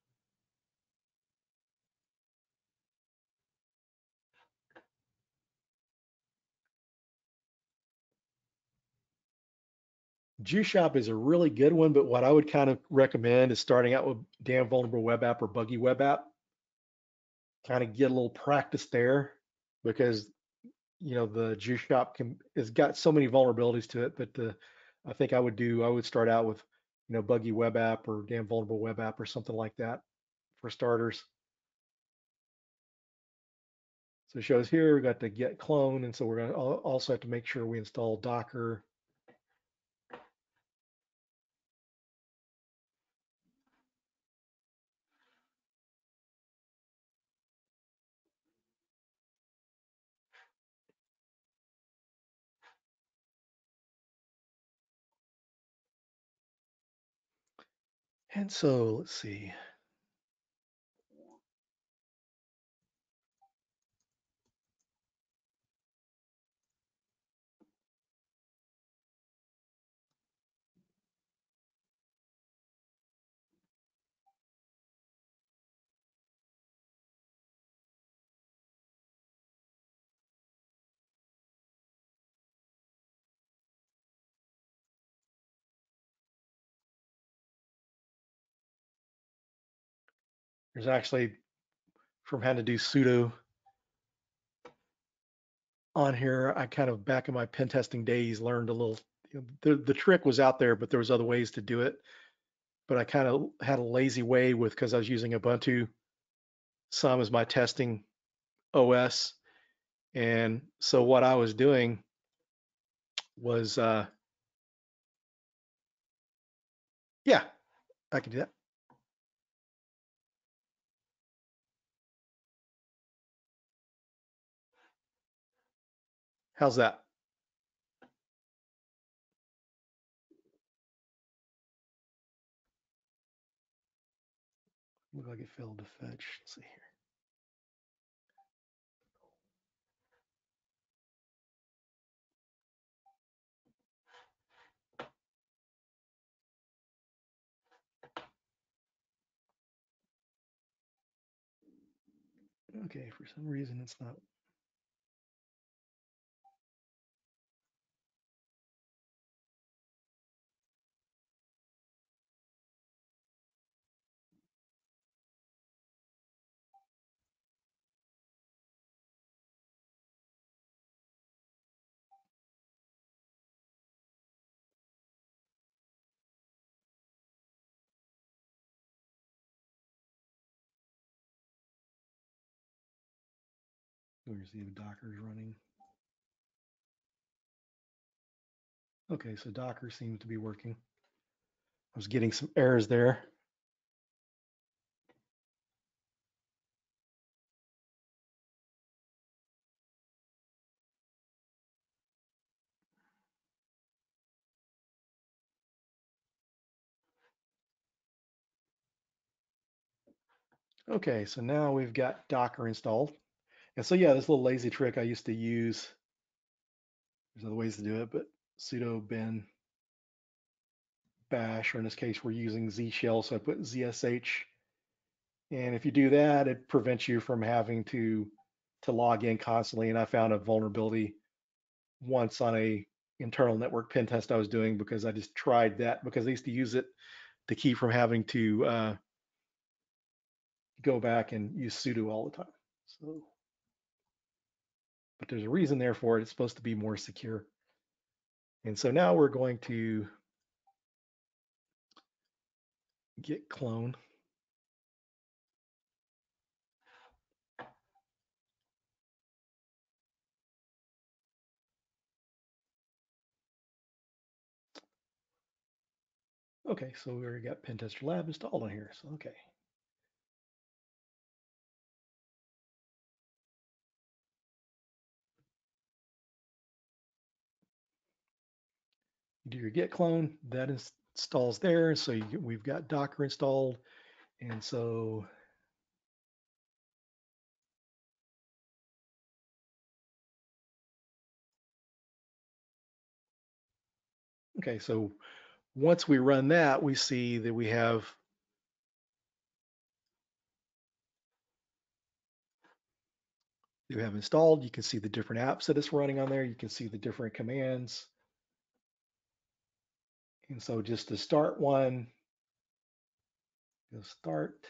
Juice Shop is a really good one, but what I would kind of recommend is starting out with Damn Vulnerable Web App or Buggy Web App. Kind of get a little practice there because the Juice Shop has got so many vulnerabilities to it. But I think I would start out with Buggy Web App or Damn Vulnerable Web App or something like that for starters. So it shows here we got the get clone, and so we're going to also have to make sure we install Docker. And so let's see. There's actually, from having to do sudo on here, I kind of back in my pen testing days learned a little. The trick was out there, but there was other ways to do it. But I kind of had a lazy way with because I was using Ubuntu some as my testing OS, and so what I was doing was, yeah, I can do that. How's that? Look like it failed to fetch. Let's see here. Okay, for some reason it's not. Where's the Docker's running? Okay, so Docker seems to be working. I was getting some errors there. Okay, so now we've got Docker installed. And so yeah, this little lazy trick I used to use, there's other ways to do it, but sudo bin bash, or in this case, we're using Z shell, so I put ZSH. And if you do that, it prevents you from having to log in constantly. And I found a vulnerability once on a internal network pen test I was doing, because I just tried that because I used to use it to keep from having to go back and use sudo all the time. So, but there's a reason there for it. It's supposed to be more secure. And so now we're going to git clone. Okay, so we already got Pentester Lab installed on here. So, okay. You do your git clone, that installs there. So we've got Docker installed. And so okay, so once we run that, we see that we have installed. You can see the different apps that it's running on there. You can see the different commands. And so just to start one, go start.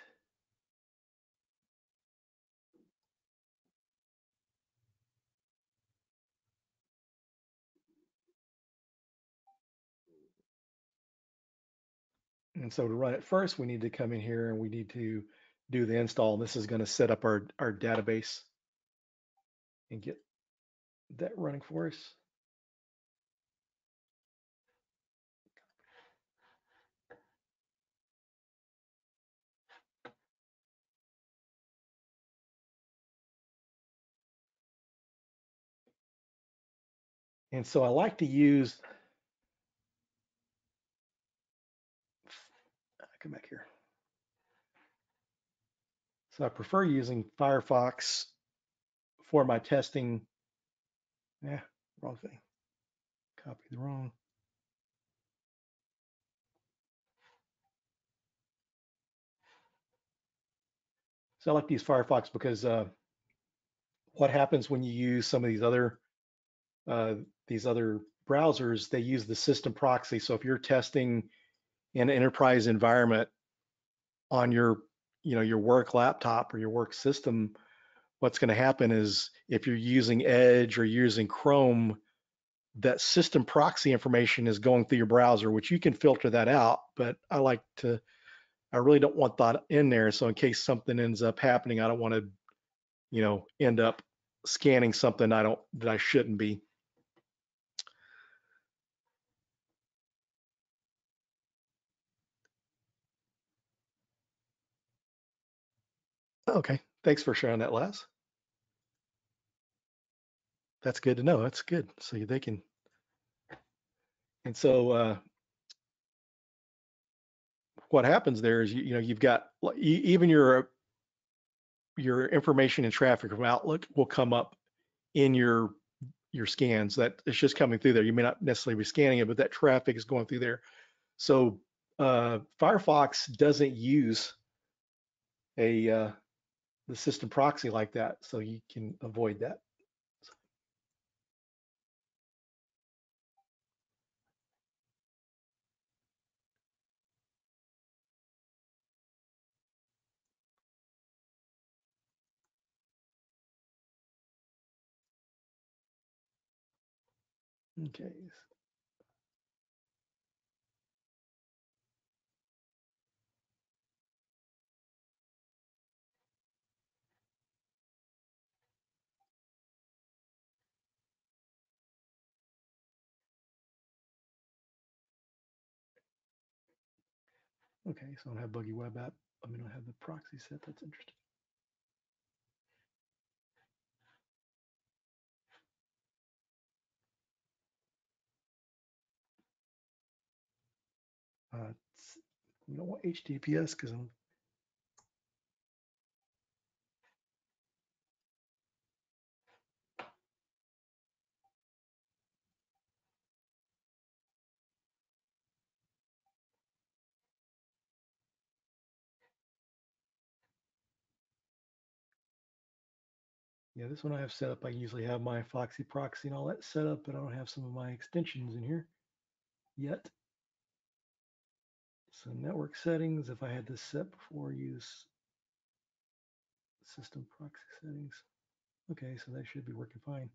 And so to run it first, we need to come in here and we need to do the install. This is going to set up our database and get that running for us. And so I like to use, come back here. So I prefer using Firefox for my testing. Yeah, wrong thing. Copy the wrong. So I like to use Firefox because what happens when you use some of uh, these other browsers, they use the system proxy. So if you're testing in an enterprise environment on your, your work laptop or your work system, what's going to happen is if you're using Edge or using Chrome, that system proxy information is going through your browser, which you can filter that out. But I really don't want that in there. So in case something ends up happening, I don't want to, end up scanning something that I shouldn't be. Okay, thanks for sharing that, Les. That's good to know. That's good. So they can, and so what happens there is you've got even your information and traffic from Outlook will come up in your scans. That it's just coming through there. You may not necessarily be scanning it, but that traffic is going through there. So Firefox doesn't use a the system proxy like that, so you can avoid that. Okay. Okay, so I don't have buggy web app. I mean, I have the proxy set. That's interesting. Uh, we don't want HTTPS because I'm Yeah, this one I have set up. I usually have my Foxy proxy and all that set up, but I don't have some of my extensions in here yet. So network settings, if I had this set before, use system proxy settings. Okay, so that should be working fine.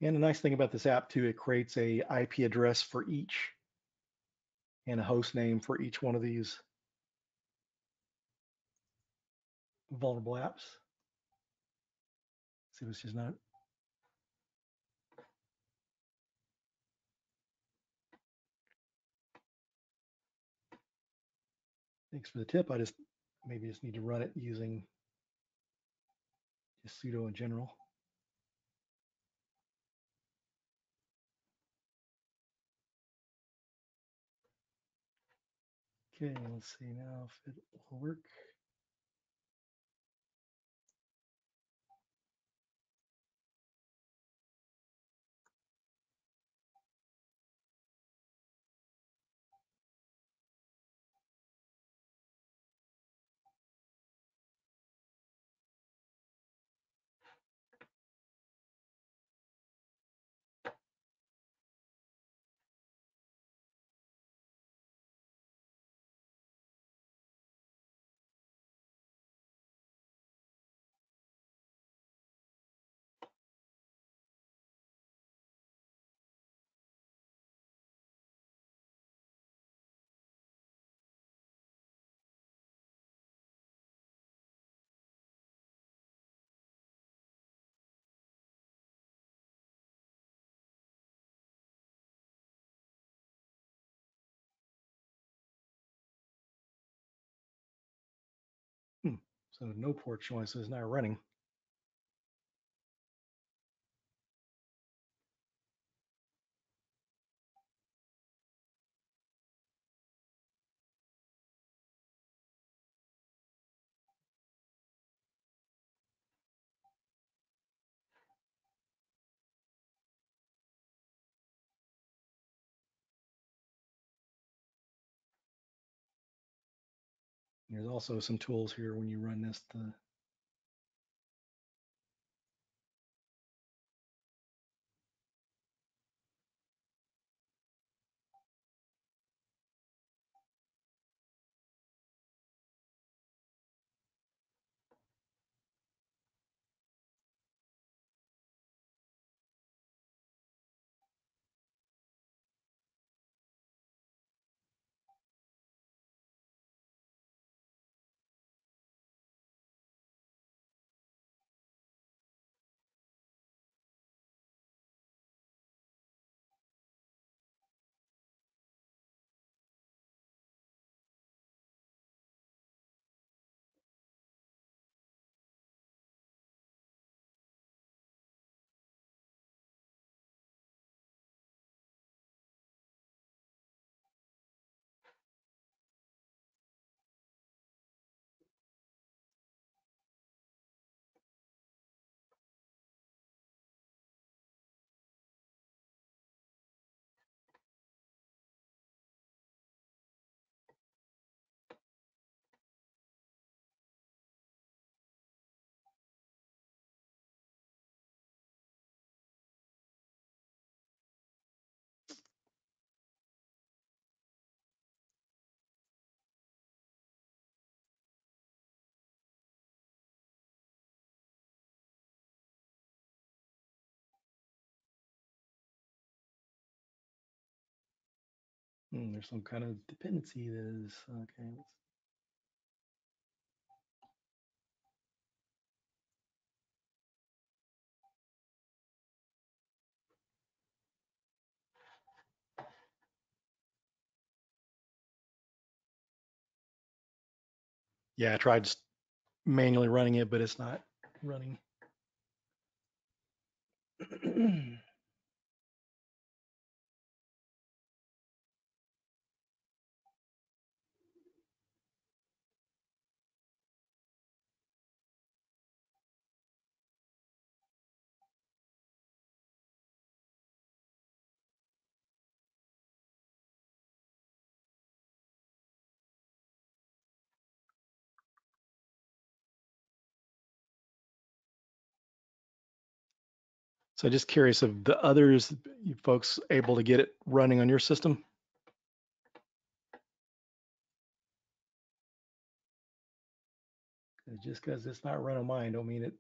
And the nice thing about this app too, it creates a IP address for each and a host name for each one of these vulnerable apps. See, it's just not. Thanks for the tip. I just maybe just need to run it using just sudo in general. Okay, let's see now if it will work. Hmm. So no port showing, so it's not running. There's also some tools here when you run this to there's some kind of dependency that is okay. Yeah, I tried just manually running it, but it's not running. So just curious of the others, you folks able to get it running on your system? Just because it's not running mine, don't mean it.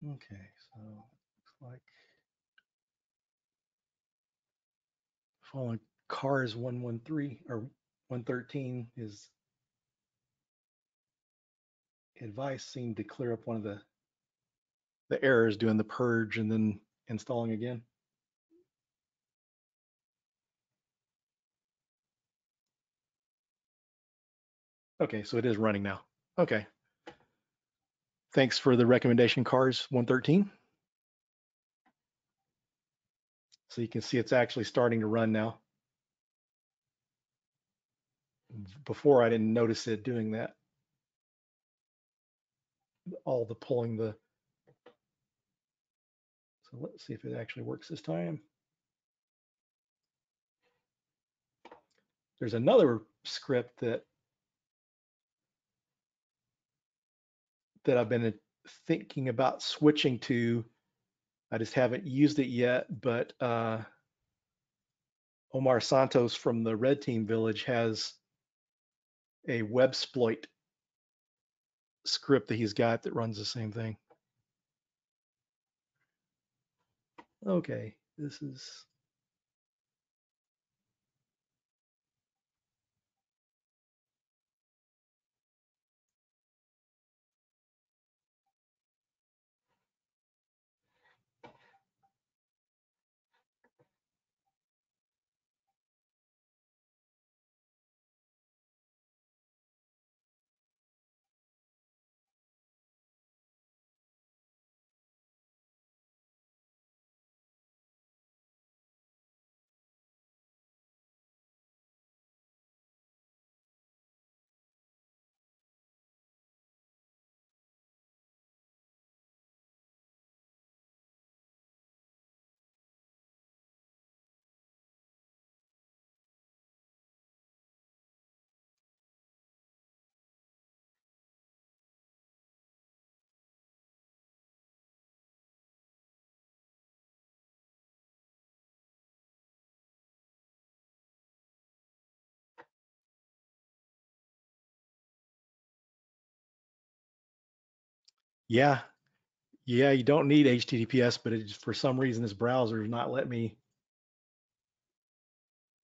Okay, so looks like following cars 113 or 113, his advice seemed to clear up one of the errors doing the purge and then installing again. Okay, so it is running now. Okay, thanks for the recommendation, cars 113. So you can see it's actually starting to run now. Before I didn't notice it doing that. All the pulling the. So let's see if it actually works this time. There's another script that I've been thinking about switching to. I just haven't used it yet, but Omar Santos from the Red Team Village has a web exploit script that he's got that runs the same thing. Okay, this is. Yeah, yeah, you don't need HTTPS, but for some reason this browser is not letting me.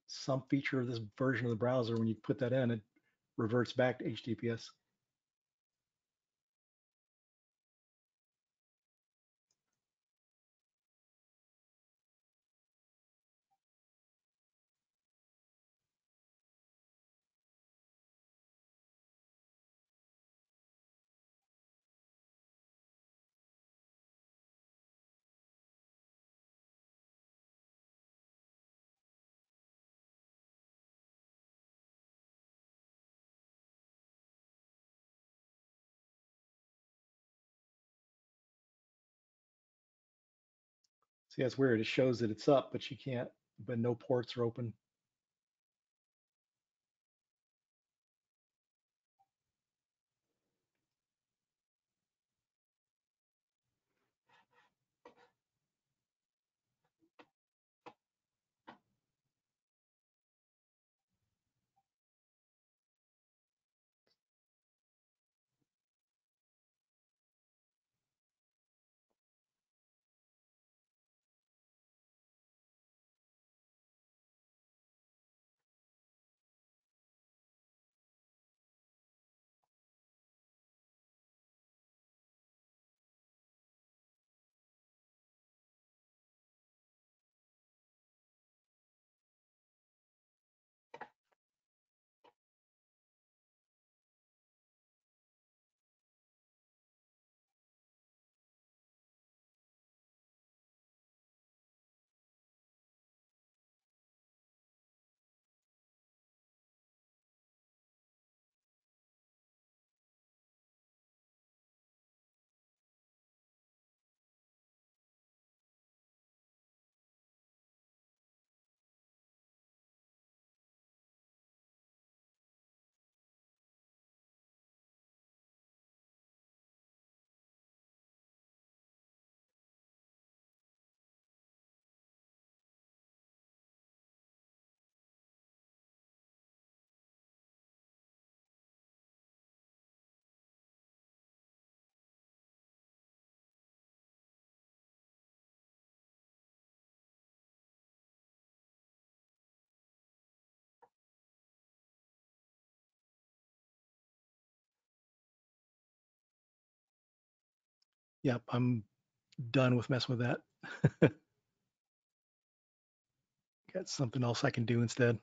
Some feature of this version of the browser, when you put that in, it reverts back to HTTPS. See, that's weird. It shows that it's up, but you can't, but no ports are open. Yep, I'm done with messing with that. Got something else I can do instead.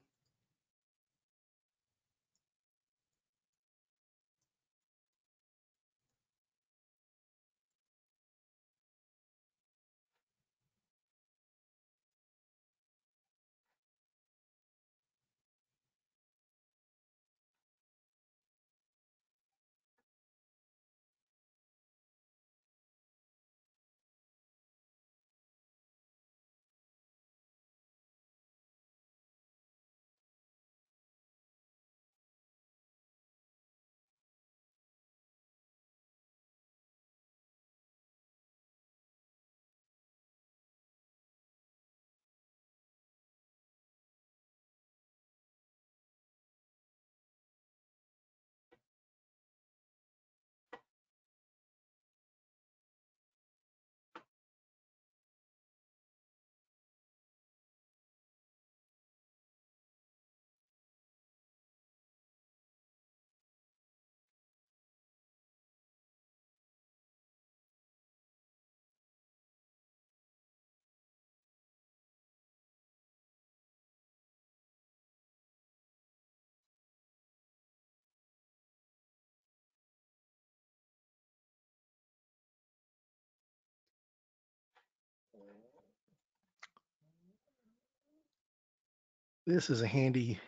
This is a handy,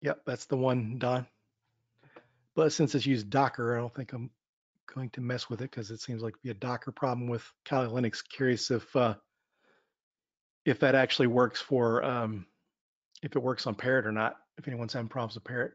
yep, that's the one, Don. But since it's used Docker, I don't think I'm going to mess with it because it seems like to be a Docker problem with Kali Linux. Curious if that actually works for if it works on Parrot or not. If anyone's having problems with Parrot.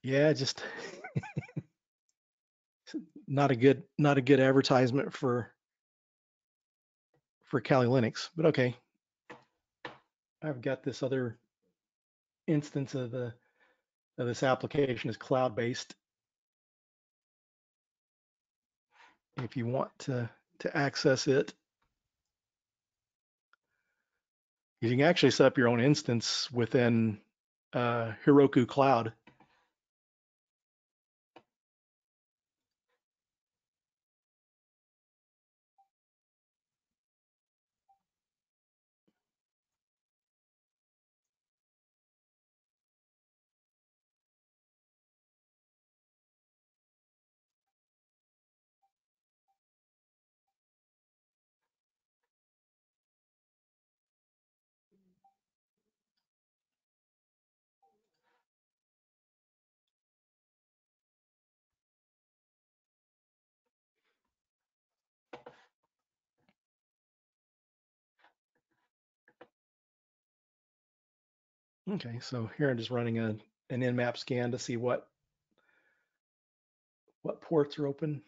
Yeah, just not a good advertisement for Kali Linux. But okay, I've got this other instance of this application is cloud based. If you want to access it, you can actually set up your own instance within Heroku Cloud. Okay, so here I'm just running an nmap scan to see what ports are open.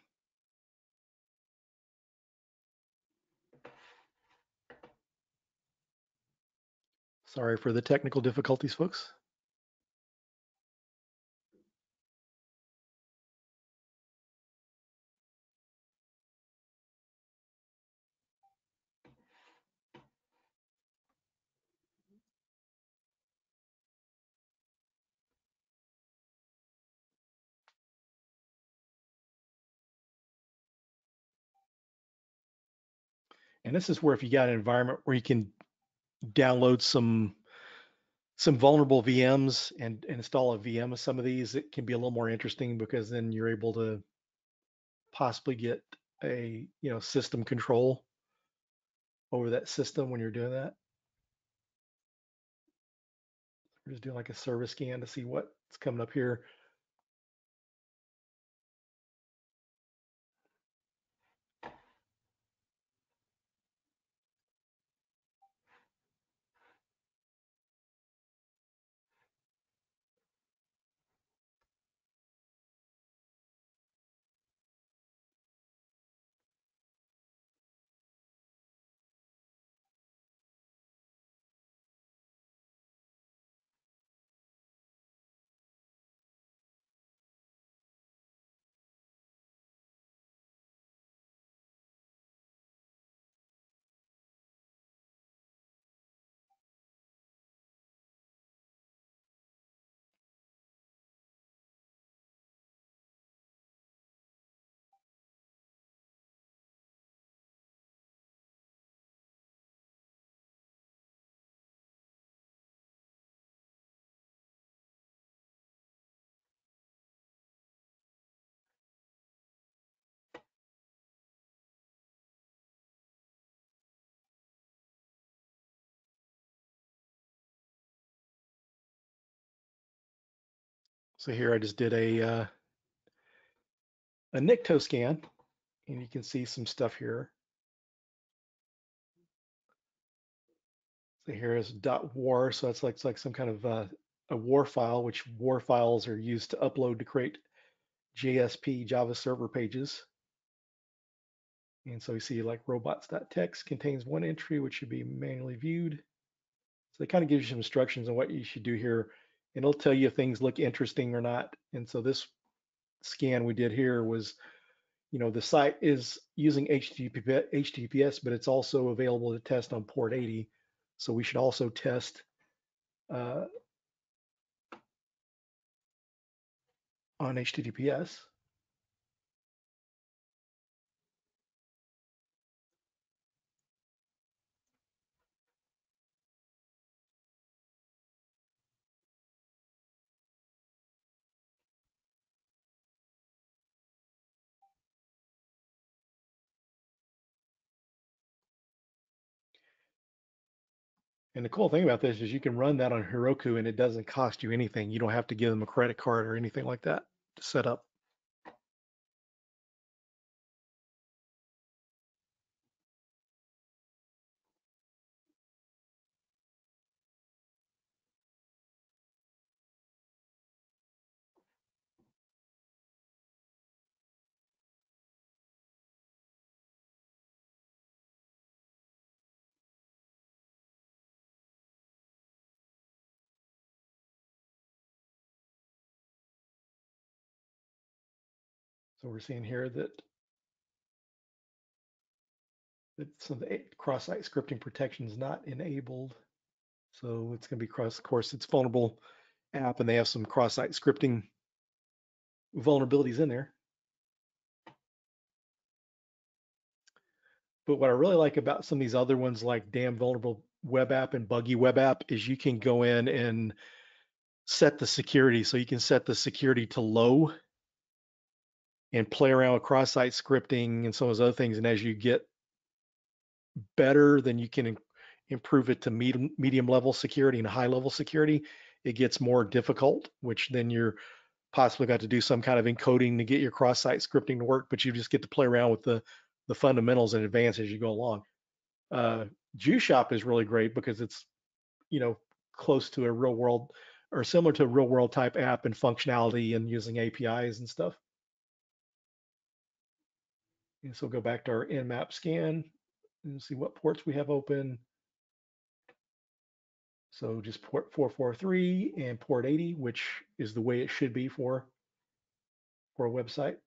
Sorry for the technical difficulties, folks. And this is where if you got an environment where you can download some some vulnerable VMs and install a VM of some of these. It can be a little more interesting because then you're able to possibly get a system control over that system when you're doing that. We're just doing like a service scan to see what's coming up here. So here I just did a Nikto scan, and you can see some stuff here. So here is .war, so it's like some kind of a war file, which war files are used to upload to create JSP Java server pages. And so you see like robots.txt contains one entry which should be manually viewed. So it kind of gives you some instructions on what you should do here, and it'll tell you if things look interesting or not. And so this scan we did here was, the site is using HTTPS, but it's also available to test on port 80. So we should also test uh, on HTTPS. And the cool thing about this is you can run that on Heroku and it doesn't cost you anything. You don't have to give them a credit card or anything like that to set up. So we're seeing here that some cross-site scripting protection is not enabled. So it's going to be of course, it's vulnerable app and they have some cross-site scripting vulnerabilities in there. But what I really like about some of these other ones like damn vulnerable web app and buggy web app is you can go in and set the security. So you can set the security to low and play around with cross-site scripting and some of those other things. And as you get better, then you can improve it to medium level security and high level security. It gets more difficult, which then you're possibly got to do some kind of encoding to get your cross-site scripting to work, but you just get to play around with the fundamentals in advance as you go along. Uh, Shop is really great because it's, you know, close to a real world or similar to a real world type app and functionality and using APIs and stuff. And so go back to our nmap scan and see what ports we have open. So just port 443 and port 80, which is the way it should be for a website.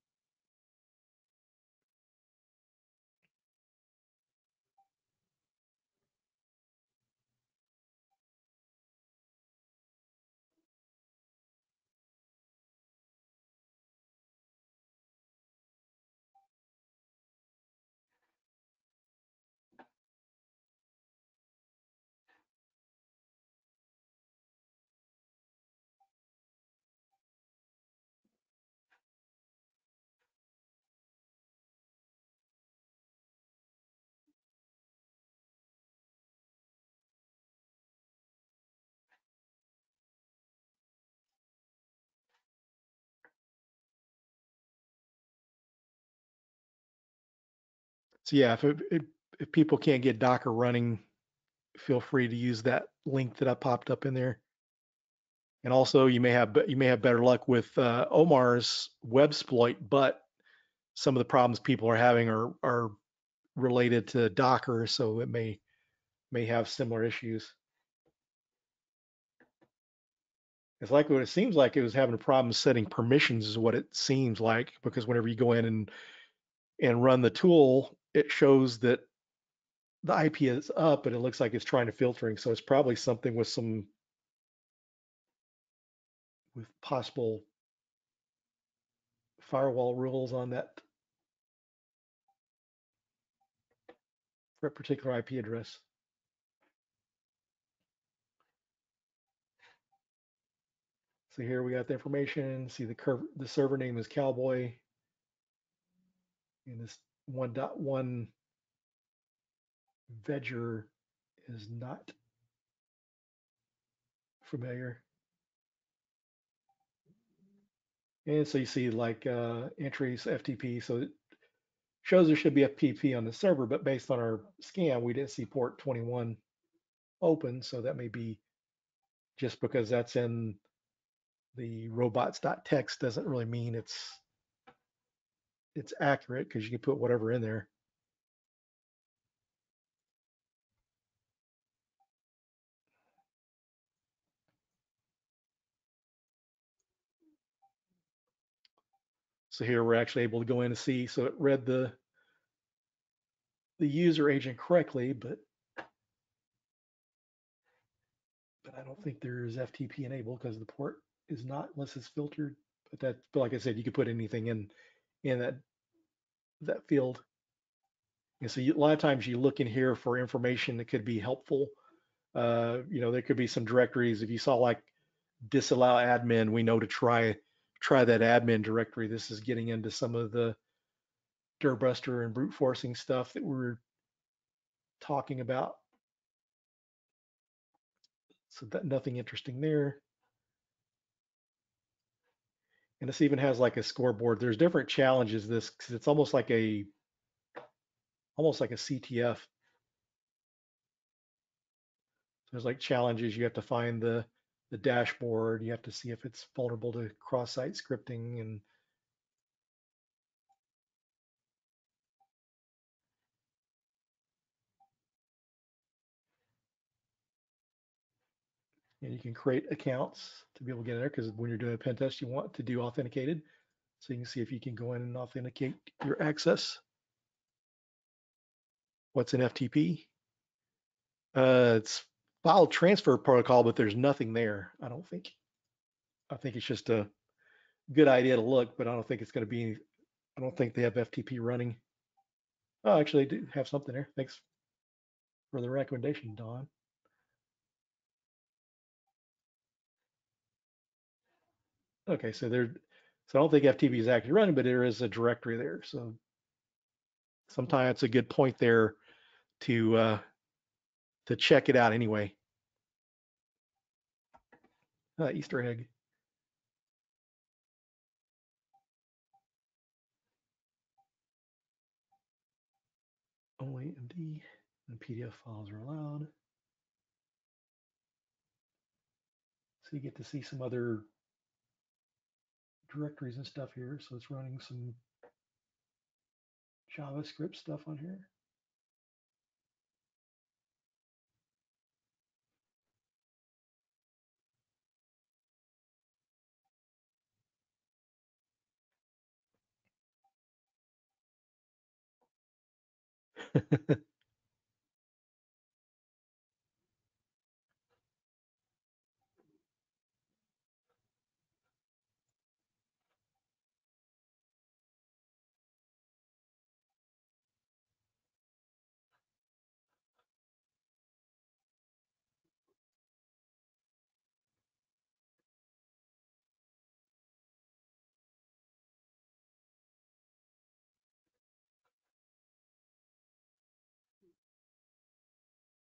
So yeah, if people can't get Docker running, feel free to use that link that I popped up in there. And also, you may have better luck with Omar's web exploit, but some of the problems people are having are related to Docker, so it may have similar issues. It's like what it seems like it was having a problem setting permissions is what it seems like, because whenever you go in and run the tool, it shows that the IP is up, but it looks like it's trying to filtering. So it's probably something with with possible firewall rules on that for a particular IP address. So here we got the information. See the server name is Cowboy, and this 1.1 Vegger is not familiar. And so you see like entries FTP. So it shows there should be FTP on the server, but based on our scan, we didn't see port 21 open. So that may be just because that's in the robots.txt doesn't really mean it's accurate, because you can put whatever in there. So here we're actually able to go in and see. So it read the user agent correctly, but I don't think there's FTP enabled because the port is not unless it's filtered. But like I said, you could put anything in that field. And so a lot of times you look in here for information that could be helpful. There could be some directories. If you saw like disallow admin, we know to try that admin directory. This is getting into some of the dirbuster and brute forcing stuff that we're talking about. So that nothing interesting there. And this even has like a scoreboard. There's different challenges. This because it's almost like a CTF. There's like challenges. You have to find the dashboard. You have to see if it's vulnerable to cross-site scripting, and you can create accounts to be able to get in there, because when you're doing a pen test, you want to do authenticated. So you can see if you can go in and authenticate your access. What's an FTP? It's file transfer protocol, but there's nothing there, I don't think. I think it's just a good idea to look, but I don't think it's going to be, I don't think they have FTP running. Oh, actually, they do have something there. Thanks for the recommendation, Don. Okay, so I don't think FTP is actually running, but there is a directory there. So sometimes it's a good point there to check it out anyway. Easter egg. Only MD and PDF files are allowed. So you get to see some other directories and stuff here. So it's running some JavaScript stuff on here.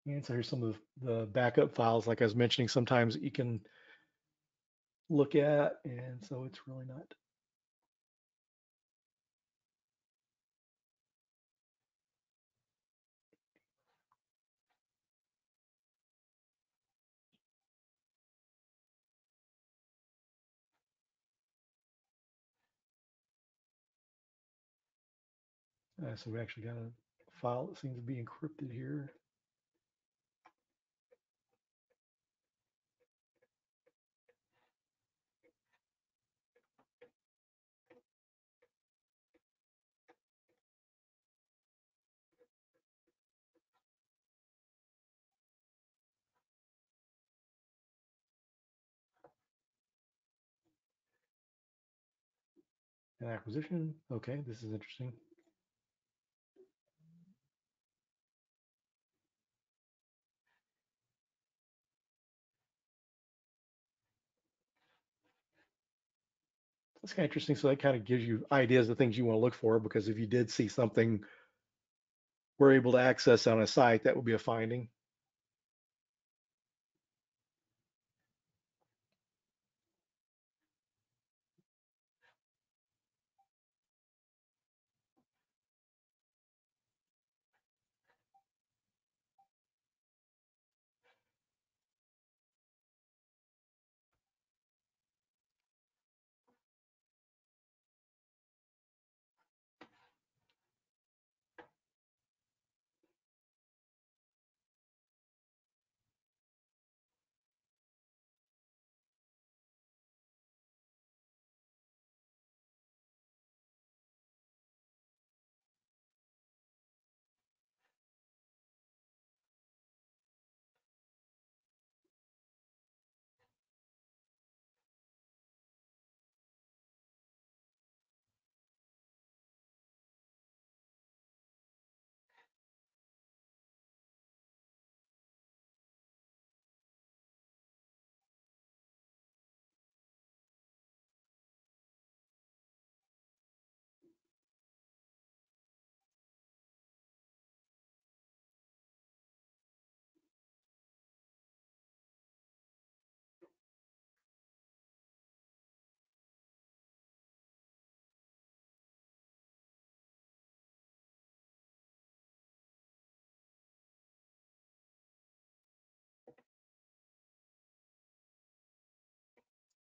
And so here's some of the backup files, like I was mentioning, sometimes you can look at, and so it's really not So we actually got a file that seems to be encrypted here. An acquisition. Okay, this is interesting. That's kind of interesting. So that kind of gives you ideas of things you want to look for, because if you did see something we're able to access on a site, that would be a finding.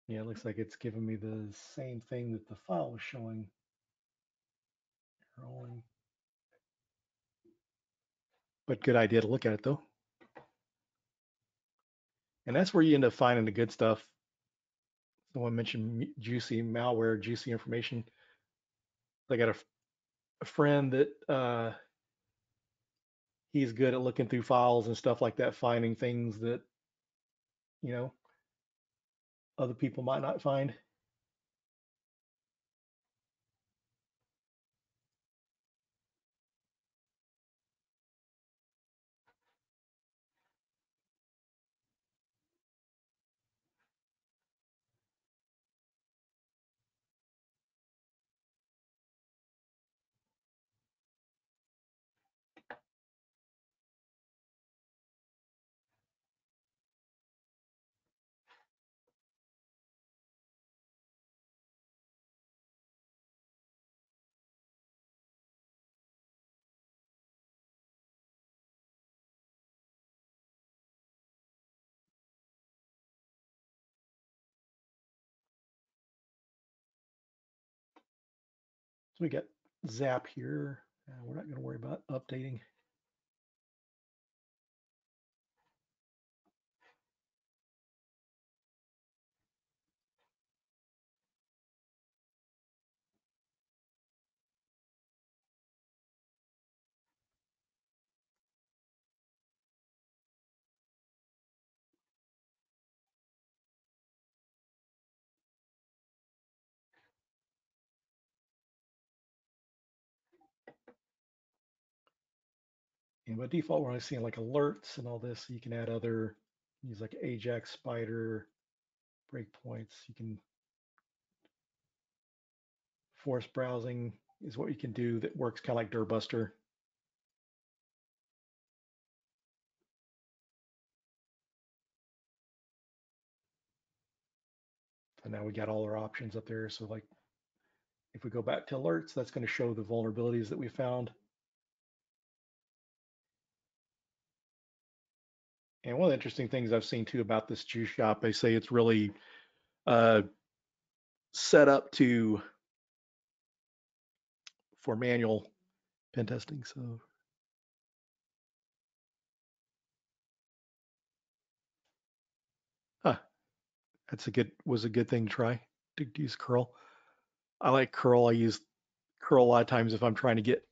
Yeah, it looks like it's giving me the same thing that the file was showing. Rolling. But good idea to look at it though. And that's where you end up finding the good stuff. Someone mentioned juicy malware, juicy information. I got a friend that he's good at looking through files and stuff like that, finding things that, you know, other people might not find. So we got Zap here. We're not going to worry about updating. And by default, we're only seeing like alerts and all this. So you can add other, use like Ajax, Spider, breakpoints. You can force browsing is what you can do that works kind of like Dirbuster. So now we got all our options up there. So like if we go back to alerts, that's going to show the vulnerabilities that we found. And one of the interesting things I've seen too about this juice shop, they say it's really uh, set up to for manual. pen testing. So, huh, was a good thing to try to use curl. I like curl. I use curl a lot of times if I'm trying to get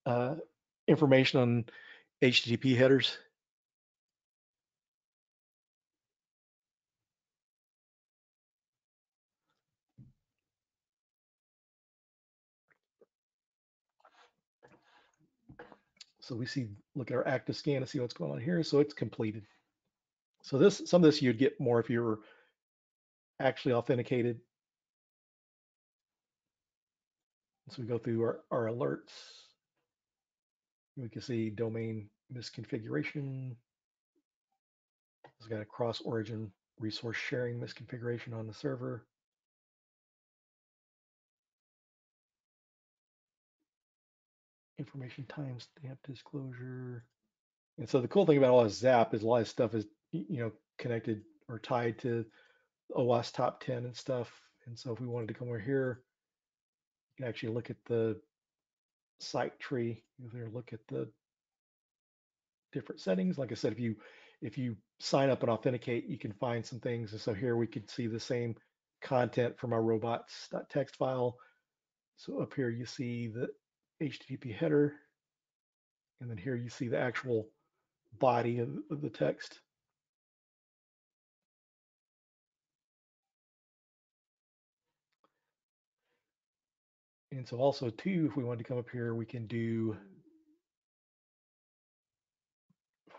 uh, information on HTTP headers. So we see, look at our active scan to see what's going on here. So it's completed. So some of this you'd get more if you were actually authenticated. So we go through our alerts. We can see domain misconfiguration. It's got a cross origin resource sharing misconfiguration on the server. Information timestamp disclosure. And so the cool thing about all this ZAP is a lot of stuff is, connected or tied to OWASP top 10 and stuff. And so if we wanted to come over here, you can actually look at the site tree. You can look at the different settings. Like I said, if you sign up and authenticate, you can find some things. And so here we could see the same content from our robots.txt file. So up here you see the HTTP header, and then here you see the actual body of the text. And so also too, if we wanted to come up here, we can do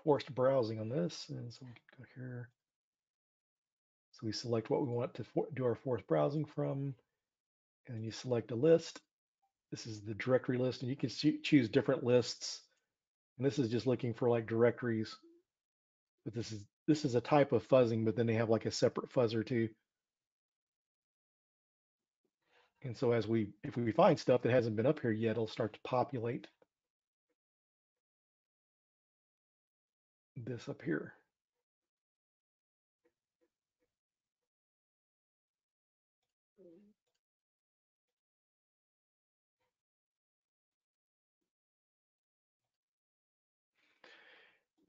forced browsing on this. And so we can go here. So we select what we want to do our forced browsing from, and then you select a list. This is the directory list, and you can choose different lists. And this is just looking for like directories. But this is a type of fuzzing, but then they have like a separate fuzzer too. And so if we find stuff that hasn't been up here yet, it'll start to populate this up here.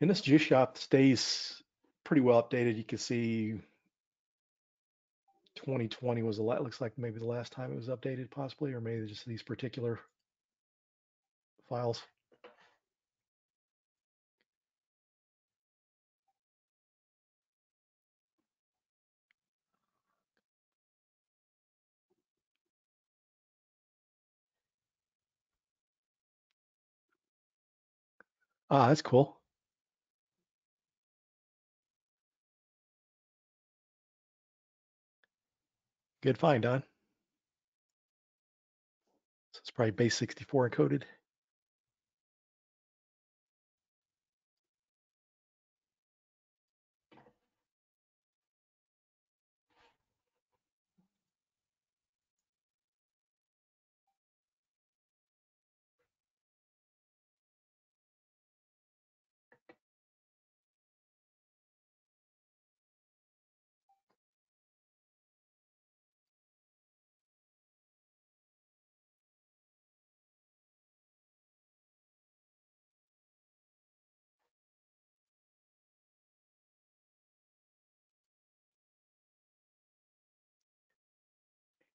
And this GIS shop stays pretty well updated. You can see 2020 was a lot. Looks like maybe the last time it was updated, possibly, or maybe just these particular files. Ah, that's cool. Good find, Don. So it's probably base 64 encoded.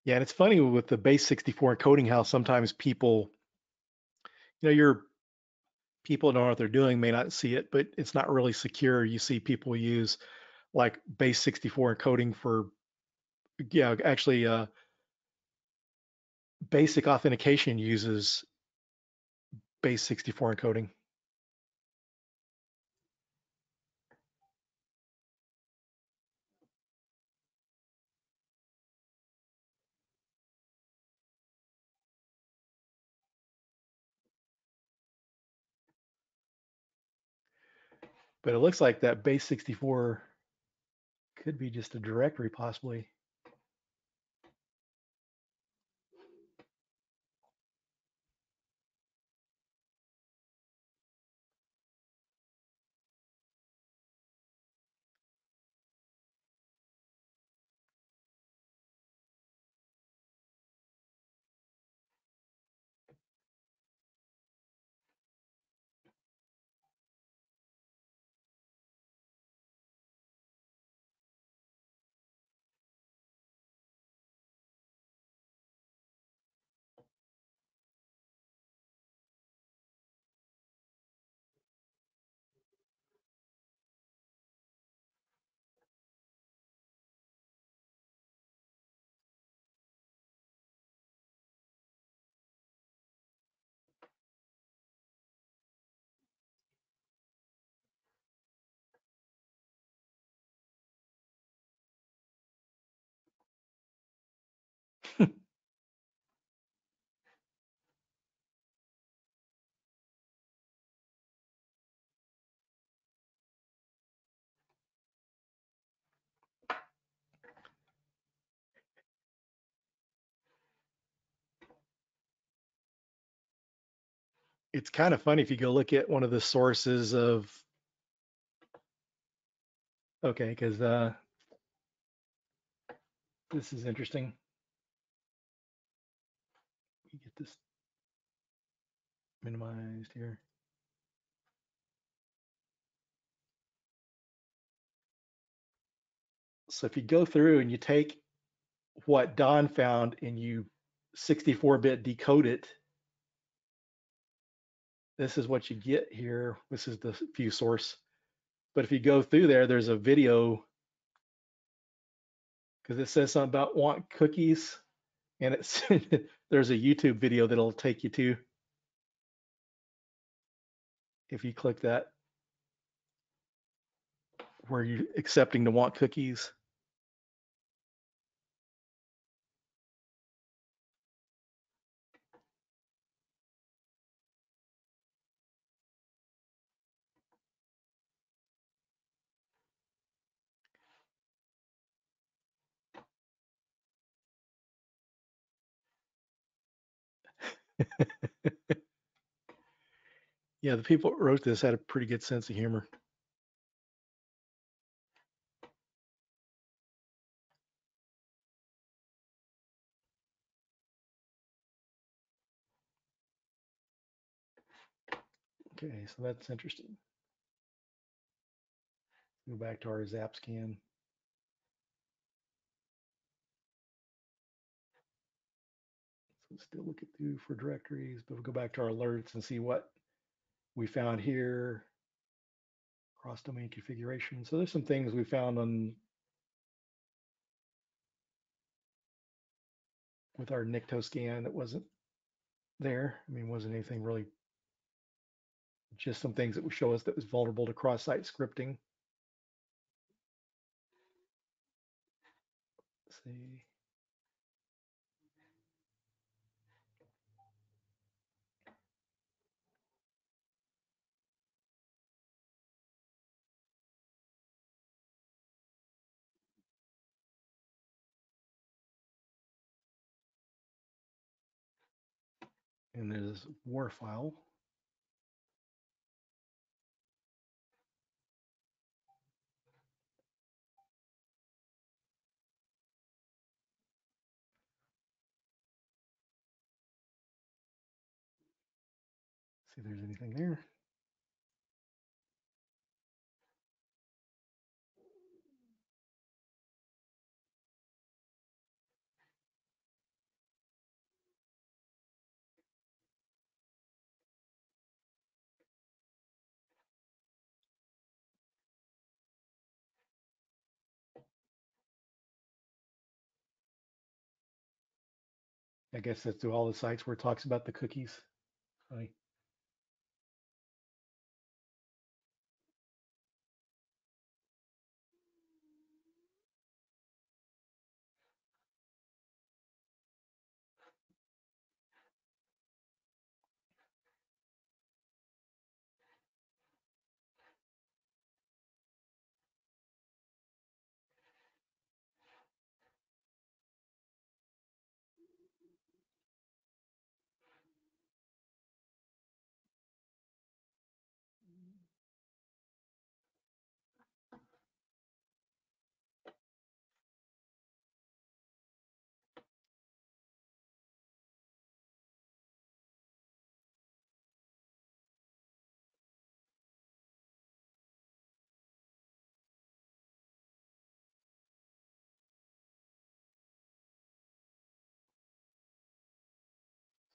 Yeah, and it's funny with the base 64 encoding how sometimes people, your people don't know what they're doing, may not see it, but it's not really secure. You see people use like base 64 encoding for, yeah, actually, basic authentication uses base 64 encoding. But it looks like that base 64 could be just a directory, possibly. it's kind of funny if you go look at one of the sources of, okay, because this is interesting. Let me get this minimized here. So if you go through and you take what Don found and you 64-bit decode it, this is what you get here. This is the view source. But if you go through there, there's a video because it says something about want cookies, and it's there's a YouTube video that'll take you to if you click that where you're accepting to want cookies. Yeah, the people who wrote this had a pretty good sense of humor. Okay, so that's interesting. Go back to our zap scan. So still looking through for directories, but we'll go back to our alerts and see what we found here. Cross domain configuration. So there's some things we found on with our Nikto scan that wasn't there. I mean, wasn't anything really, just some things that would show us that was vulnerable to cross-site scripting. Let's see. And there's war file. See if there's anything there. I guess that's through all the sites where it talks about the cookies. Funny.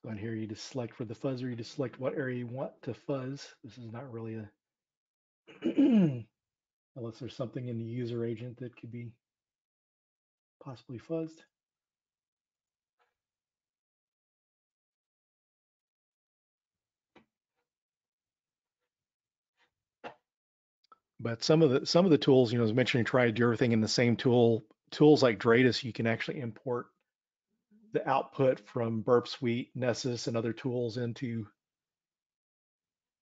So on here, you just select for the fuzzer, you just select what area you want to fuzz. This is not really a, unless there's something in the user agent that could be possibly fuzzed. But some of the tools, I was mentioning try to do everything in the same tool. Tools like Dratus, you can actually import the output from Burp Suite, Nessus, and other tools into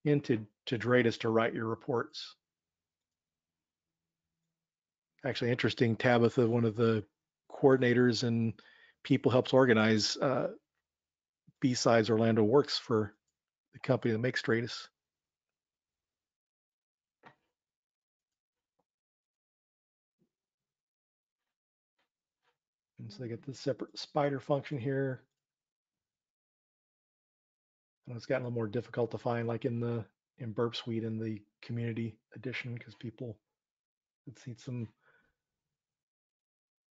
to Dratus to write your reports. Actually, interesting. Tabitha, one of the coordinators and people helps organize BSides Orlando, works for the company that makes Stratus. And so they get the separate spider function here. And it's gotten a little more difficult to find, like in Burp Suite in the community edition, because people had seen some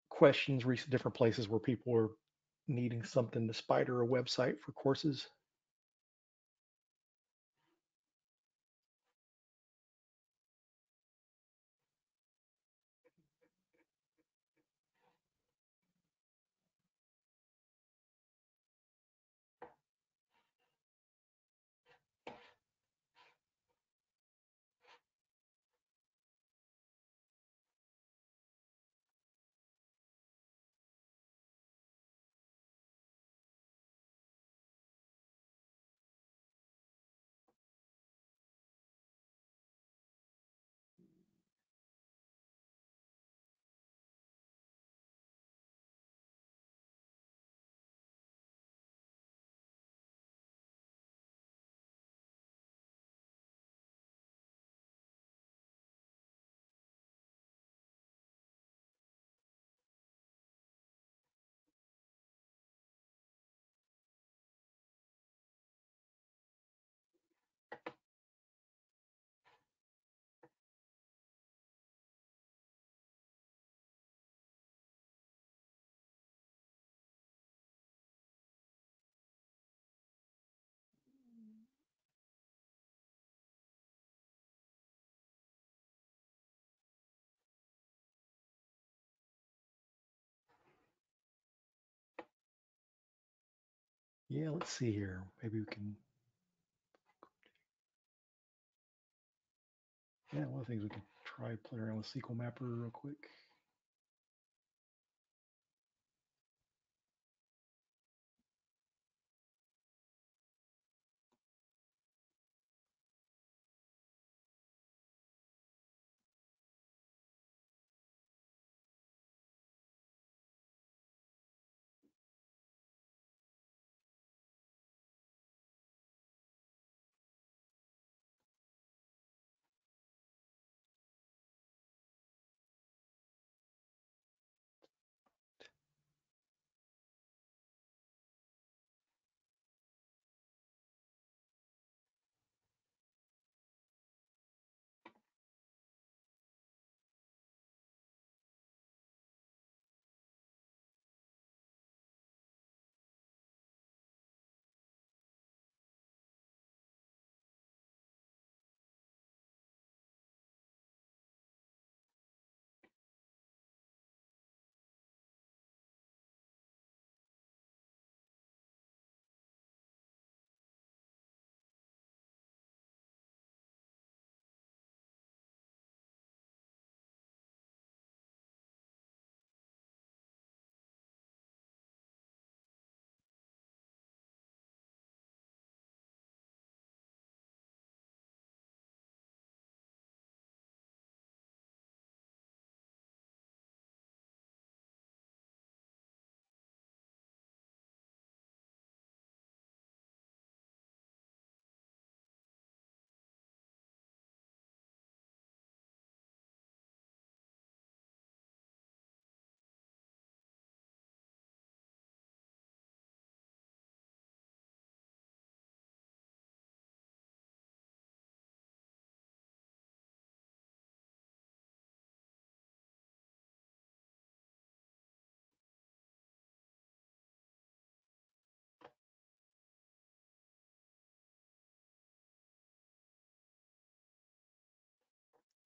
questions, recent different places where people were needing something to spider a website for courses. Yeah, let's see here. Maybe we can, yeah, one of the things we can try playing around with SQL Mapper real quick.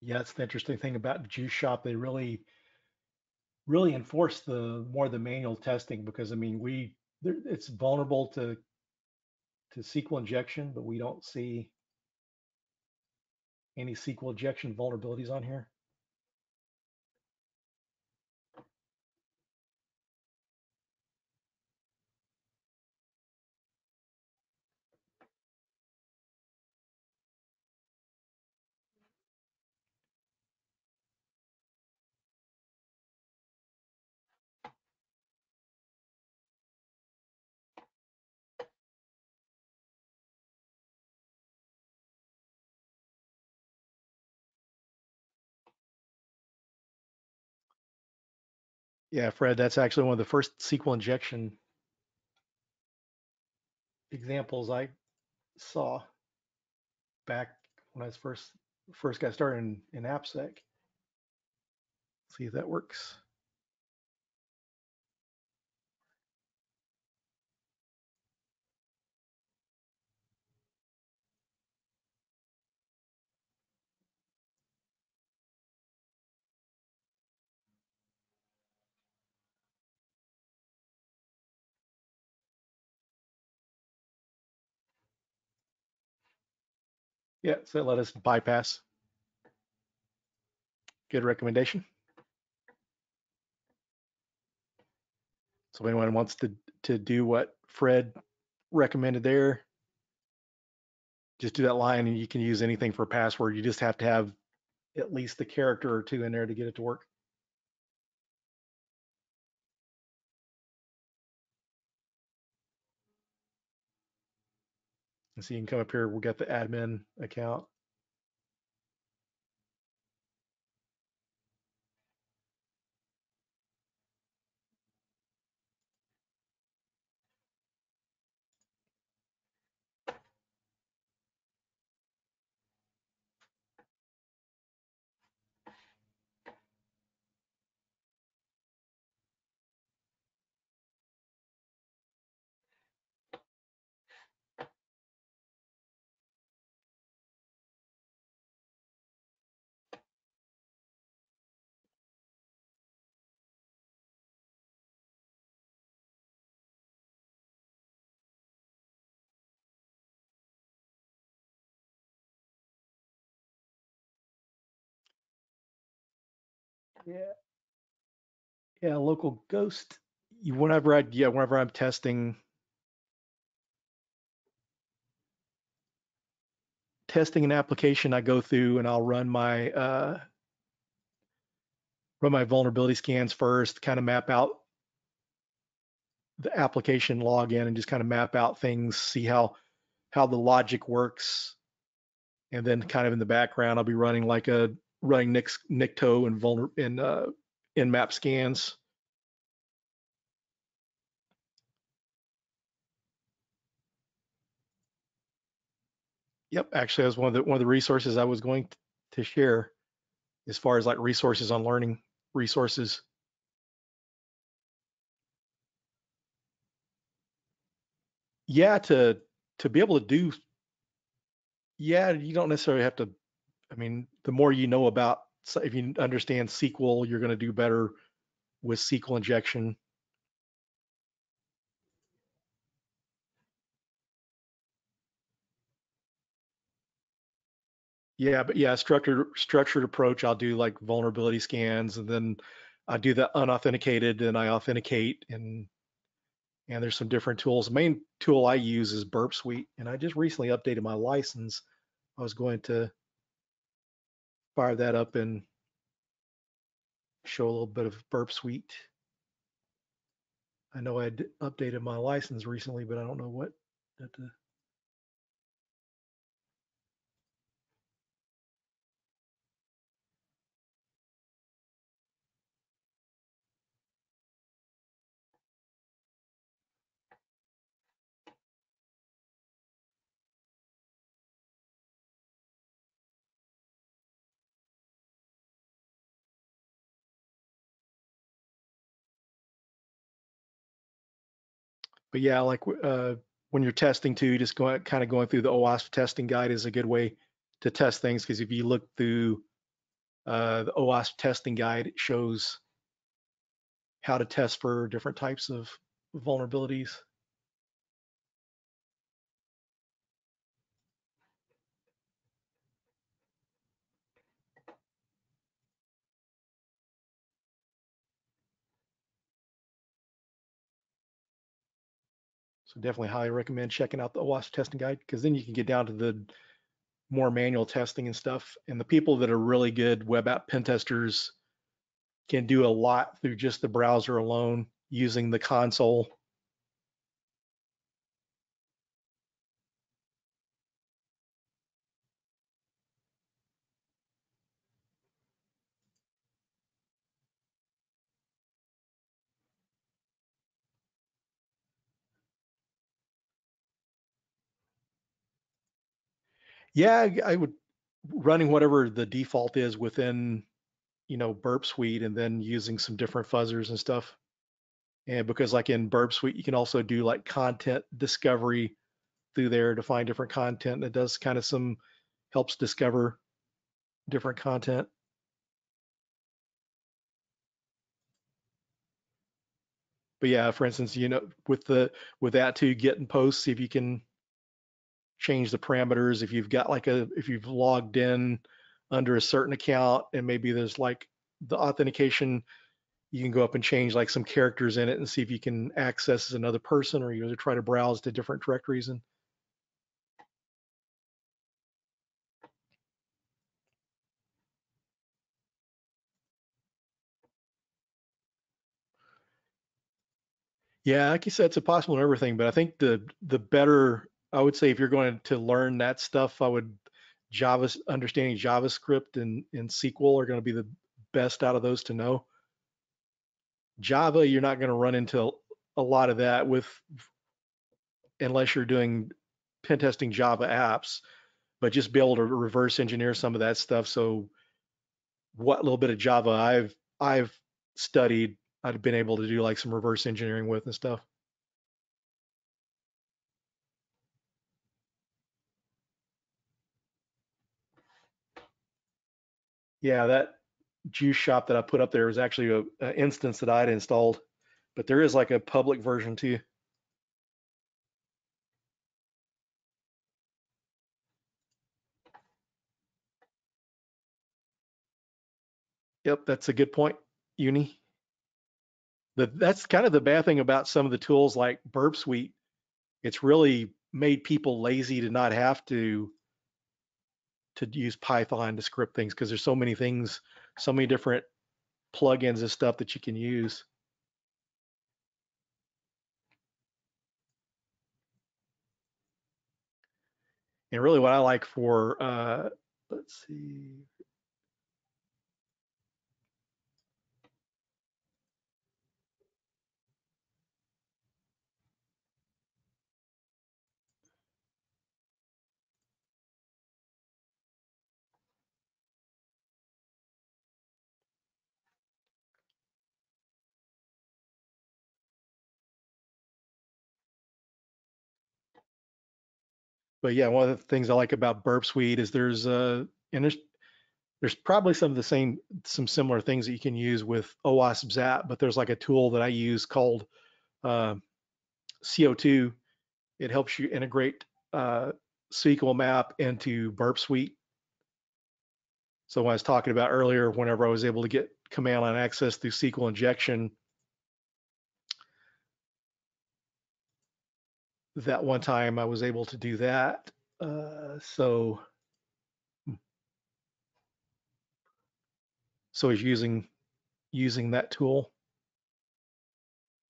Yeah, that's the interesting thing about Juice Shop. They really enforce the manual testing because I mean it's vulnerable to SQL injection, but we don't see any SQL injection vulnerabilities on here. Yeah, Fred, that's actually one of the first SQL injection examples I saw back when I was first got started in AppSec. See if that works. Yeah, so let us bypass. Good recommendation. So if anyone wants to do what Fred recommended there, just do that line and you can use anything for a password. You just have to have at least a character or two in there to get it to work. And so you can come up here, we'll get the admin account. Yeah, yeah, local ghost. Whenever I'm testing an application, I go through and I'll run my vulnerability scans first, kind of map out the application login and just kind of map out things, see how the logic works, and then kind of in the background, I'll be running Nicto and Nmap scans. Yep, actually, that was one of the resources I was going to share as far as like resources on learning resources. Yeah, to be able to do, yeah, you don't necessarily have to. I mean, the more you know about, so if you understand SQL, you're going to do better with SQL injection. Yeah, but yeah, structured approach. I'll do like vulnerability scans, and then I do the unauthenticated, and I authenticate, and there's some different tools. The main tool I use is Burp Suite, and I just recently updated my license. I was going to fire that up and show a little bit of Burp Suite. I know I updated my license recently, but I don't know what. But yeah, like when you're testing too, just going through the OWASP testing guide is a good way to test things, because if you look through the OWASP testing guide, it shows how to test for different types of vulnerabilities. So definitely highly recommend checking out the OWASP testing guide, because then you can get down to the more manual testing and stuff. And the people that are really good web app pen testers can do a lot through just the browser alone using the console. Yeah, I would running whatever the default is within, Burp Suite and then using some different fuzzers and stuff. And because like in Burp Suite, you can also do like content discovery through there to find different content. It does kind of some helps discover different content. But yeah, for instance, with that too, get and post, see if you can change the parameters. If you've got if you've logged in under a certain account and maybe there's like the authentication, you can go up and change like some characters in it and see if you can access as another person or you try to browse to different directories. And yeah, like you said, it's impossible and everything, but I think the better, I would say, if you're going to learn that stuff, I would understanding JavaScript and SQL are going to be the best out of those to know. Java, you're not going to run into a lot of that with unless you're doing pen testing Java apps, but just be able to reverse engineer some of that stuff. So what little bit of Java I've studied, I've been able to do like some reverse engineering with and stuff. Yeah, that juice shop that I put up there was actually a instance that I'd installed, but there is like a public version too. Yep, that's a good point, Uni. That's kind of the bad thing about some of the tools like Burp Suite. It's really made people lazy to not have to use Python to script things because there's so many things, so many different plugins and stuff that you can use. And really, what I like for let's see, but yeah, one of the things I like about Burp Suite is and there's probably some similar things that you can use with OWASP Zap, but there's like a tool that I use called uh, CO2. It helps you integrate SQL map into Burp Suite. So when I was talking about earlier, whenever I was able to get command line access through SQL injection, that one time I was able to do that. So so I was using that tool.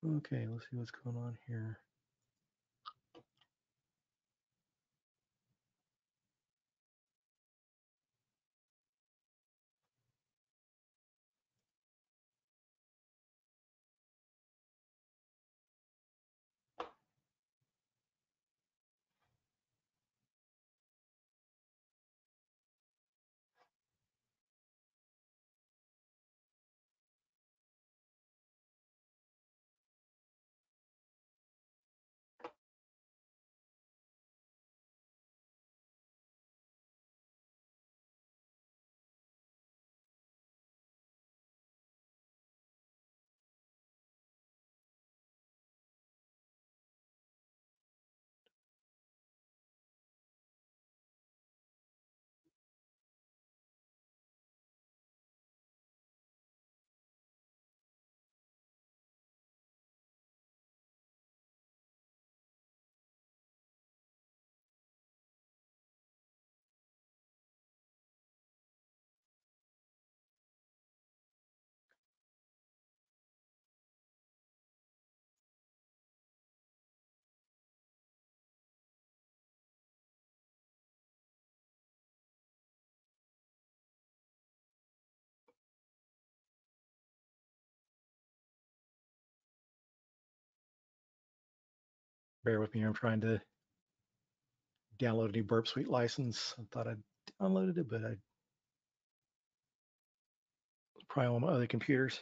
Okay, let's see what's going on here. Bear with me, I'm trying to download a new Burp Suite license. I thought I'd downloaded it, but I was probably on my other computers.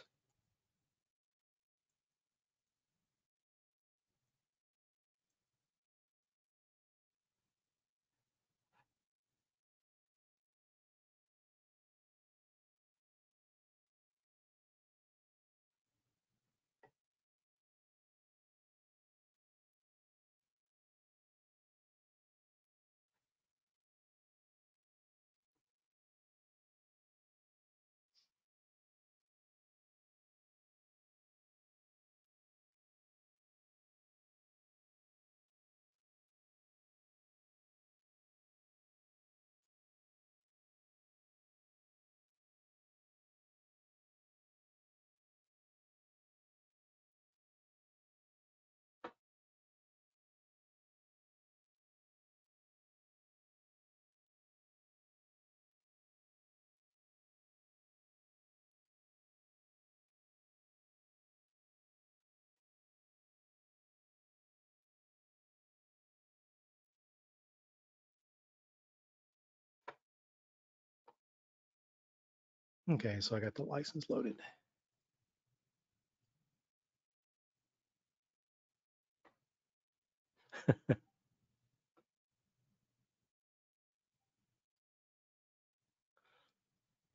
Okay, so I got the license loaded.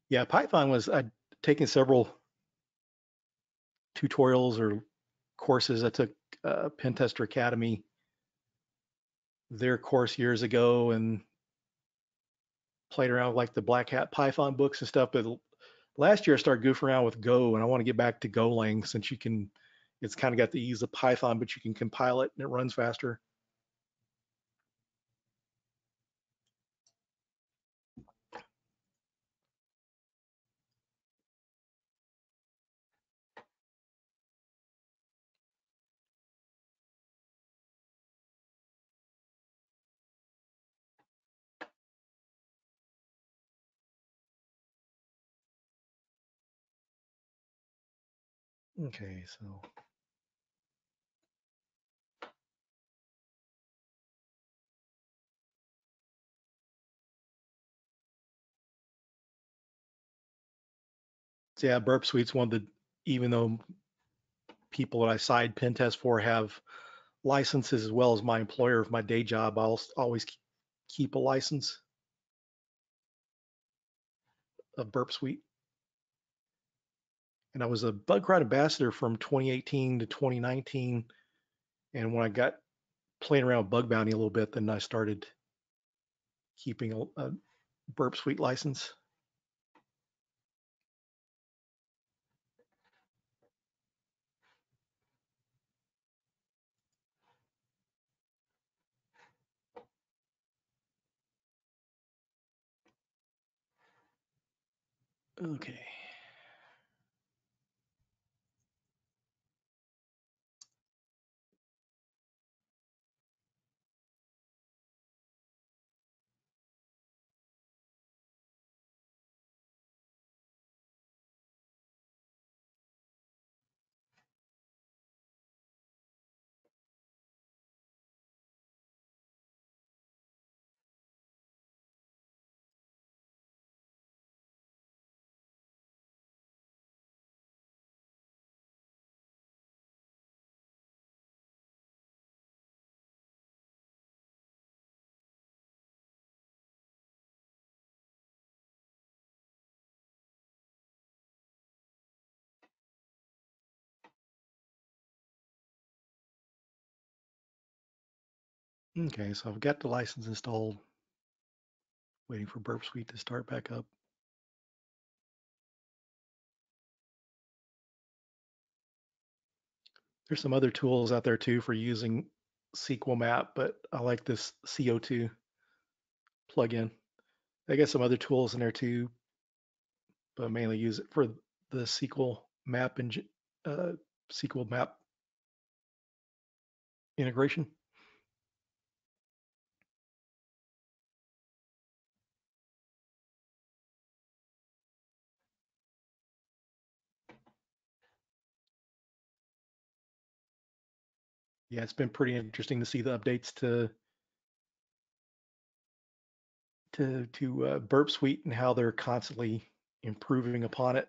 Yeah, Python was, I'd taken several tutorials or courses. I took Pentester Academy, their course years ago, and played around with like the Black Hat Python books and stuff. But last year I started goofing around with Go, and I want to get back to Golang since you can, it's kind of got the ease of Python, but you can compile it and it runs faster. Okay, so yeah, Burp Suite's one that, even though people that I side pen test for have licenses as well as my employer of my day job, I'll always keep a license of Burp Suite. And I was a Bug Crowd ambassador from 2018 to 2019. And when I got playing around with Bug Bounty a little bit, then I started keeping a Burp Suite license. Okay. Okay, so I've got the license installed, waiting for Burp Suite to start back up. There's some other tools out there too for using SQL Map, but I like this CO2 plugin. I got some other tools in there too, but mainly use it for the SQL Map and SQL Map integration. Yeah, it's been pretty interesting to see the updates to to Burp Suite and how they're constantly improving upon it.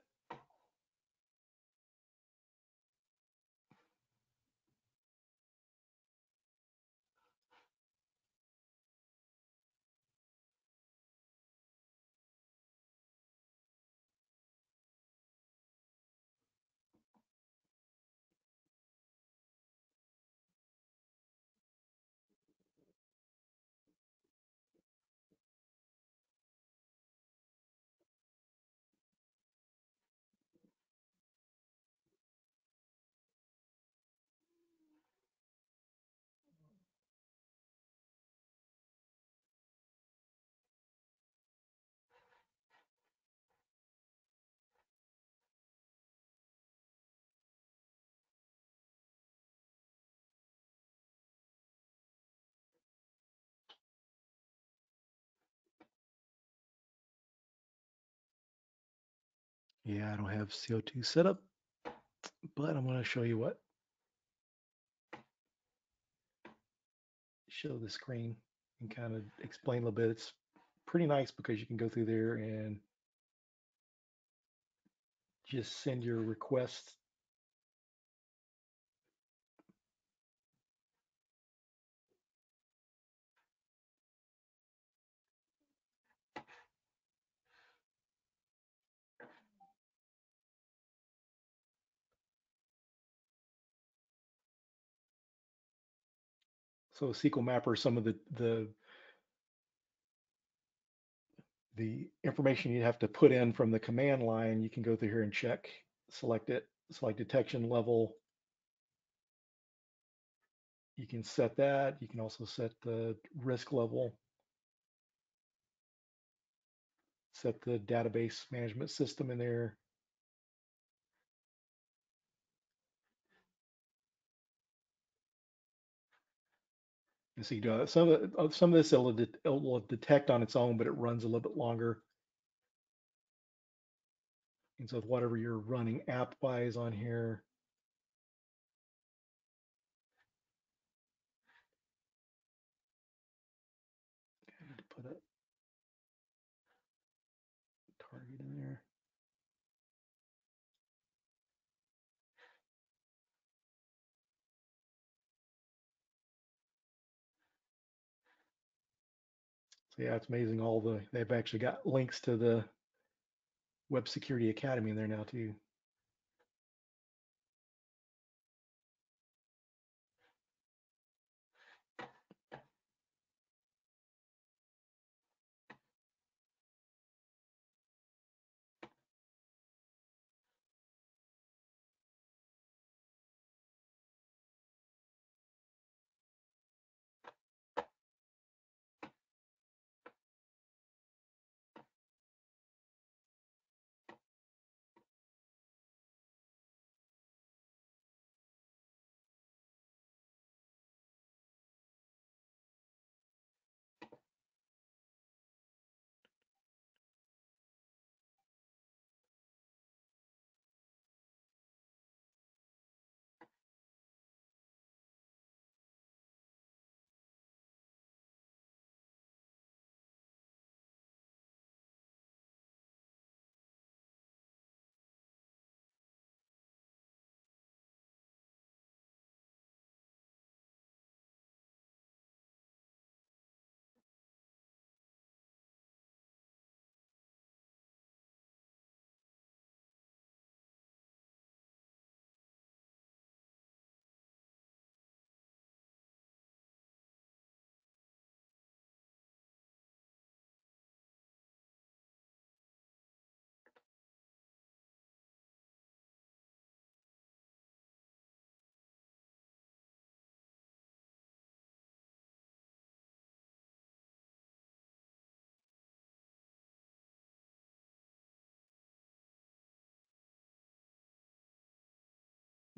Yeah, I don't have CO2 set up, but I'm going to show you what. Show the screen and kind of explain a little bit. It's pretty nice because you can go through there and just send your requests. So SQL Mapper, some of the information you have to put in from the command line, you can go through here and check, select it, select detection level. You can set that. You can also set the risk level, set the database management system in there. And so you do some of this it will detect on its own, but it runs a little bit longer. And so whatever you're running app wise on here, I need to put a target in there. So yeah, it's amazing they've actually got links to the Web Security Academy in there now too.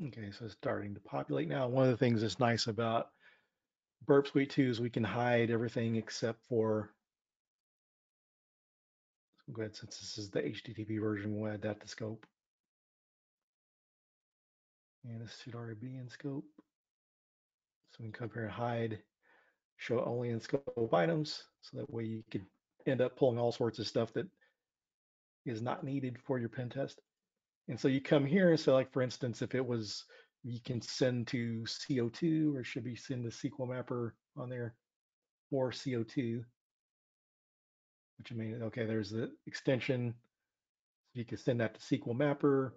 Okay, so it's starting to populate now. One of the things that's nice about Burp Suite 2 is we can hide everything except for, so go ahead, since this is the HTTP version, we'll add that to scope. And this should already be in scope. So we can come here and hide, show only in scope items. So that way you could end up pulling all sorts of stuff that is not needed for your pen test. And so you come here, so like for instance, if it was, you can send to CO2 or should we send the SQL mapper on there or CO2, which I mean, okay, there's the extension. You can send that to SQL mapper.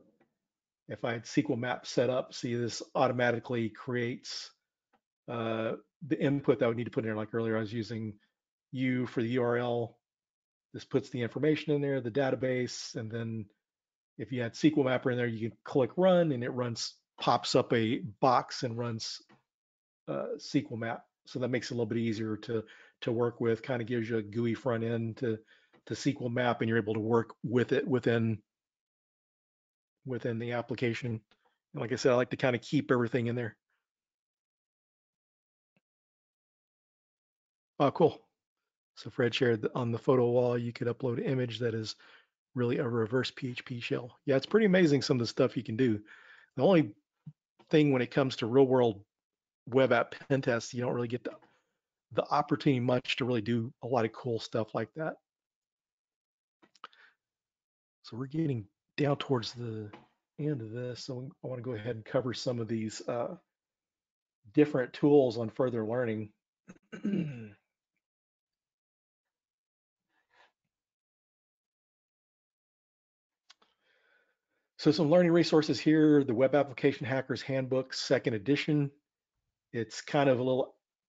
If I had SQL map set up, see this automatically creates the input that I would need to put in there. Like earlier, I was using U for the URL. This puts the information in there, the database, and then if you had SQL Mapper in there, you can click run and it runs, pops up a box and runs SQL Map. So that makes it a little bit easier to work with. Kind of gives you a GUI front end to SQL Map, and you're able to work with it within the application. And like I said, I like to kind of keep everything in there. Oh, cool. So Fred shared on the photo wall, you could upload an image that is really a reverse PHP shell. Yeah, it's pretty amazing some of the stuff you can do. The only thing when it comes to real world web app pen tests, you don't really get the opportunity much to really do a lot of cool stuff like that. So we're getting down towards the end of this. So I want to go ahead and cover some of these different tools on further learning. So some learning resources here, the Web Application Hackers Handbook, second edition. It's kind of a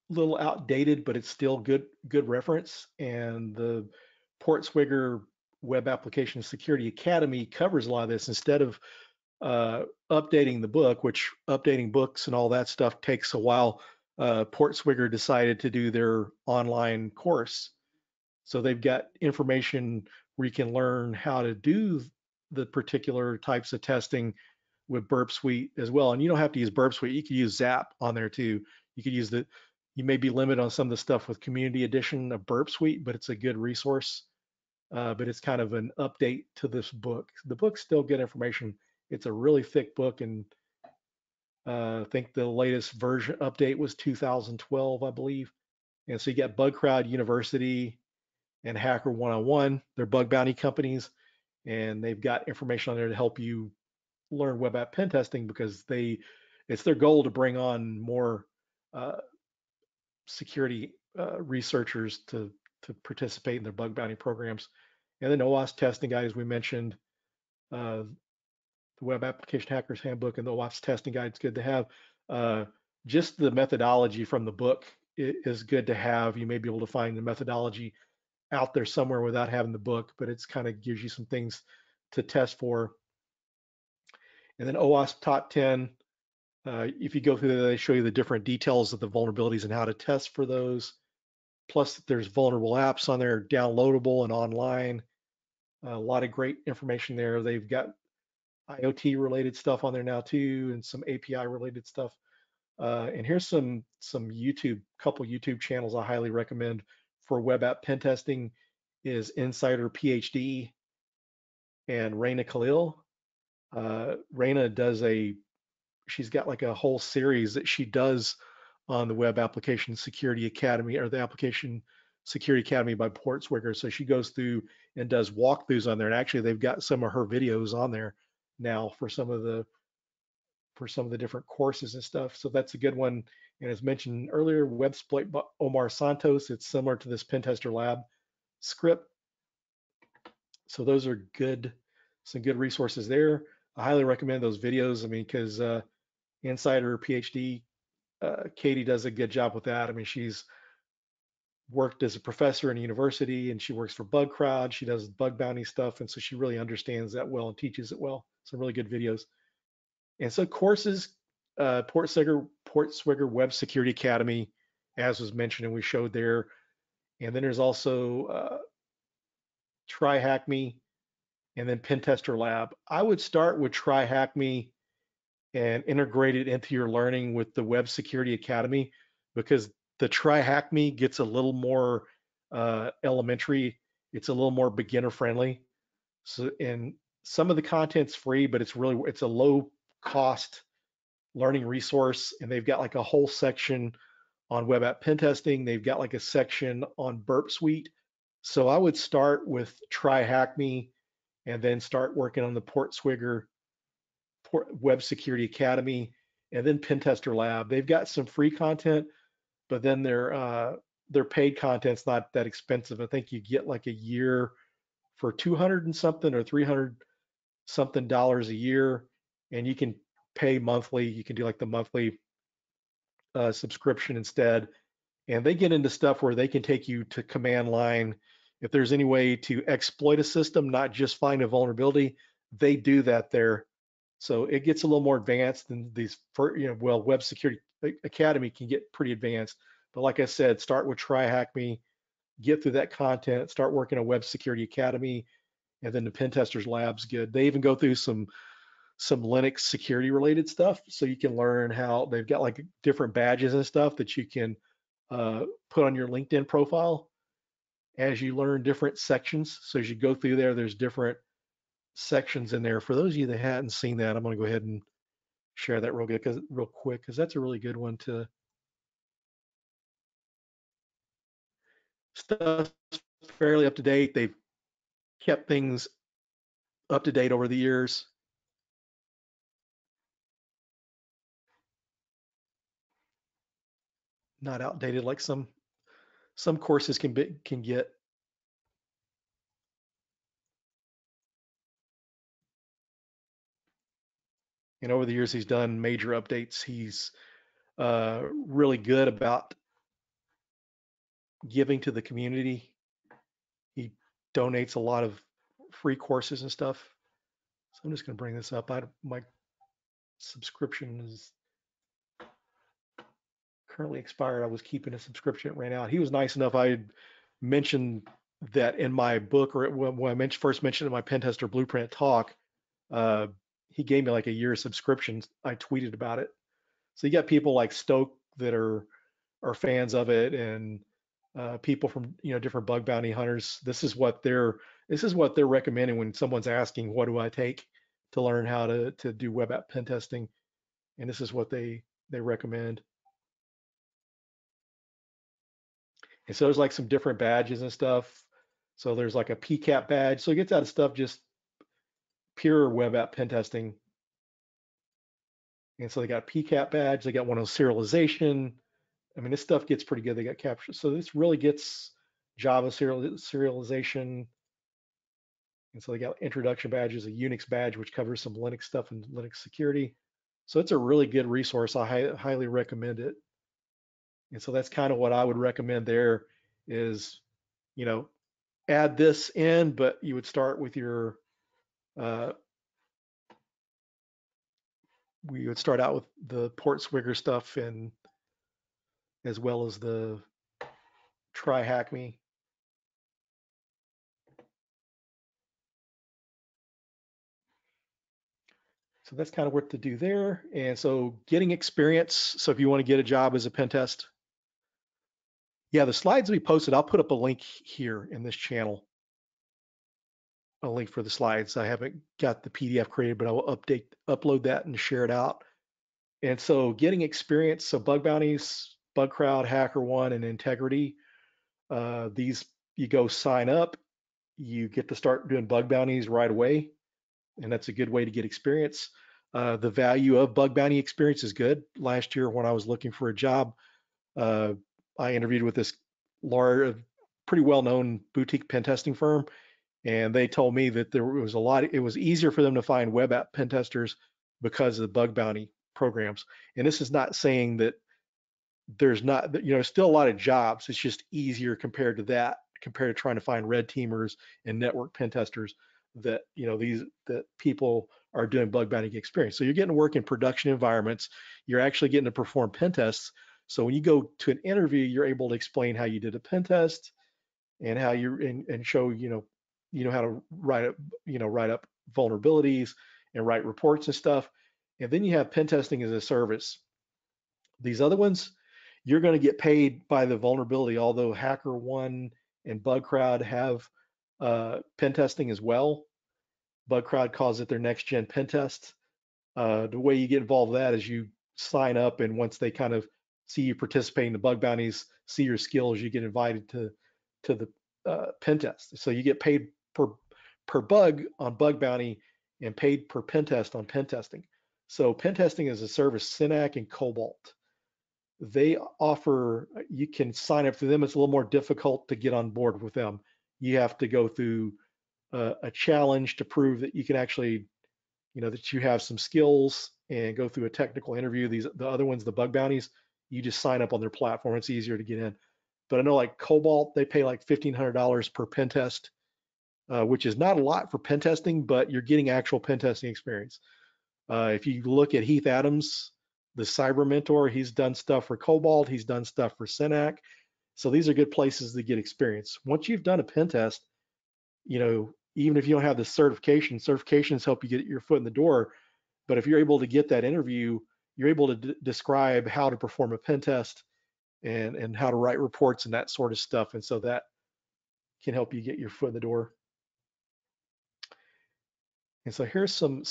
little outdated, but it's still good reference. And the Portswigger Web Application Security Academy covers a lot of this instead of updating the book, which updating books and all that stuff takes a while. Portswigger decided to do their online course. So they've got information where you can learn how to do the particular types of testing with Burp Suite as well. And you don't have to use Burp Suite. You could use Zap on there too. You could use you may be limited on some of the stuff with Community Edition of Burp Suite, but it's a good resource. But it's kind of an update to this book. The book's still good information. It's a really thick book, and I think the latest version update was 2012, I believe. And so you got Bug Crowd University and Hacker 101. They're bug bounty companies, and they've got information on there to help you learn web app pen testing because it's their goal to bring on more uh, security researchers to participate in their bug bounty programs. And then OWASP testing guide, as we mentioned, the Web Application Hackers Handbook and the OWASP testing guide is good to have. Uh, just the methodology from the book is good to have. You may be able to find the methodology out there somewhere without having the book, but it's kind of gives you some things to test for. And then OWASP Top 10, if you go through there, they show you the different details of the vulnerabilities and how to test for those. Plus, there's vulnerable apps on there, downloadable and online. A lot of great information there. They've got IoT related stuff on there now too, and some API related stuff. And here's some couple YouTube channels I highly recommend for web app pen testing is Insider PhD and Raina Khalil. Raina she's got like a whole series that she does on the Web Application Security Academy or the Application Security Academy by Portswigger. So she goes through and does walkthroughs on there. And actually, they've got some of her videos on there now for some of the different courses and stuff. So that's a good one. And as mentioned earlier, Websploit by Omar Santos. It's similar to this Pentester Lab script. So those are some good resources there. I highly recommend those videos. I mean, because Insider PhD, Katie does a good job with that. I mean, she's worked as a professor in a university and she works for Bug Crowd. She does bug bounty stuff. And so she really understands that well and teaches it well. Some really good videos. And so courses, Portswigger Web Security Academy, as was mentioned and we showed there. And then there's also Try Hack Me and then Pentester Lab. I would start with Try Hack Me and integrate it into your learning with the Web Security Academy because the Try Hack Me gets a little more elementary. It's a little more beginner friendly. So, and some of the content's free, but it's a low cost learning resource. And they've got like a whole section on web app pen testing. They've got like a section on Burp Suite. So I would start with Try Hack Me and then start working on the Web Security Academy and then Pentester Lab. They've got some free content, but then their paid content's not that expensive. I think you get like a year for 200 and something or 300 something dollars a year, and you can pay monthly. You can do like the monthly subscription instead. And they get into stuff where they can take you to command line. If there's any way to exploit a system, not just find a vulnerability, they do that there. So it gets a little more advanced than these, well, Web Security Academy can get pretty advanced. But like I said, start with Try Hack Me, get through that content, start working on Web Security Academy, and then the Pentesters Lab's good. They even go through some Linux security related stuff, so you can learn how they've got like different badges and stuff that you can put on your LinkedIn profile as you learn different sections. So as you go through there, there's different sections in there. For those of you that hadn't seen that, I'm going to go ahead and share that real quick because that's a really good one to stuff fairly up to date. They've kept things up to date over the years, not outdated like some courses can get. And over the years, he's done major updates. He's really good about giving to the community. He donates a lot of free courses and stuff. So I'm just going to bring this up. My subscription is currently expired. I was keeping a subscription. It ran out. He was nice enough. I had mentioned that in my book, or when I first mentioned in my Pentester Blueprint talk, uh, he gave me like a year subscription. I tweeted about it. So you got people like Stoke that are fans of it, and people from different bug bounty hunters. This is what they're recommending when someone's asking, what do I take to learn how to do web app pen testing, and this is what they recommend. And so there's like some different badges and stuff. So there's like a PCAP badge. So it gets out of stuff just pure web app pen testing. And so they got a PCAP badge. They got one on serialization. I mean, this stuff gets pretty good. They got capture. So this really gets Java serialization. And so they got introduction badges, a Unix badge, which covers some Linux stuff and Linux security. So it's a really good resource. I highly recommend it. And so that's kind of what I would recommend there is, you know, add this in, but you would start with uh, we would start out with the port swigger stuff and as well as the try hack me. So that's kind of what to do there. And so getting experience. So if you want to get a job as a pen test, yeah, the slides we posted, I'll put up a link here in this channel, a link for the slides. I haven't got the PDF created, but I will upload that and share it out. And so getting experience, so bug bounties, bug crowd, HackerOne, and integrity. These you go sign up, you get to start doing bug bounties right away, and that's a good way to get experience. The value of bug bounty experience is good. Last year, when I was looking for a job, uh, I interviewed with this large, pretty well-known boutique pen testing firm, and they told me that there was it was easier for them to find web app pen testers because of the bug bounty programs. And this is not saying that there's not, still a lot of jobs. It's just easier compared to that, compared to trying to find red teamers and network pen testers that, that people are doing bug bounty experience. So you're getting to work in production environments. You're actually getting to perform pen tests. So when you go to an interview, you're able to explain how you did a pen test and how and show, how to write up vulnerabilities and write reports and stuff. And then you have pen testing as a service. These other ones, you're going to get paid by the vulnerability, although HackerOne and BugCrowd have pen testing as well. BugCrowd calls it their next gen pen test. The way you get involved with that is you sign up, and once they kind of see you participate in the bug bounties, see your skills, you get invited to the pen test. So you get paid per bug on bug bounty and paid per pen test on pen testing. So pen testing is a service, Synac and Cobalt. They offer, you can sign up for them. It's a little more difficult to get on board with them. You have to go through a challenge to prove that you can actually, that you have some skills and go through a technical interview. The other ones, the bug bounties, you just sign up on their platform. It's easier to get in. But I know like Cobalt, they pay like $1,500 per pen test, which is not a lot for pen testing, but you're getting actual pen testing experience. If you look at Heath Adams, the cyber mentor, he's done stuff for Cobalt, he's done stuff for Synac. So these are good places to get experience. Once you've done a pen test, even if you don't have the certifications help you get your foot in the door. But if you're able to get that interview, you're able to describe how to perform a pen test and how to write reports and that sort of stuff. And so that can help you get your foot in the door. And so here's some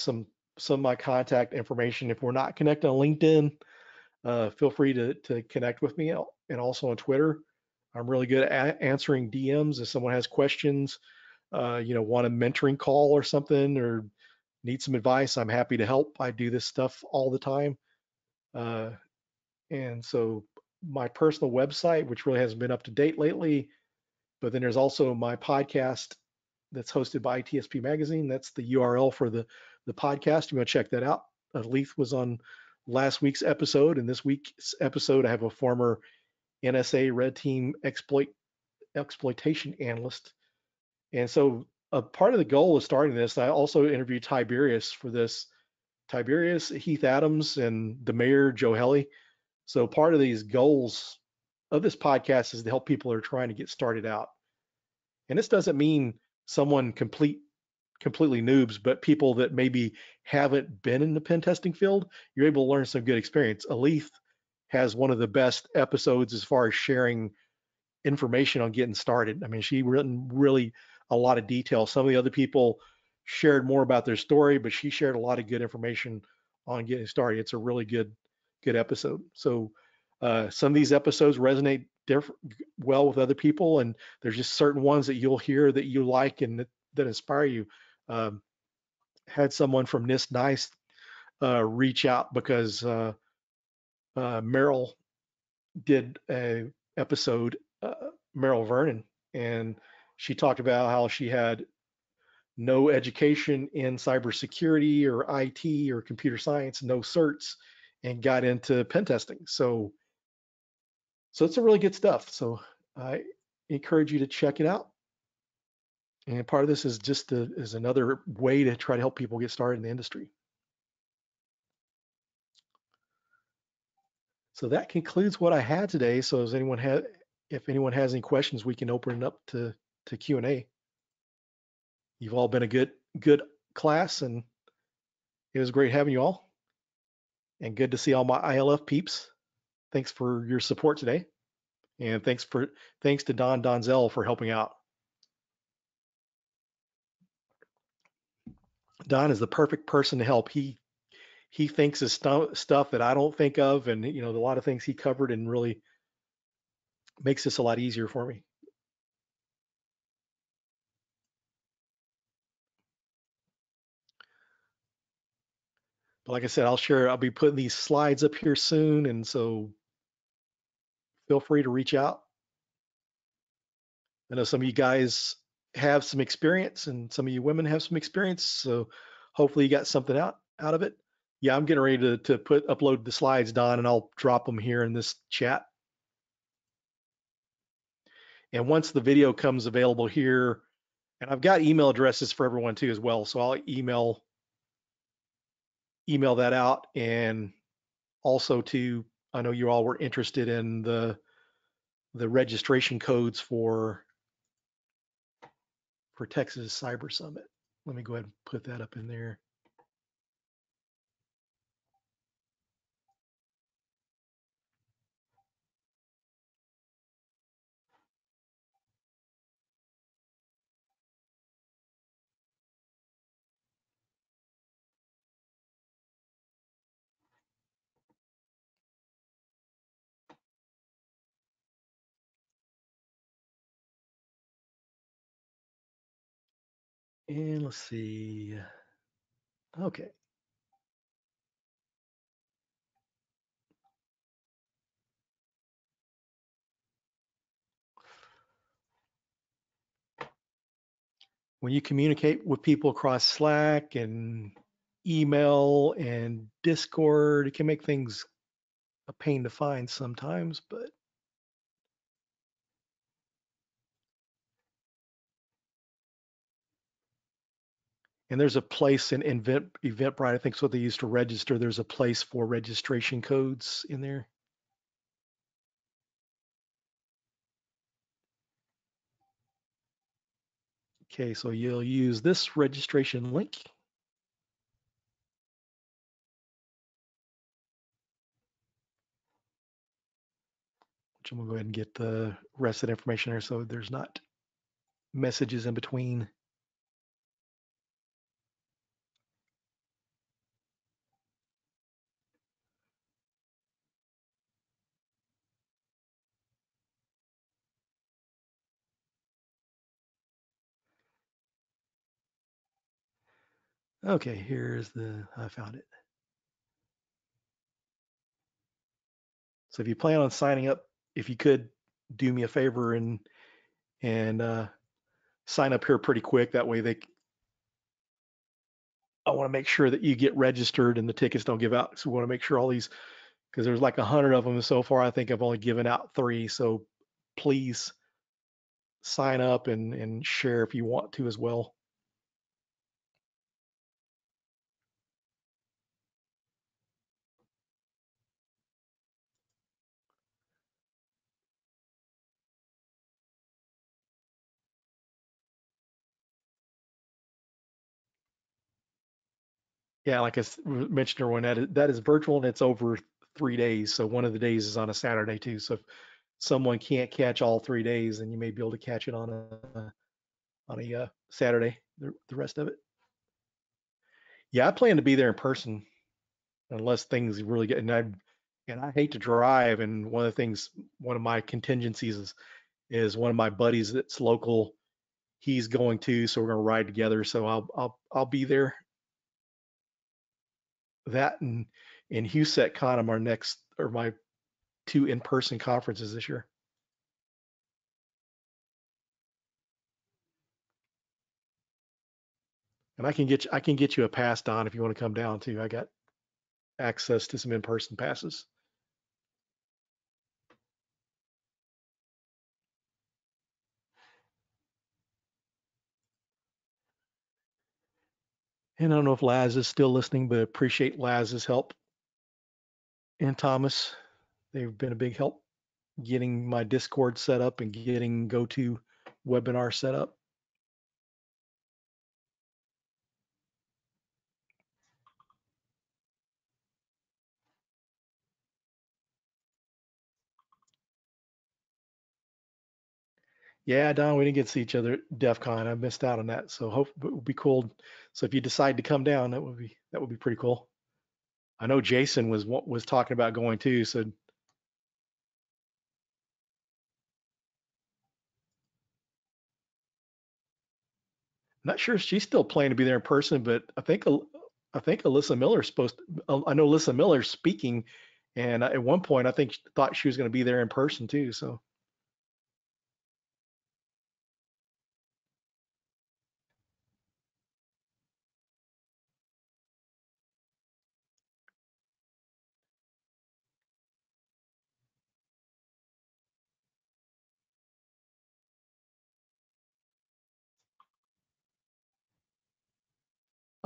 of my contact information. If we're not connected on LinkedIn, feel free to connect with me and also on Twitter. I'm really good at answering DMs if someone has questions, want a mentoring call or something, or need some advice. I'm happy to help. I do this stuff all the time. Uh, and so my personal website, which really hasn't been up to date lately, but then there's also my podcast that's hosted by TSP Magazine. That's the URL for the podcast. You want to check that out. Leith was on last week's episode, and this week's episode, I have a former NSA Red Team exploitation analyst. And so a part of the goal of starting this, I also interviewed Tiberius for this. Tiberius, Heath Adams, and the mayor, Joe Helly. So part of these goals of this podcast is to help people who are trying to get started out. And this doesn't mean someone completely noobs, but people that maybe haven't been in the pen testing field, you're able to learn some good experience. Alith has one of the best episodes as far as sharing information on getting started. I mean, she written really a lot of detail. Some of the other people shared more about their story, but she shared a lot of good information on getting started. It's a really good episode. So some of these episodes resonate well with other people, and there's just certain ones that you'll hear that you like and that inspire you. Um, had someone from NIST NICE reach out because Meryl did a episode, Meryl Vernon, and she talked about how she had no education in cybersecurity or IT or computer science, no certs, and got into pen testing. So it's a really good stuff. So I encourage you to check it out. And part of this is just is another way to try to help people get started in the industry. So that concludes what I had today. So if anyone has any questions, we can open it up to Q&A. You've all been a good class, and it was great having you all, and good to see all my ILF peeps. Thanks for your support today, and thanks to Don Donzel for helping out. Don is the perfect person to help. He thinks of stuff that I don't think of, and a lot of things he covered, and really makes this a lot easier for me. But like I said, I'll be putting these slides up here soon, and so feel free to reach out. I know some of you guys have some experience, and some of you women have some experience, so hopefully you got something out of it. Yeah, I'm getting ready to upload the slides, Don, and I'll drop them here in this chat. And once the video comes available here, and I've got email addresses for everyone too as well, so I'll email that out. And also too, I know you all were interested in the registration codes for Texas Cyber Summit. Let me go ahead and put that up in there. And let's see. Okay. When you communicate with people across Slack and email and Discord, it can make things a pain to find sometimes, but and there's a place in Eventbrite, I think it's what they use to register. There's a place for registration codes in there. Okay, so you'll use this registration link, which I'm gonna go ahead and get the rest of the information there so there's not messages in between. Okay, I found it. So if you plan on signing up, if you could do me a favor and sign up here pretty quick. That way I want to make sure that you get registered and the tickets don't give out. So we want to make sure all these, because there's like 100 of them so far. I think I've only given out 3. So please sign up and share if you want to as well. Yeah, like I mentioned earlier, that is virtual and it's over 3 days. So one of the days is on a Saturday too. So if someone can't catch all 3 days, then you may be able to catch it on a Saturday. The rest of it. Yeah, I plan to be there in person unless things really get. And I hate to drive. And one of my contingencies is one of my buddies that's local. He's going to, so we're going to ride together. So I'll be there. That and HUSETCon are my 2 in-person conferences this year. And I can get you a pass, Don, if you want to come down too. I got access to some in-person passes. And I don't know if Laz is still listening, but appreciate Laz's help and Thomas. They've been a big help getting my Discord set up and getting GoTo webinar set up. Yeah, Don, we didn't get to see each other at DEF CON. I missed out on that. So hope it would be cool. So if you decide to come down, that would be pretty cool. I know Jason was talking about going too. So I'm not sure if she's still planning to be there in person, but I think Alyssa Miller's supposed to, I know Alyssa Miller's speaking, and at one point I think thought she was going to be there in person too. So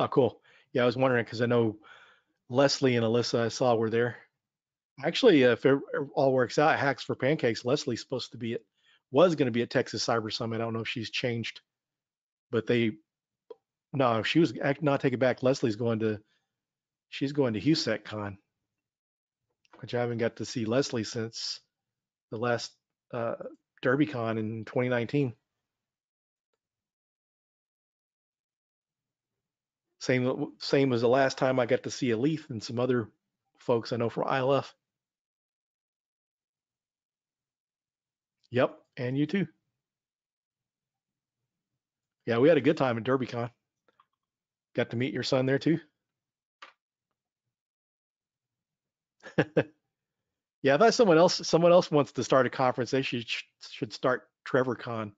oh, cool. Yeah, I was wondering because I know Leslie and Alyssa I saw were there. Actually, if it all works out, Hacks for Pancakes, Leslie's supposed to was going to be at Texas Cyber Summit. I don't know if she's changed, but no, she was not take it back. She's going to HUSETCon, which I haven't got to see Leslie since the last uh, DerbyCon in 2019. Same as the last time I got to see Elif and some other folks I know from ILF. Yep, and you too. Yeah, we had a good time at DerbyCon. Got to meet your son there too? Yeah, I thought someone else wants to start a conference. They should start TrevorCon.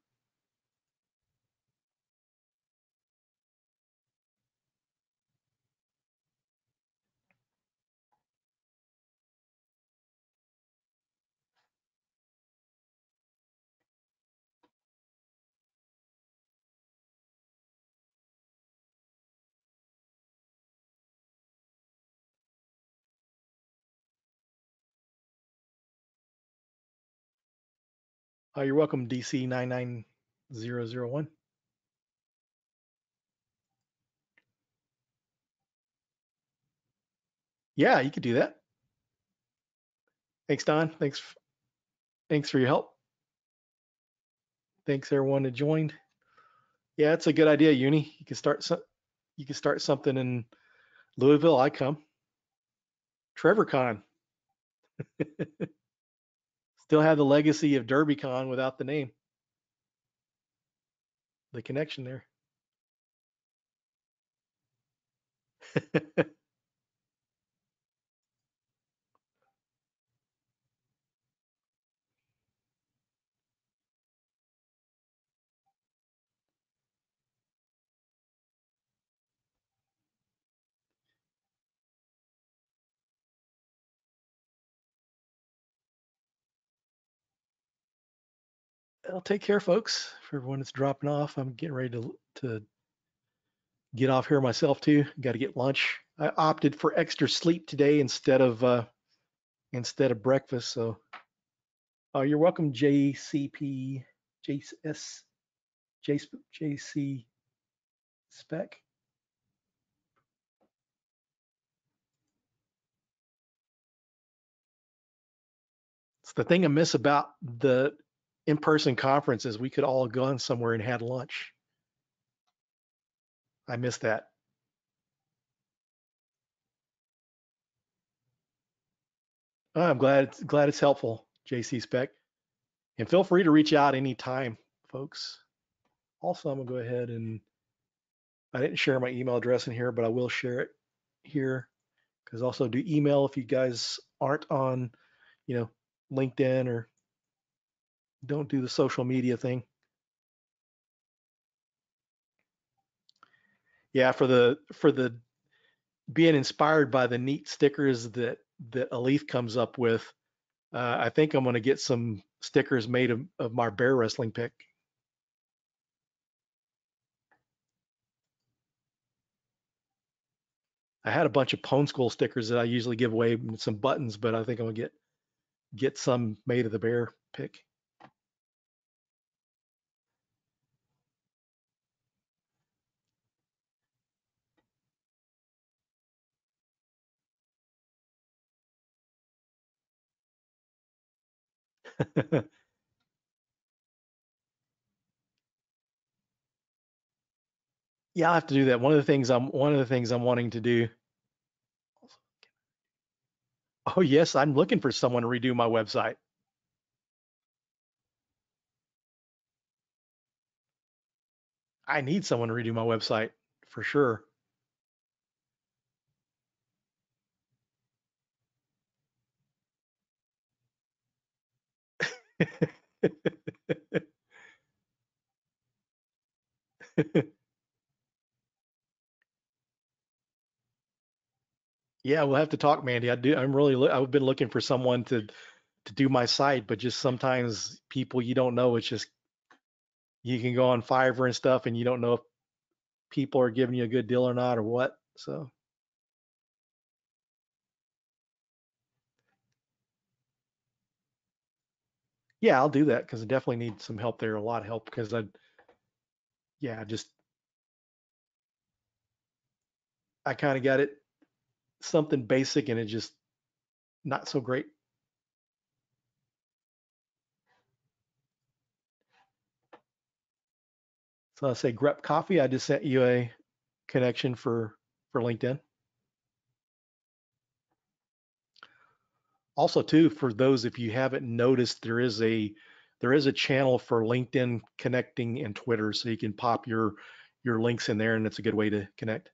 Oh, you're welcome, DC 99001. Yeah, you could do that. Thanks, Don. Thanks for your help. Thanks everyone that joined. Yeah, it's a good idea, Uni. You can start something in Louisville. I come. TrevorCon. Still have the legacy of DerbyCon without the name, the connection there. Well, take care, folks. For everyone that's dropping off, I'm getting ready to get off here myself too. Got to get lunch. I opted for extra sleep today instead of breakfast. So, you're welcome, JCP, JS, JC Spec. It's the thing I miss about the in-person conferences. We could all gone somewhere and had lunch. I miss that. I'm glad it's helpful, JC Spec. And feel free to reach out anytime, folks. Also, I'm gonna go ahead and I didn't share my email address in here, but I will share it here because also do email if you guys aren't on, you know, LinkedIn or don't do the social media thing. Yeah, for the being inspired by the neat stickers that Alif comes up with, I think I'm going to get some stickers made of my bear wrestling pick. I had a bunch of Pwn School stickers that I usually give away with some buttons, but I think I'm gonna get some made of the bear pick. Yeah, I'll have to do that. One of the things I'm wanting to do. Oh yes, I'm looking for someone to redo my website. I need someone to redo my website for sure. Yeah, we'll have to talk, Mandy. I've been looking for someone to do my site, but just sometimes people you don't know. It's just you can go on Fiverr and stuff, and you don't know if people are giving you a good deal or not or what. So yeah, I'll do that because I definitely need some help there, a lot of help because just I kind of got it something basic and it just not so great. So I say Grep Coffee. I just sent you a connection for LinkedIn. Also, too, for those if you haven't noticed, there is a channel for LinkedIn connecting and Twitter, so you can pop your links in there, and it's a good way to connect.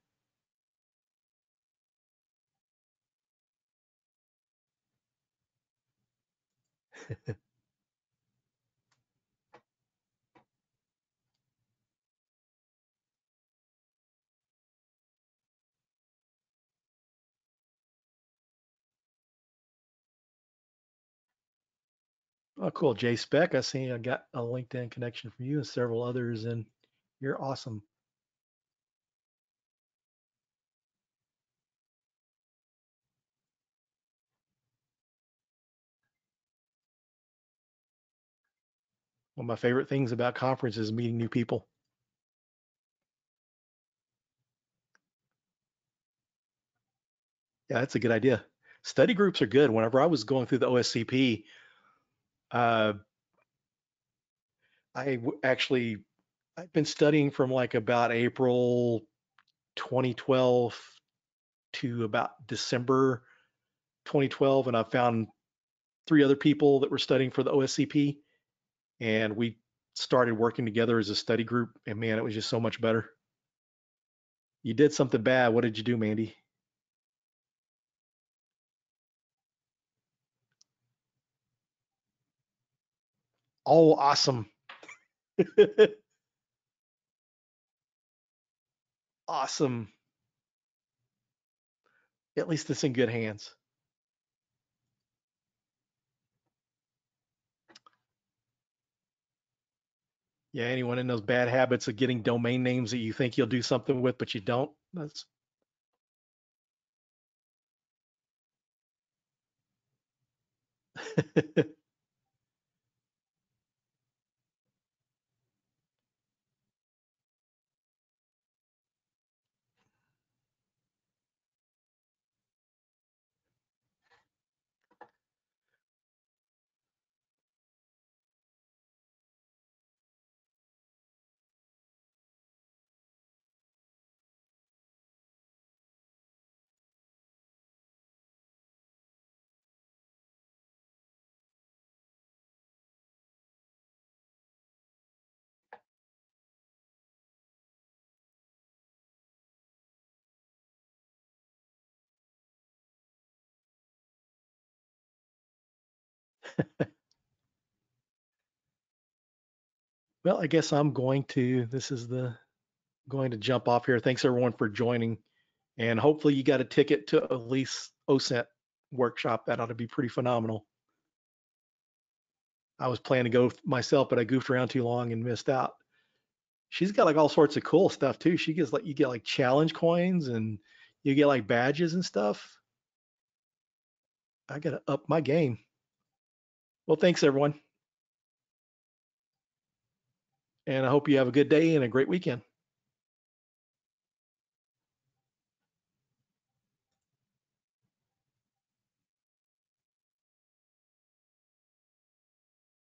Oh, cool. Jay Speck, I see I got a LinkedIn connection from you and several others, and you're awesome. One of my favorite things about conferences is meeting new people. Yeah, that's a good idea. Study groups are good. Whenever I was going through the OSCP, uh, actually I've been studying from like about April 2012 to about December 2012, and I found three other people that were studying for the OSCP, and we started working together as a study group. And man, it was just so much better. You did something bad. What did you do, Mandy? Oh, awesome. Awesome. At least it's in good hands. Yeah, anyone in those bad habits of getting domain names that you think you'll do something with, but you don't. That's well, I guess I'm going to. This is the going to jump off here. Thanks everyone for joining, and hopefully you got a ticket to Elise OSENT workshop. That ought to be pretty phenomenal. I was planning to go myself, but I goofed around too long and missed out. She's got like all sorts of cool stuff too. She gets like you get like challenge coins and you get like badges and stuff. I gotta up my game. Well, thanks everyone, and I hope you have a good day and a great weekend.